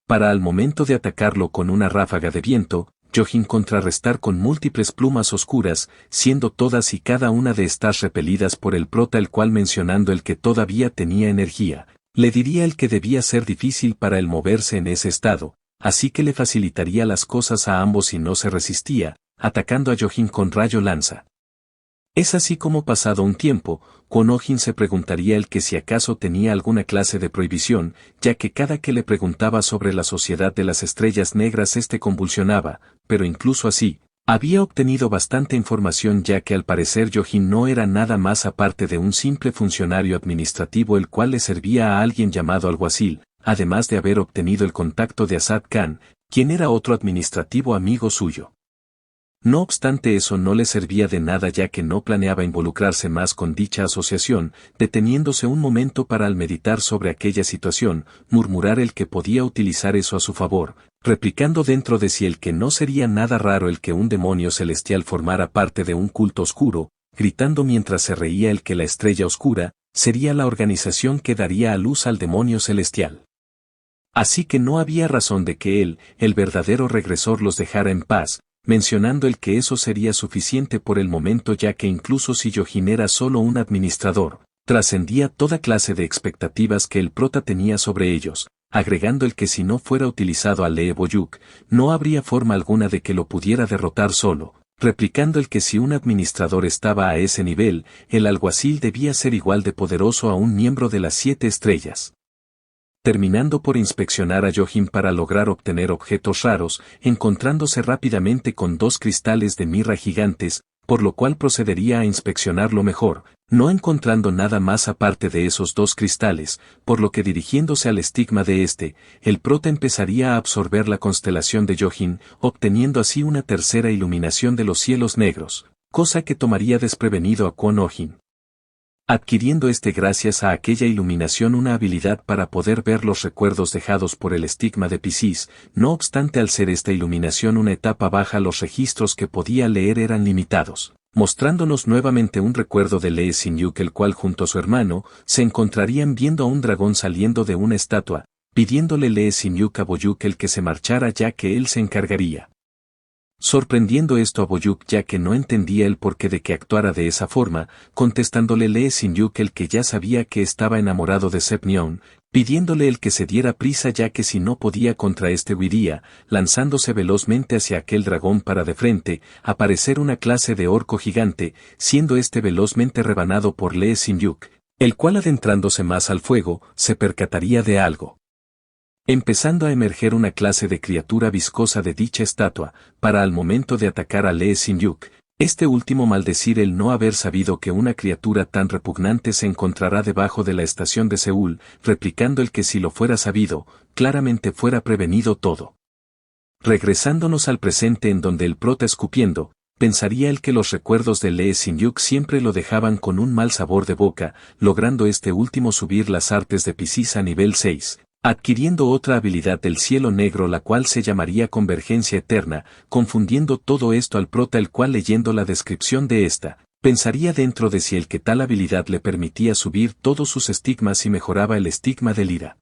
Para al momento de atacarlo con una ráfaga de viento, Yohin contrarrestar con múltiples plumas oscuras, siendo todas y cada una de estas repelidas por el prota el cual mencionando el que todavía tenía energía, le diría el que debía ser difícil para él moverse en ese estado, así que le facilitaría las cosas a ambos si no se resistía, atacando a Yohin con rayo lanza. Es así como pasado un tiempo, Yohin se preguntaría el que si acaso tenía alguna clase de prohibición, ya que cada que le preguntaba sobre la sociedad de las estrellas negras convulsionaba, pero incluso así, había obtenido bastante información ya que al parecer Yohin no era nada más aparte de un simple funcionario administrativo el cual le servía a alguien llamado alguacil, además de haber obtenido el contacto de Azad Khan, quien era otro administrativo amigo suyo. No obstante eso no le servía de nada ya que no planeaba involucrarse más con dicha asociación, deteniéndose un momento para al meditar sobre aquella situación, murmurar el que podía utilizar eso a su favor, replicando dentro de sí el que no sería nada raro el que un demonio celestial formara parte de un culto oscuro, gritando mientras se reía el que la estrella oscura, sería la organización que daría a luz al demonio celestial. Así que no había razón de que él, el verdadero regresor, los dejara en paz, mencionando el que eso sería suficiente por el momento ya que incluso si Yohin era solo un administrador, trascendía toda clase de expectativas que el prota tenía sobre ellos, agregando el que si no fuera utilizado a Boyuk, no habría forma alguna de que lo pudiera derrotar solo, replicando el que si un administrador estaba a ese nivel, el alguacil debía ser igual de poderoso a un miembro de las 7 estrellas. Terminando por inspeccionar a Yohin para lograr obtener objetos raros, encontrándose rápidamente con 2 cristales de mirra gigantes, por lo cual procedería a inspeccionarlo mejor, no encontrando nada más aparte de esos 2 cristales, por lo que dirigiéndose al estigma de el prota empezaría a absorber la constelación de Yohin, obteniendo así una tercera iluminación de los cielos negros, cosa que tomaría desprevenido a Yohin. Adquiriendo gracias a aquella iluminación una habilidad para poder ver los recuerdos dejados por el estigma de Piscis, no obstante al ser esta iluminación una etapa baja los registros que podía leer eran limitados, mostrándonos nuevamente un recuerdo de Lee Sin-yuk el cual junto a su hermano, se encontrarían viendo a un dragón saliendo de una estatua, pidiéndole Lee Sin-yuk a Boyuk el que se marchara ya que él se encargaría. sorprendiendo esto a Boyuk ya que no entendía el porqué de que actuara de esa forma, contestándole Lee Sin-yuk el que ya sabía que estaba enamorado de Sepnyeon, pidiéndole el que se diera prisa ya que si no podía contra este huiría, lanzándose velozmente hacia aquel dragón para de frente, aparecer una clase de orco gigante, siendo este velozmente rebanado por Lee Sin-yuk, el cual adentrándose más al fuego, se percataría de algo. Empezando a emerger una clase de criatura viscosa de dicha estatua, para al momento de atacar a Lee Sin-yuk, este último maldecir el no haber sabido que una criatura tan repugnante se encontrará debajo de la estación de Seúl, replicando el que si lo fuera sabido, claramente fuera prevenido todo. Regresándonos al presente en donde el prota escupiendo, pensaría el que los recuerdos de Lee Sin-yuk siempre lo dejaban con un mal sabor de boca, logrando este último subir las artes de Piscis a nivel 6. Adquiriendo otra habilidad del cielo negro la cual se llamaría convergencia eterna, confundiendo todo esto al prota el cual leyendo la descripción de esta, pensaría dentro de sí el que tal habilidad le permitía subir todos sus estigmas y mejoraba el estigma del ira.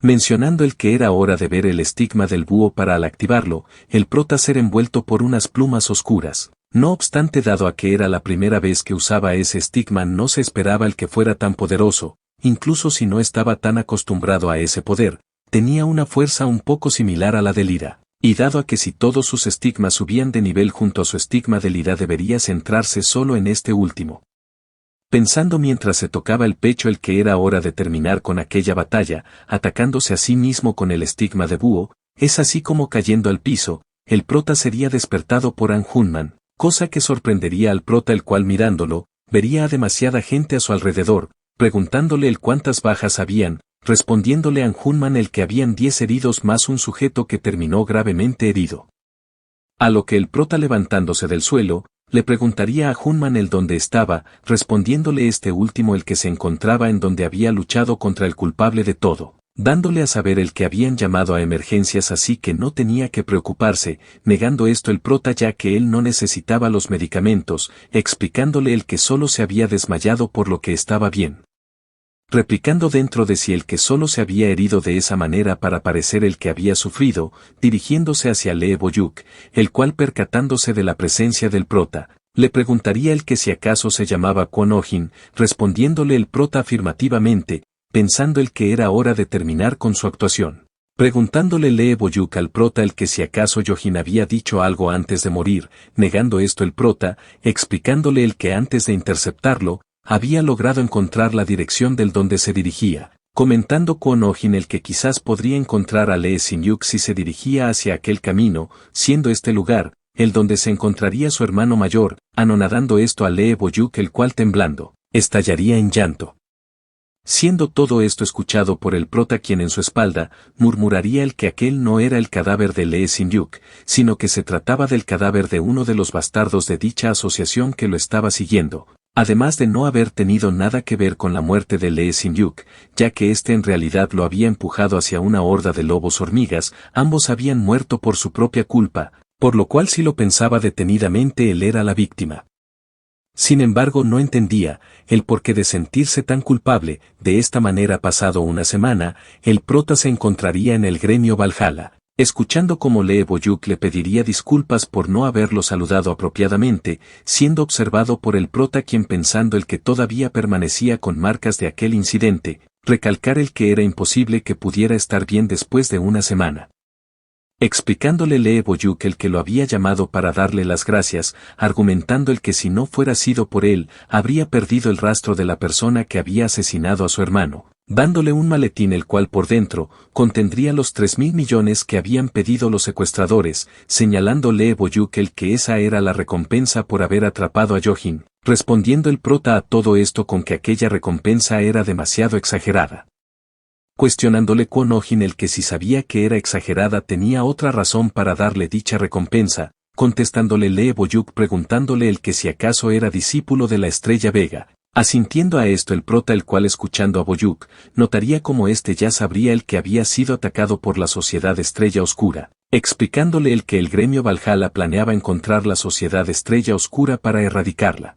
Mencionando el que era hora de ver el estigma del búho para al activarlo, el prota ser envuelto por unas plumas oscuras. No obstante dado a que era la primera vez que usaba ese estigma no se esperaba el que fuera tan poderoso. Incluso si no estaba tan acostumbrado a ese poder, tenía una fuerza un poco similar a la del ira, y dado a que si todos sus estigmas subían de nivel junto a su estigma del ira debería centrarse solo en este último. Pensando mientras se tocaba el pecho el que era hora de terminar con aquella batalla, atacándose a sí mismo con el estigma de búho, es así como cayendo al piso, el prota sería despertado por Anjunman, cosa que sorprendería al prota el cual mirándolo, vería a demasiada gente a su alrededor, preguntándole el cuántas bajas habían, respondiéndole Anjunman el que habían 10 heridos más un sujeto que terminó gravemente herido. A lo que el prota levantándose del suelo, le preguntaría a Hunman el dónde estaba, respondiéndole este último el que se encontraba en donde había luchado contra el culpable de todo, dándole a saber el que habían llamado a emergencias así que no tenía que preocuparse, negando esto el prota ya que él no necesitaba los medicamentos, explicándole el que solo se había desmayado por lo que estaba bien. Replicando dentro de sí el que solo se había herido de esa manera para parecer el que había sufrido, dirigiéndose hacia Lee Boyuk, el cual percatándose de la presencia del prota, le preguntaría el que si acaso se llamaba Kwon Oh-jin, respondiéndole el prota afirmativamente, pensando el que era hora de terminar con su actuación. Preguntándole Lee Boyuk al prota el que si acaso Yojin había dicho algo antes de morir, negando esto el prota, explicándole el que antes de interceptarlo, había logrado encontrar la dirección del donde se dirigía, comentando Kwon Oh-jin el que quizás podría encontrar a Lee Sin-yuk si se dirigía hacia aquel camino, siendo este lugar, el donde se encontraría su hermano mayor, anonadando esto a Lee Boyuk el cual temblando, estallaría en llanto. Siendo todo esto escuchado por el prota quien en su espalda, murmuraría el que aquel no era el cadáver de Lee Sin-yuk, sino que se trataba del cadáver de uno de los bastardos de dicha asociación que lo estaba siguiendo. Además de no haber tenido nada que ver con la muerte de Lee Sin-yuk, ya que éste en realidad lo había empujado hacia una horda de lobos hormigas, ambos habían muerto por su propia culpa, por lo cual si lo pensaba detenidamente él era la víctima. Sin embargo no entendía el porqué de sentirse tan culpable, de esta manera pasado una semana, el prota se encontraría en el gremio Valhalla. Escuchando cómo Lee Boyuk le pediría disculpas por no haberlo saludado apropiadamente, siendo observado por el prota quien pensando el que todavía permanecía con marcas de aquel incidente, recalcar el que era imposible que pudiera estar bien después de una semana. Explicándole Lee Boyuk el que lo había llamado para darle las gracias, argumentando el que si no fuera sido por él, habría perdido el rastro de la persona que había asesinado a su hermano. Dándole un maletín el cual por dentro, contendría los 3.000 millones que habían pedido los secuestradores, señalándole Boyuk el que esa era la recompensa por haber atrapado a Yojin, respondiendo el prota a todo esto con que aquella recompensa era demasiado exagerada. Cuestionándole Kwon Oh-jin el que si sabía que era exagerada tenía otra razón para darle dicha recompensa, contestándole Lee Boyuk preguntándole el que si acaso era discípulo de la estrella Vega. Asintiendo a esto el prota el cual escuchando a Boyuk, notaría como éste ya sabría el que había sido atacado por la sociedad Estrella Oscura, explicándole el que el gremio Valhalla planeaba encontrar la sociedad Estrella Oscura para erradicarla.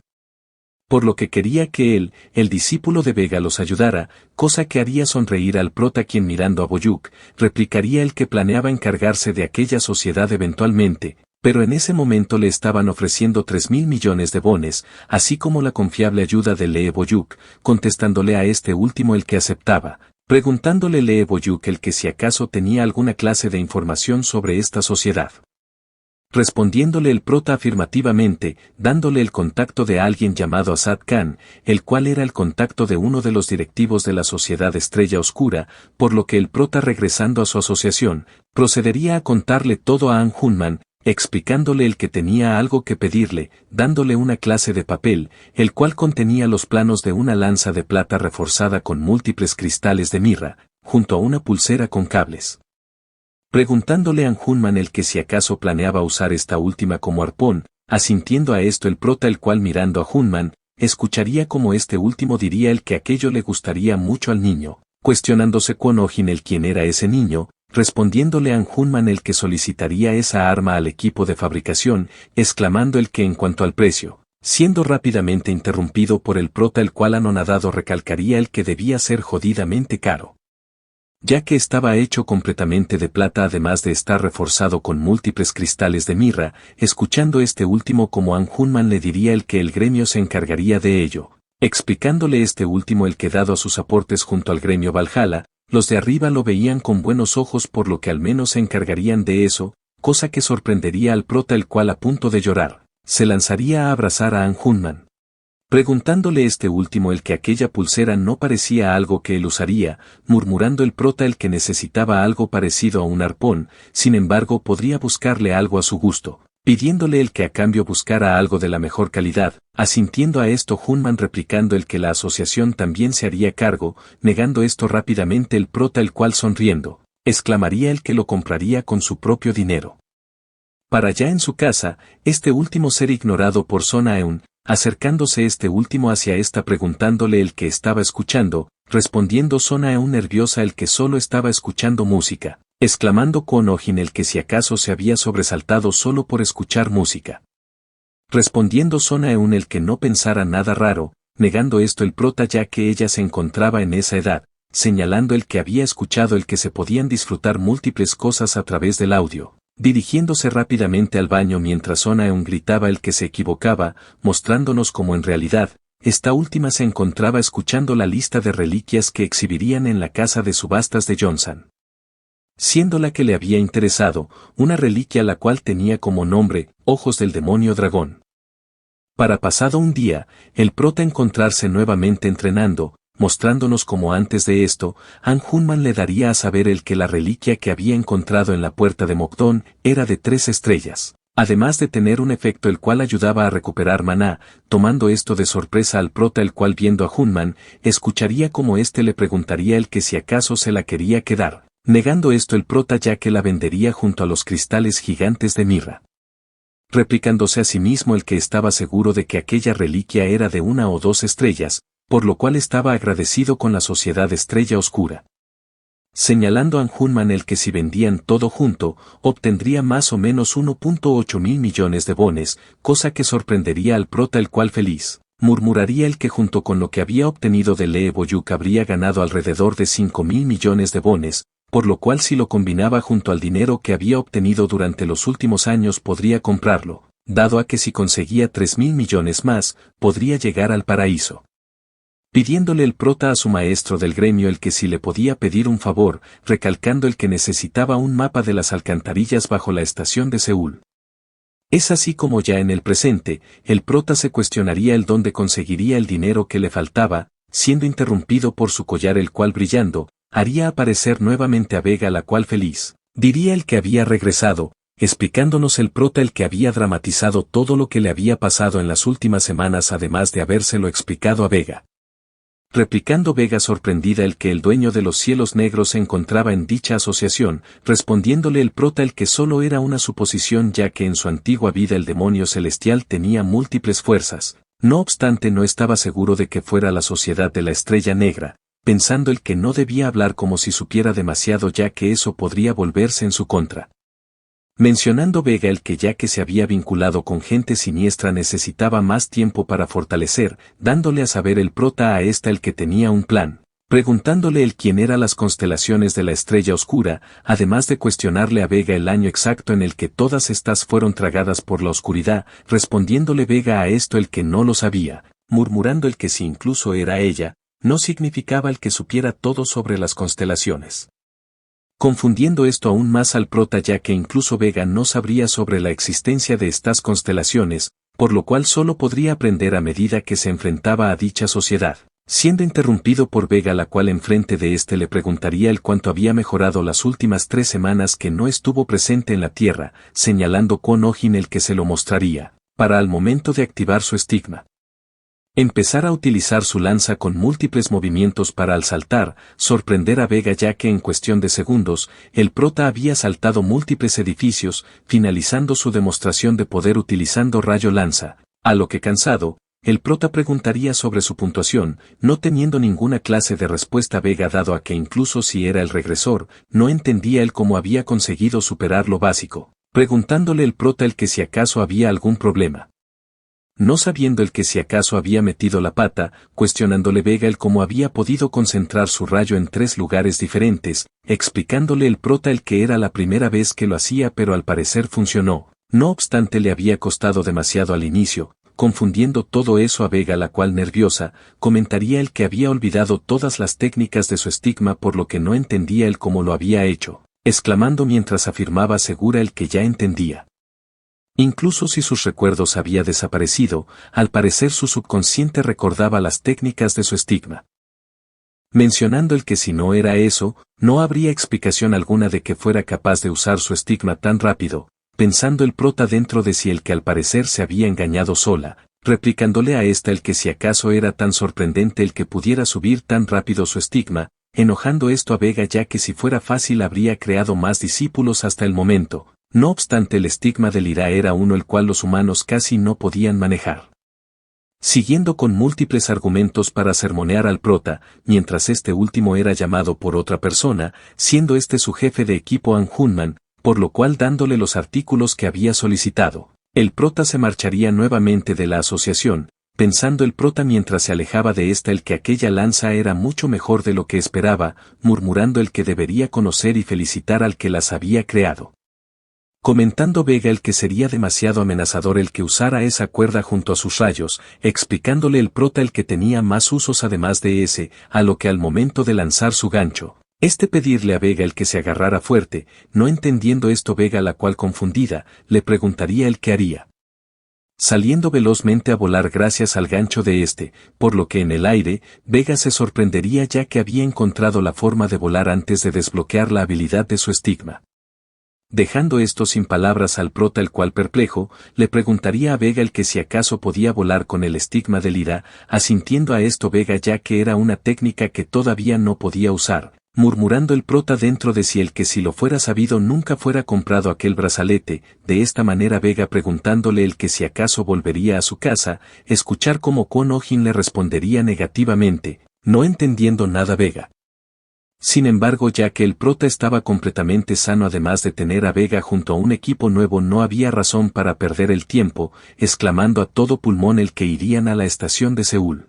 Por lo que quería que él, el discípulo de Vega los ayudara, cosa que haría sonreír al prota quien mirando a Boyuk, replicaría el que planeaba encargarse de aquella sociedad eventualmente, Pero en ese momento le estaban ofreciendo 3.000 millones de bones, así como la confiable ayuda de Lee Boyuk, contestándole a este último el que aceptaba, preguntándole Lee Boyuk el que si acaso tenía alguna clase de información sobre esta sociedad. Respondiéndole el prota afirmativamente, dándole el contacto de alguien llamado Asad Khan, el cual era el contacto de uno de los directivos de la Sociedad Estrella Oscura, por lo que el prota regresando a su asociación, procedería a contarle todo a Anjunman, explicándole el que tenía algo que pedirle, dándole una clase de papel, el cual contenía los planos de una lanza de plata reforzada con múltiples cristales de mirra, junto a una pulsera con cables. Preguntándole a Anjunman el que si acaso planeaba usar esta última como arpón, asintiendo a esto el prota el cual mirando a Hunman, escucharía como este último diría el que aquello le gustaría mucho al niño, cuestionándose con Ojin el quién era ese niño, respondiéndole a Anjunman el que solicitaría esa arma al equipo de fabricación, exclamando el que en cuanto al precio, siendo rápidamente interrumpido por el prota el cual anonadado recalcaría el que debía ser jodidamente caro, ya que estaba hecho completamente de plata además de estar reforzado con múltiples cristales de mirra, escuchando este último como Anjunman le diría el que el gremio se encargaría de ello, explicándole este último el que dado a sus aportes junto al gremio Valhalla, los de arriba lo veían con buenos ojos por lo que al menos se encargarían de eso, cosa que sorprendería al prota el cual a punto de llorar, se lanzaría a abrazar a Anjunman. Preguntándole este último el que aquella pulsera no parecía algo que él usaría, murmurando el prota el que necesitaba algo parecido a un arpón, sin embargo podría buscarle algo a su gusto, pidiéndole el que a cambio buscara algo de la mejor calidad, asintiendo a esto Hunman replicando el que la asociación también se haría cargo, negando esto rápidamente el prota el cual sonriendo, exclamaría el que lo compraría con su propio dinero. Para allá en su casa, este último ser ignorado por Sonaeun, acercándose este último hacia esta preguntándole el que estaba escuchando, respondiendo Sonaeun nerviosa el que solo estaba escuchando música, exclamando con Ojin el que si acaso se había sobresaltado solo por escuchar música. Respondiendo Sonaeun el que no pensara nada raro, negando esto el prota ya que ella se encontraba en esa edad, señalando el que había escuchado el que se podían disfrutar múltiples cosas a través del audio. Dirigiéndose rápidamente al baño mientras Sonaeun gritaba el que se equivocaba, mostrándonos como en realidad, esta última se encontraba escuchando la lista de reliquias que exhibirían en la casa de subastas de Johnson. Siendo la que le había interesado, una reliquia la cual tenía como nombre, Ojos del Demonio Dragón. Para pasado un día, el prota encontrarse nuevamente entrenando, mostrándonos como antes de esto, Anjunman le daría a saber el que la reliquia que había encontrado en la puerta de Mokdon era de 3 estrellas, además de tener un efecto el cual ayudaba a recuperar maná, tomando esto de sorpresa al prota el cual viendo a Hunman, escucharía como éste le preguntaría el que si acaso se la quería quedar, negando esto el prota ya que la vendería junto a los cristales gigantes de mirra. Replicándose a sí mismo el que estaba seguro de que aquella reliquia era de 1 o 2 estrellas, por lo cual estaba agradecido con la Sociedad Estrella Oscura. Señalando a Anjunman el que si vendían todo junto, obtendría más o menos 1.8 mil millones de bones, cosa que sorprendería al prota el cual feliz, murmuraría el que junto con lo que había obtenido de Lee Boyuk habría ganado alrededor de 5 mil millones de bones, por lo cual si lo combinaba junto al dinero que había obtenido durante los últimos años podría comprarlo, dado a que si conseguía 3 mil millones más, podría llegar al paraíso. Pidiéndole el prota a su maestro del gremio el que si le podía pedir un favor, recalcando el que necesitaba un mapa de las alcantarillas bajo la estación de Seúl. Es así como ya en el presente, el prota se cuestionaría el dónde conseguiría el dinero que le faltaba, siendo interrumpido por su collar el cual brillando, haría aparecer nuevamente a Vega la cual feliz, diría el que había regresado, explicándonos el prota el que había dramatizado todo lo que le había pasado en las últimas semanas además de habérselo explicado a Vega. Replicando Vega sorprendida el que el dueño de los cielos negros se encontraba en dicha asociación, respondiéndole el prota el que solo era una suposición ya que en su antigua vida el demonio celestial tenía múltiples fuerzas, no obstante no estaba seguro de que fuera la sociedad de la estrella negra, pensando el que no debía hablar como si supiera demasiado ya que eso podría volverse en su contra. Mencionando Vega el que ya que se había vinculado con gente siniestra necesitaba más tiempo para fortalecer, dándole a saber el prota a esta el que tenía un plan, preguntándole el quién era las constelaciones de la estrella oscura, además de cuestionarle a Vega el año exacto en el que todas estas fueron tragadas por la oscuridad, respondiéndole Vega a esto el que no lo sabía, murmurando el que si incluso era ella, no significaba el que supiera todo sobre las constelaciones. Confundiendo esto aún más al prota ya que incluso Vega no sabría sobre la existencia de estas constelaciones, por lo cual solo podría aprender a medida que se enfrentaba a dicha sociedad. Siendo interrumpido por Vega la cual enfrente de éste le preguntaría el cuánto había mejorado las últimas 3 semanas que no estuvo presente en la Tierra, señalando con Ojin el que se lo mostraría, para al momento de activar su estigma. Empezar a utilizar su lanza con múltiples movimientos para al saltar, sorprender a Vega ya que en cuestión de segundos, el prota había saltado múltiples edificios, finalizando su demostración de poder utilizando rayo lanza, a lo que cansado, el prota preguntaría sobre su puntuación, no teniendo ninguna clase de respuesta Vega dado a que incluso si era el regresor, no entendía él cómo había conseguido superar lo básico, preguntándole el prota el que si acaso había algún problema. No sabiendo el que si acaso había metido la pata, cuestionándole Vega el cómo había podido concentrar su rayo en 3 lugares diferentes, explicándole el prota el que era la primera vez que lo hacía pero al parecer funcionó, no obstante le había costado demasiado al inicio, confundiendo todo eso a Vega la cual nerviosa, comentaría el que había olvidado todas las técnicas de su estigma por lo que no entendía el cómo lo había hecho, exclamando mientras afirmaba segura el que ya entendía. Incluso si sus recuerdos había desaparecido, al parecer su subconsciente recordaba las técnicas de su estigma. Mencionando el que si no era eso, no habría explicación alguna de que fuera capaz de usar su estigma tan rápido, pensando el prota dentro de sí el que al parecer se había engañado sola, replicándole a esta el que si acaso era tan sorprendente el que pudiera subir tan rápido su estigma, enojando esto a Vega ya que si fuera fácil habría creado más discípulos hasta el momento, no obstante el estigma del Ira era uno el cual los humanos casi no podían manejar. Siguiendo con múltiples argumentos para sermonear al prota, mientras este último era llamado por otra persona, siendo este su jefe de equipo Anjunman, por lo cual dándole los artículos que había solicitado, el prota se marcharía nuevamente de la asociación, pensando el prota mientras se alejaba de esta el que aquella lanza era mucho mejor de lo que esperaba, murmurando el que debería conocer y felicitar al que las había creado. Comentando Vega el que sería demasiado amenazador el que usara esa cuerda junto a sus rayos, explicándole el prota el que tenía más usos además de ese, a lo que al momento de lanzar su gancho, pedirle a Vega el que se agarrara fuerte, no entendiendo esto Vega la cual confundida, le preguntaría el qué haría. Saliendo velozmente a volar gracias al gancho de por lo que en el aire, Vega se sorprendería ya que había encontrado la forma de volar antes de desbloquear la habilidad de su estigma. Dejando esto sin palabras al prota el cual perplejo, le preguntaría a Vega el que si acaso podía volar con el estigma del Ira, asintiendo a esto Vega ya que era una técnica que todavía no podía usar, murmurando el prota dentro de sí el que si lo fuera sabido nunca fuera comprado aquel brazalete, de esta manera Vega preguntándole el que si acaso volvería a su casa, escuchar cómo Kon Ojin le respondería negativamente, no entendiendo nada Vega. Sin embargo ya que el prota estaba completamente sano además de tener a Vega junto a un equipo nuevo no había razón para perder el tiempo, exclamando a todo pulmón el que irían a la estación de Seúl.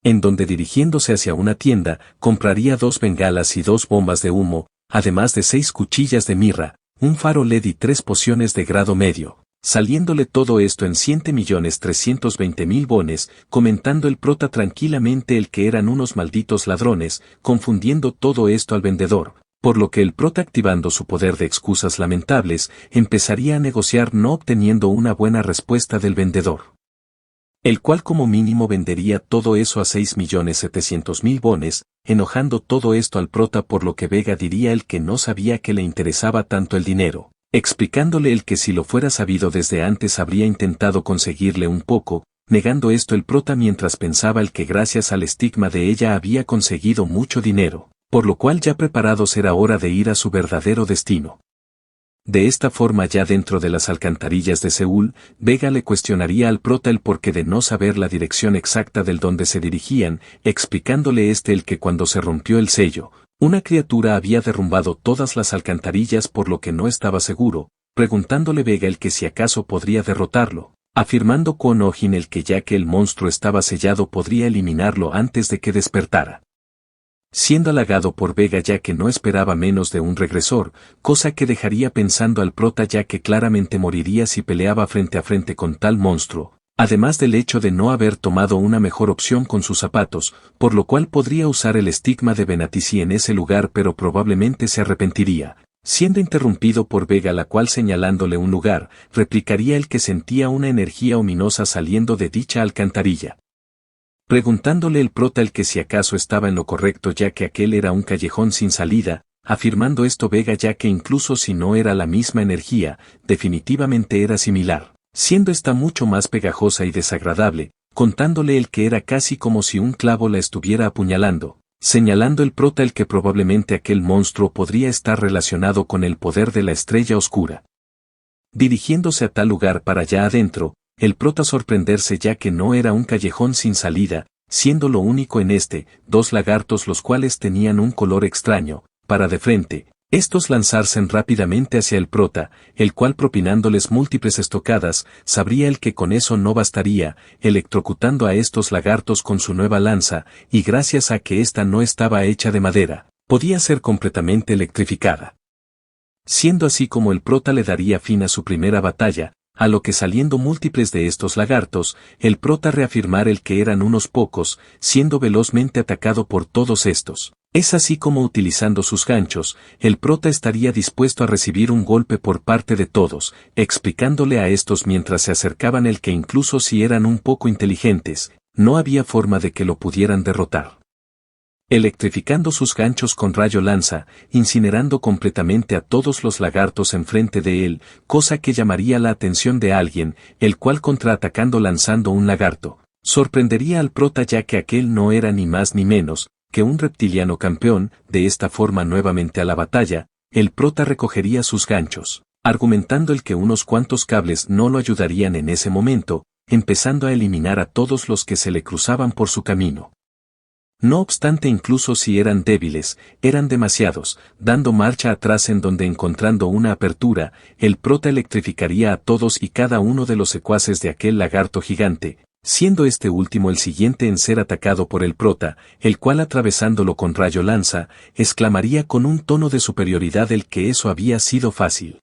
En donde dirigiéndose hacia una tienda, compraría 2 bengalas y 2 bombas de humo, además de 6 cuchillas de mirra, un faro LED y 3 pociones de grado medio. Saliéndole todo esto en 7.320.000 bones, comentando el prota tranquilamente el que eran unos malditos ladrones, confundiendo todo esto al vendedor, por lo que el prota activando su poder de excusas lamentables, empezaría a negociar no obteniendo una buena respuesta del vendedor. El cual como mínimo vendería todo eso a 6.700.000 bones, enojando todo esto al prota por lo que Vega diría el que no sabía que le interesaba tanto el dinero. Explicándole el que si lo fuera sabido desde antes habría intentado conseguirle un poco, negando esto el prota mientras pensaba el que gracias al estigma de ella había conseguido mucho dinero, por lo cual ya preparados era hora de ir a su verdadero destino. De esta forma ya dentro de las alcantarillas de Seúl, Vega le cuestionaría al prota el porqué de no saber la dirección exacta del donde se dirigían, explicándole el que cuando se rompió el sello, una criatura había derrumbado todas las alcantarillas por lo que no estaba seguro, preguntándole Vega el que si acaso podría derrotarlo, afirmando Kon Ojin el que ya que el monstruo estaba sellado podría eliminarlo antes de que despertara. siendo halagado por Vega ya que no esperaba menos de un regresor, cosa que dejaría pensando al prota ya que claramente moriría si peleaba frente a frente con tal monstruo, además del hecho de no haber tomado una mejor opción con sus zapatos, por lo cual podría usar el estigma de Benatici en ese lugar pero probablemente se arrepentiría. Siendo interrumpido por Vega la cual señalándole un lugar, replicaría el que sentía una energía ominosa saliendo de dicha alcantarilla. Preguntándole el prota el que si acaso estaba en lo correcto ya que aquel era un callejón sin salida, afirmando esto Vega ya que incluso si no era la misma energía, definitivamente era similar, siendo esta mucho más pegajosa y desagradable, contándole el que era casi como si un clavo la estuviera apuñalando, señalando el prota el que probablemente aquel monstruo podría estar relacionado con el poder de la estrella oscura. Dirigiéndose a tal lugar para allá adentro, el prota sorprenderse ya que no era un callejón sin salida, siendo lo único en este, dos lagartos los cuales tenían un color extraño, para de frente, estos lanzarse rápidamente hacia el prota, el cual propinándoles múltiples estocadas, sabría el que con eso no bastaría, electrocutando a estos lagartos con su nueva lanza, y gracias a que ésta no estaba hecha de madera, podía ser completamente electrificada. Siendo así como el prota le daría fin a su primera batalla, a lo que saliendo múltiples de estos lagartos, el prota reafirmar el que eran unos pocos, siendo velozmente atacado por todos estos. Es así como utilizando sus ganchos, el prota estaría dispuesto a recibir un golpe por parte de todos, explicándole a estos mientras se acercaban el que incluso si eran un poco inteligentes, no había forma de que lo pudieran derrotar. Electrificando sus ganchos con rayo lanza, incinerando completamente a todos los lagartos enfrente de él, cosa que llamaría la atención de alguien, el cual contraatacando lanzando un lagarto, sorprendería al prota ya que aquel no era ni más ni menos que un reptiliano campeón. De esta forma nuevamente a la batalla, el prota recogería sus ganchos, argumentando el que unos cuantos cables no lo ayudarían en ese momento, empezando a eliminar a todos los que se le cruzaban por su camino. No obstante incluso si eran débiles, eran demasiados, dando marcha atrás en donde encontrando una apertura, el prota electrificaría a todos y cada uno de los secuaces de aquel lagarto gigante, siendo este último el siguiente en ser atacado por el prota, el cual atravesándolo con rayo lanza, exclamaría con un tono de superioridad el que eso había sido fácil.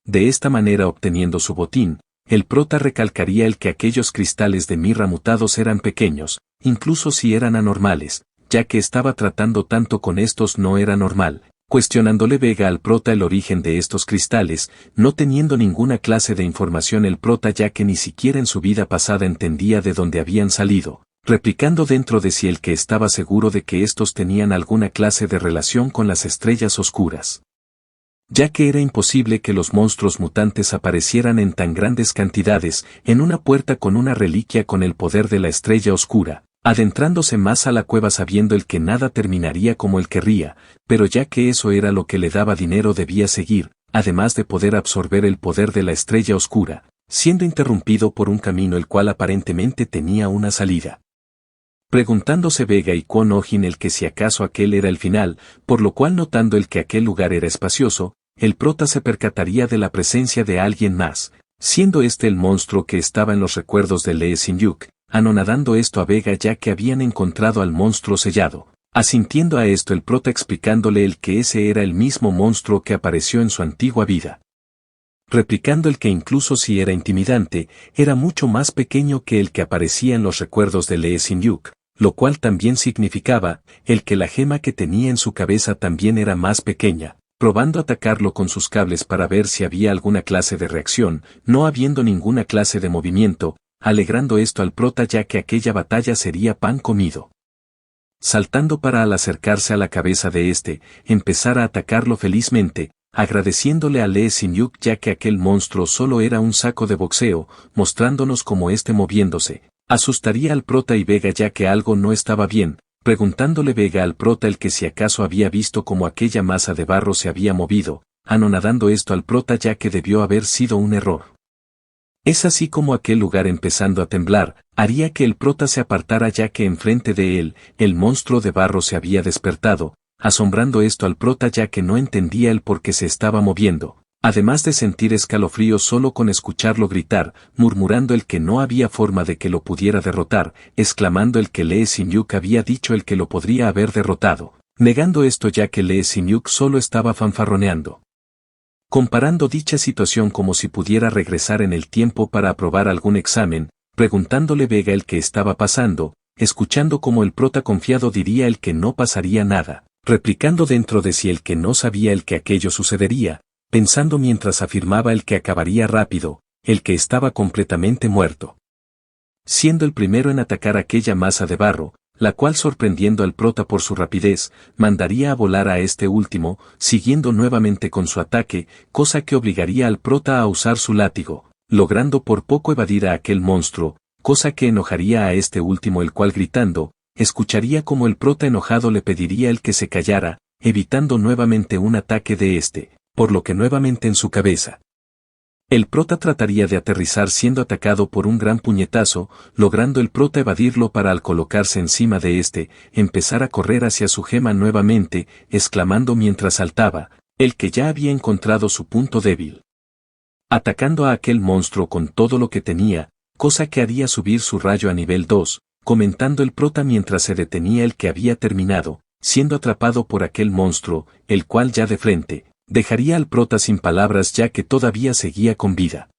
De esta manera obteniendo su botín, el prota recalcaría el que aquellos cristales de mirra mutados eran pequeños, incluso si eran anormales, ya que estaba tratando tanto con estos no era normal, cuestionándole Vega al prota el origen de estos cristales, no teniendo ninguna clase de información el prota ya que ni siquiera en su vida pasada entendía de dónde habían salido, replicando dentro de sí el que estaba seguro de que estos tenían alguna clase de relación con las estrellas oscuras. Ya que era imposible que los monstruos mutantes aparecieran en tan grandes cantidades, en una puerta con una reliquia con el poder de la estrella oscura, adentrándose más a la cueva sabiendo el que nada terminaría como él querría, pero ya que eso era lo que le daba dinero debía seguir, además de poder absorber el poder de la estrella oscura, siendo interrumpido por un camino el cual aparentemente tenía una salida. Preguntándose Vega y Kwon Ojin el que si acaso aquel era el final, por lo cual notando el que aquel lugar era espacioso, el prota se percataría de la presencia de alguien más, siendo este el monstruo que estaba en los recuerdos de Lee Sin-yuk, anonadando esto a Vega ya que habían encontrado al monstruo sellado. Asintiendo a esto el prota explicándole el que ese era el mismo monstruo que apareció en su antigua vida. Replicando el que incluso si era intimidante, era mucho más pequeño que el que aparecía en los recuerdos de Lee Sin-yuk, lo cual también significaba, el que la gema que tenía en su cabeza también era más pequeña, probando atacarlo con sus cables para ver si había alguna clase de reacción, no habiendo ninguna clase de movimiento, alegrando esto al prota ya que aquella batalla sería pan comido. Saltando para al acercarse a la cabeza de este, empezar a atacarlo felizmente, agradeciéndole a Lee Sin-yuk ya que aquel monstruo solo era un saco de boxeo, mostrándonos como este moviéndose, asustaría al prota y Vega ya que algo no estaba bien, preguntándole Vega al prota el que si acaso había visto cómo aquella masa de barro se había movido, anonadando esto al prota ya que debió haber sido un error. Es así como aquel lugar empezando a temblar, haría que el prota se apartara ya que enfrente de él, el monstruo de barro se había despertado, asombrando esto al prota ya que no entendía el por qué se estaba moviendo, Además de sentir escalofríos solo con escucharlo gritar, murmurando el que no había forma de que lo pudiera derrotar, exclamando el que Lee Sin-yuk había dicho el que lo podría haber derrotado, negando esto ya que Lee Sin-yuk solo estaba fanfarroneando. Comparando dicha situación como si pudiera regresar en el tiempo para aprobar algún examen, preguntándole Vega el que estaba pasando, escuchando como el prota confiado diría el que no pasaría nada, replicando dentro de sí el que no sabía el que aquello sucedería, pensando mientras afirmaba el que acabaría rápido, el que estaba completamente muerto. Siendo el primero en atacar aquella masa de barro, la cual sorprendiendo al prota por su rapidez, mandaría a volar a este último, siguiendo nuevamente con su ataque, cosa que obligaría al prota a usar su látigo, logrando por poco evadir a aquel monstruo, cosa que enojaría a este último el cual gritando, escucharía como el prota enojado le pediría el que se callara, evitando nuevamente un ataque de este, por lo que nuevamente en su cabeza. El prota trataría de aterrizar siendo atacado por un gran puñetazo, logrando el prota evadirlo para al colocarse encima de este, empezar a correr hacia su gema nuevamente, exclamando mientras saltaba, el que ya había encontrado su punto débil. Atacando a aquel monstruo con todo lo que tenía, cosa que haría subir su rayo a nivel 2, comentando el prota mientras se detenía el que había terminado, siendo atrapado por aquel monstruo, el cual ya de frente, dejaría al prota sin palabras ya que todavía seguía con vida.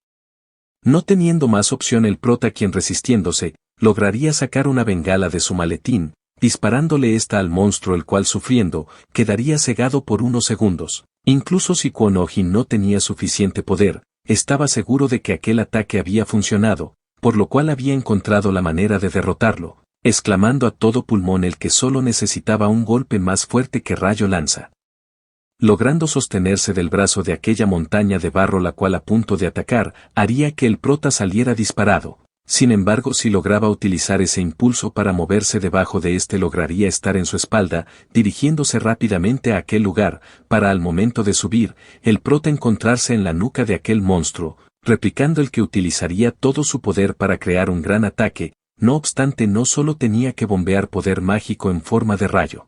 No teniendo más opción el prota quien resistiéndose, lograría sacar una bengala de su maletín, disparándole esta al monstruo el cual sufriendo, quedaría cegado por unos segundos. Incluso si Kuno-Jin no tenía suficiente poder, estaba seguro de que aquel ataque había funcionado, por lo cual había encontrado la manera de derrotarlo, exclamando a todo pulmón el que solo necesitaba un golpe más fuerte que rayo lanza. Logrando sostenerse del brazo de aquella montaña de barro la cual a punto de atacar, haría que el prota saliera disparado. Sin embargo, si lograba utilizar ese impulso para moverse debajo de este lograría estar en su espalda, dirigiéndose rápidamente a aquel lugar, para al momento de subir, el prota encontrarse en la nuca de aquel monstruo, replicando el que utilizaría todo su poder para crear un gran ataque, no obstante no solo tenía que bombear poder mágico en forma de rayo.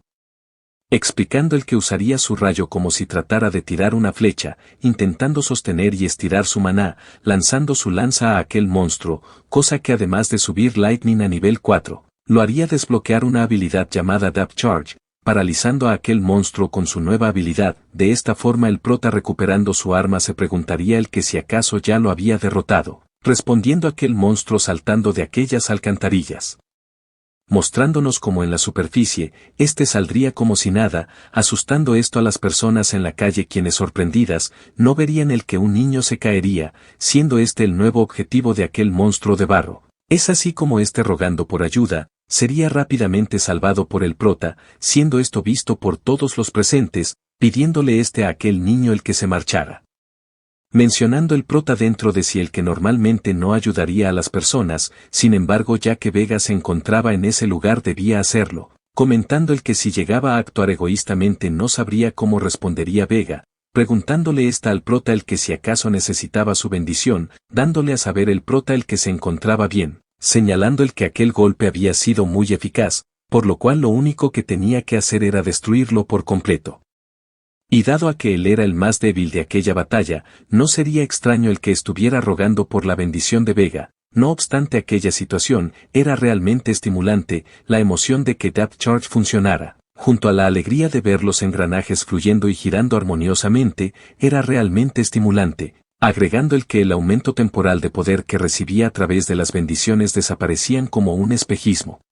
Explicando el que usaría su rayo como si tratara de tirar una flecha, intentando sostener y estirar su maná, lanzando su lanza a aquel monstruo, cosa que además de subir Lightning a nivel 4, lo haría desbloquear una habilidad llamada Depth Charge, paralizando a aquel monstruo con su nueva habilidad. De esta forma el prota recuperando su arma se preguntaría el que si acaso ya lo había derrotado, respondiendo aquel monstruo saltando de aquellas alcantarillas. Mostrándonos como en la superficie, este saldría como si nada, asustando esto a las personas en la calle quienes sorprendidas, no verían el que un niño se caería, siendo este el nuevo objetivo de aquel monstruo de barro. Es así como este rogando por ayuda, sería rápidamente salvado por el prota, siendo esto visto por todos los presentes, pidiéndole a aquel niño el que se marchara. Mencionando el prota dentro de sí el que normalmente no ayudaría a las personas, sin embargo ya que Vega se encontraba en ese lugar debía hacerlo, comentando el que si llegaba a actuar egoístamente no sabría cómo respondería Vega, preguntándole al prota el que si acaso necesitaba su bendición, dándole a saber el prota el que se encontraba bien, señalando el que aquel golpe había sido muy eficaz, por lo cual lo único que tenía que hacer era destruirlo por completo. Y dado a que él era el más débil de aquella batalla, no sería extraño el que estuviera rogando por la bendición de Vega. No obstante aquella situación, era realmente estimulante, la emoción de que Depth Charge funcionara, junto a la alegría de ver los engranajes fluyendo y girando armoniosamente, era realmente estimulante, agregando el que el aumento temporal de poder que recibía a través de las bendiciones desaparecían como un espejismo.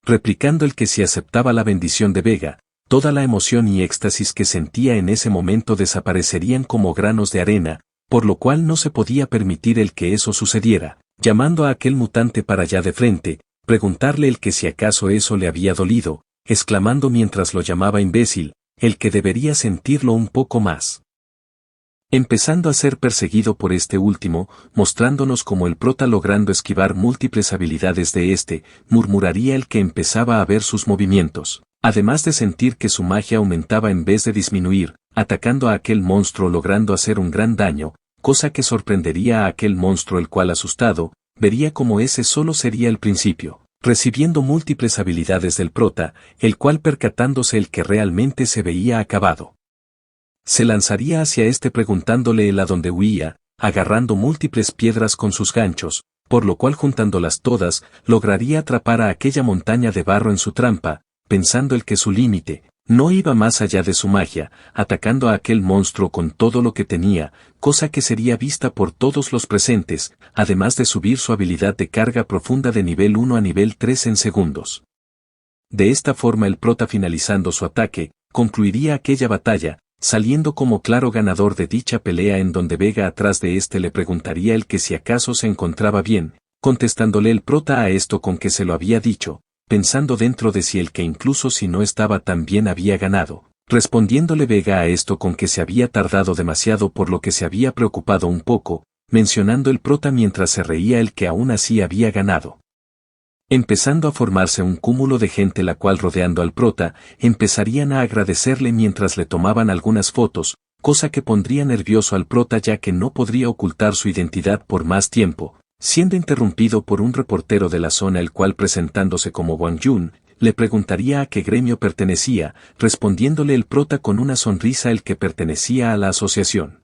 Replicando el que si aceptaba la bendición de Vega, toda la emoción y éxtasis que sentía en ese momento desaparecerían como granos de arena, por lo cual no se podía permitir el que eso sucediera, llamando a aquel mutante para allá de frente, preguntarle el que si acaso eso le había dolido, exclamando mientras lo llamaba imbécil, el que debería sentirlo un poco más. Empezando a ser perseguido por este último, mostrándonos como el prota logrando esquivar múltiples habilidades de murmuraría el que empezaba a ver sus movimientos. Además de sentir que su magia aumentaba en vez de disminuir, atacando a aquel monstruo logrando hacer un gran daño, cosa que sorprendería a aquel monstruo el cual asustado, vería como ese solo sería el principio, recibiendo múltiples habilidades del prota, el cual percatándose el que realmente se veía acabado. Se lanzaría hacia este preguntándole el a dónde huía, agarrando múltiples piedras con sus ganchos, por lo cual juntándolas todas, lograría atrapar a aquella montaña de barro en su trampa, pensando el que su límite no iba más allá de su magia, atacando a aquel monstruo con todo lo que tenía, cosa que sería vista por todos los presentes, además de subir su habilidad de carga profunda de nivel 1 a nivel 3 en segundos. De esta forma el prota, finalizando su ataque, concluiría aquella batalla, saliendo como claro ganador de dicha pelea, en donde Vega atrás de este le preguntaría el que si acaso se encontraba bien, contestándole el prota a esto con que se lo había dicho, pensando dentro de sí el que incluso si no estaba tan bien había ganado, respondiéndole Vega a esto con que se había tardado demasiado, por lo que se había preocupado un poco, mencionando el prota mientras se reía el que aún así había ganado. Empezando a formarse un cúmulo de gente, la cual, rodeando al prota, empezarían a agradecerle mientras le tomaban algunas fotos, cosa que pondría nervioso al prota, ya que no podría ocultar su identidad por más tiempo, siendo interrumpido por un reportero de la zona, el cual, presentándose como Wang Yun, le preguntaría a qué gremio pertenecía, respondiéndole el prota con una sonrisa el que pertenecía a la asociación.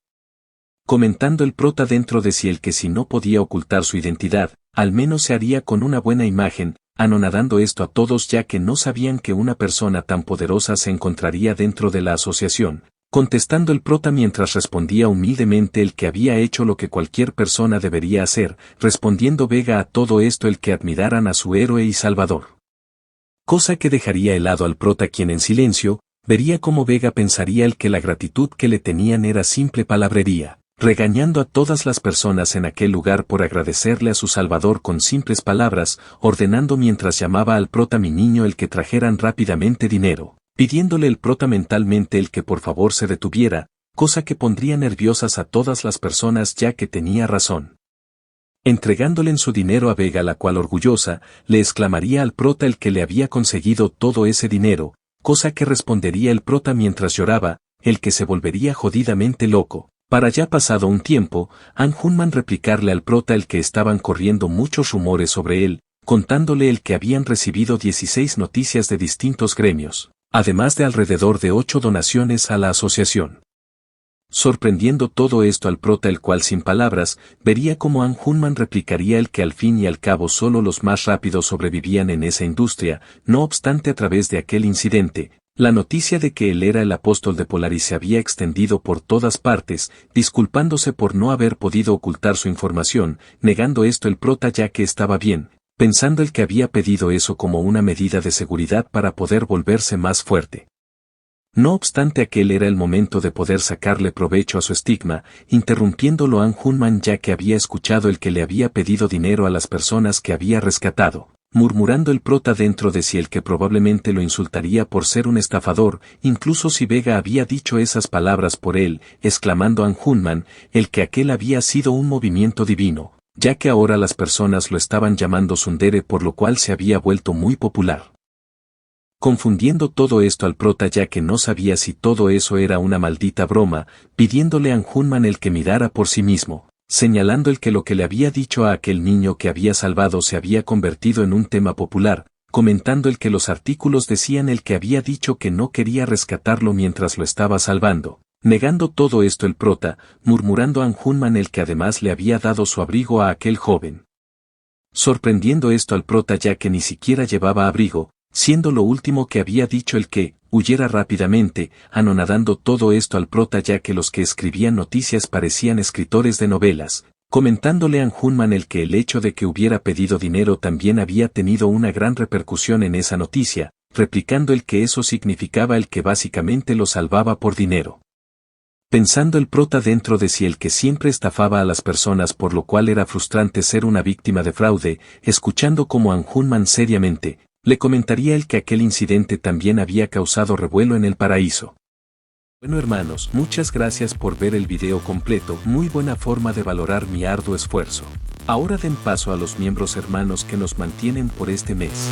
Comentando el prota dentro de sí el que si no podía ocultar su identidad, al menos se haría con una buena imagen, anonadando esto a todos, ya que no sabían que una persona tan poderosa se encontraría dentro de la asociación, contestando el prota mientras respondía humildemente el que había hecho lo que cualquier persona debería hacer, respondiendo Vega a todo esto el que admiraran a su héroe y salvador. Cosa que dejaría helado al prota, quien en silencio vería cómo Vega pensaría el que la gratitud que le tenían era simple palabrería, regañando a todas las personas en aquel lugar por agradecerle a su salvador con simples palabras, ordenando mientras llamaba al prota mi niño el que trajeran rápidamente dinero, pidiéndole el prota mentalmente el que por favor se detuviera, cosa que pondría nerviosas a todas las personas, ya que tenía razón. Entregándole en su dinero a Vega, la cual orgullosa, le exclamaría al prota el que le había conseguido todo ese dinero, cosa que respondería el prota mientras lloraba, el que se volvería jodidamente loco. Para ya pasado un tiempo, An Hunman replicarle al prota el que estaban corriendo muchos rumores sobre él, contándole el que habían recibido 16 noticias de distintos gremios, además de alrededor de 8 donaciones a la asociación. Sorprendiendo todo esto al prota, el cual sin palabras, vería cómo An Hunman replicaría el que al fin y al cabo solo los más rápidos sobrevivían en esa industria, no obstante a través de aquel incidente, la noticia de que él era el apóstol de Polaris se había extendido por todas partes, disculpándose por no haber podido ocultar su información, negando esto el prota, ya que estaba bien, pensando el que había pedido eso como una medida de seguridad para poder volverse más fuerte. No obstante aquel era el momento de poder sacarle provecho a su estigma, interrumpiéndolo An Hunman, ya que había escuchado el que le había pedido dinero a las personas que había rescatado, murmurando el prota dentro de sí el que probablemente lo insultaría por ser un estafador, incluso si Vega había dicho esas palabras por él, exclamando An Hunman, el que aquel había sido un movimiento divino, ya que ahora las personas lo estaban llamando Tsundere, por lo cual se había vuelto muy popular. Confundiendo todo esto al prota, ya que no sabía si todo eso era una maldita broma, pidiéndole a An Hunman el que mirara por sí mismo, señalando el que lo que le había dicho a aquel niño que había salvado se había convertido en un tema popular, comentando el que los artículos decían el que había dicho que no quería rescatarlo mientras lo estaba salvando, negando todo esto el prota, murmurando a An Hunman el que además le había dado su abrigo a aquel joven. Sorprendiendo esto al prota, ya que ni siquiera llevaba abrigo, siendo lo último que había dicho el que huyera rápidamente, anonadando todo esto al prota, ya que los que escribían noticias parecían escritores de novelas, comentándole a An Hunman el que el hecho de que hubiera pedido dinero también había tenido una gran repercusión en esa noticia, replicando el que eso significaba el que básicamente lo salvaba por dinero. Pensando el prota dentro de sí el que siempre estafaba a las personas, por lo cual era frustrante ser una víctima de fraude, escuchando como An Hunman seriamente le comentaría el que aquel incidente también había causado revuelo en el paraíso. Bueno hermanos, muchas gracias por ver el video completo, muy buena forma de valorar mi arduo esfuerzo. Ahora den paso a los miembros hermanos que nos mantienen por este mes.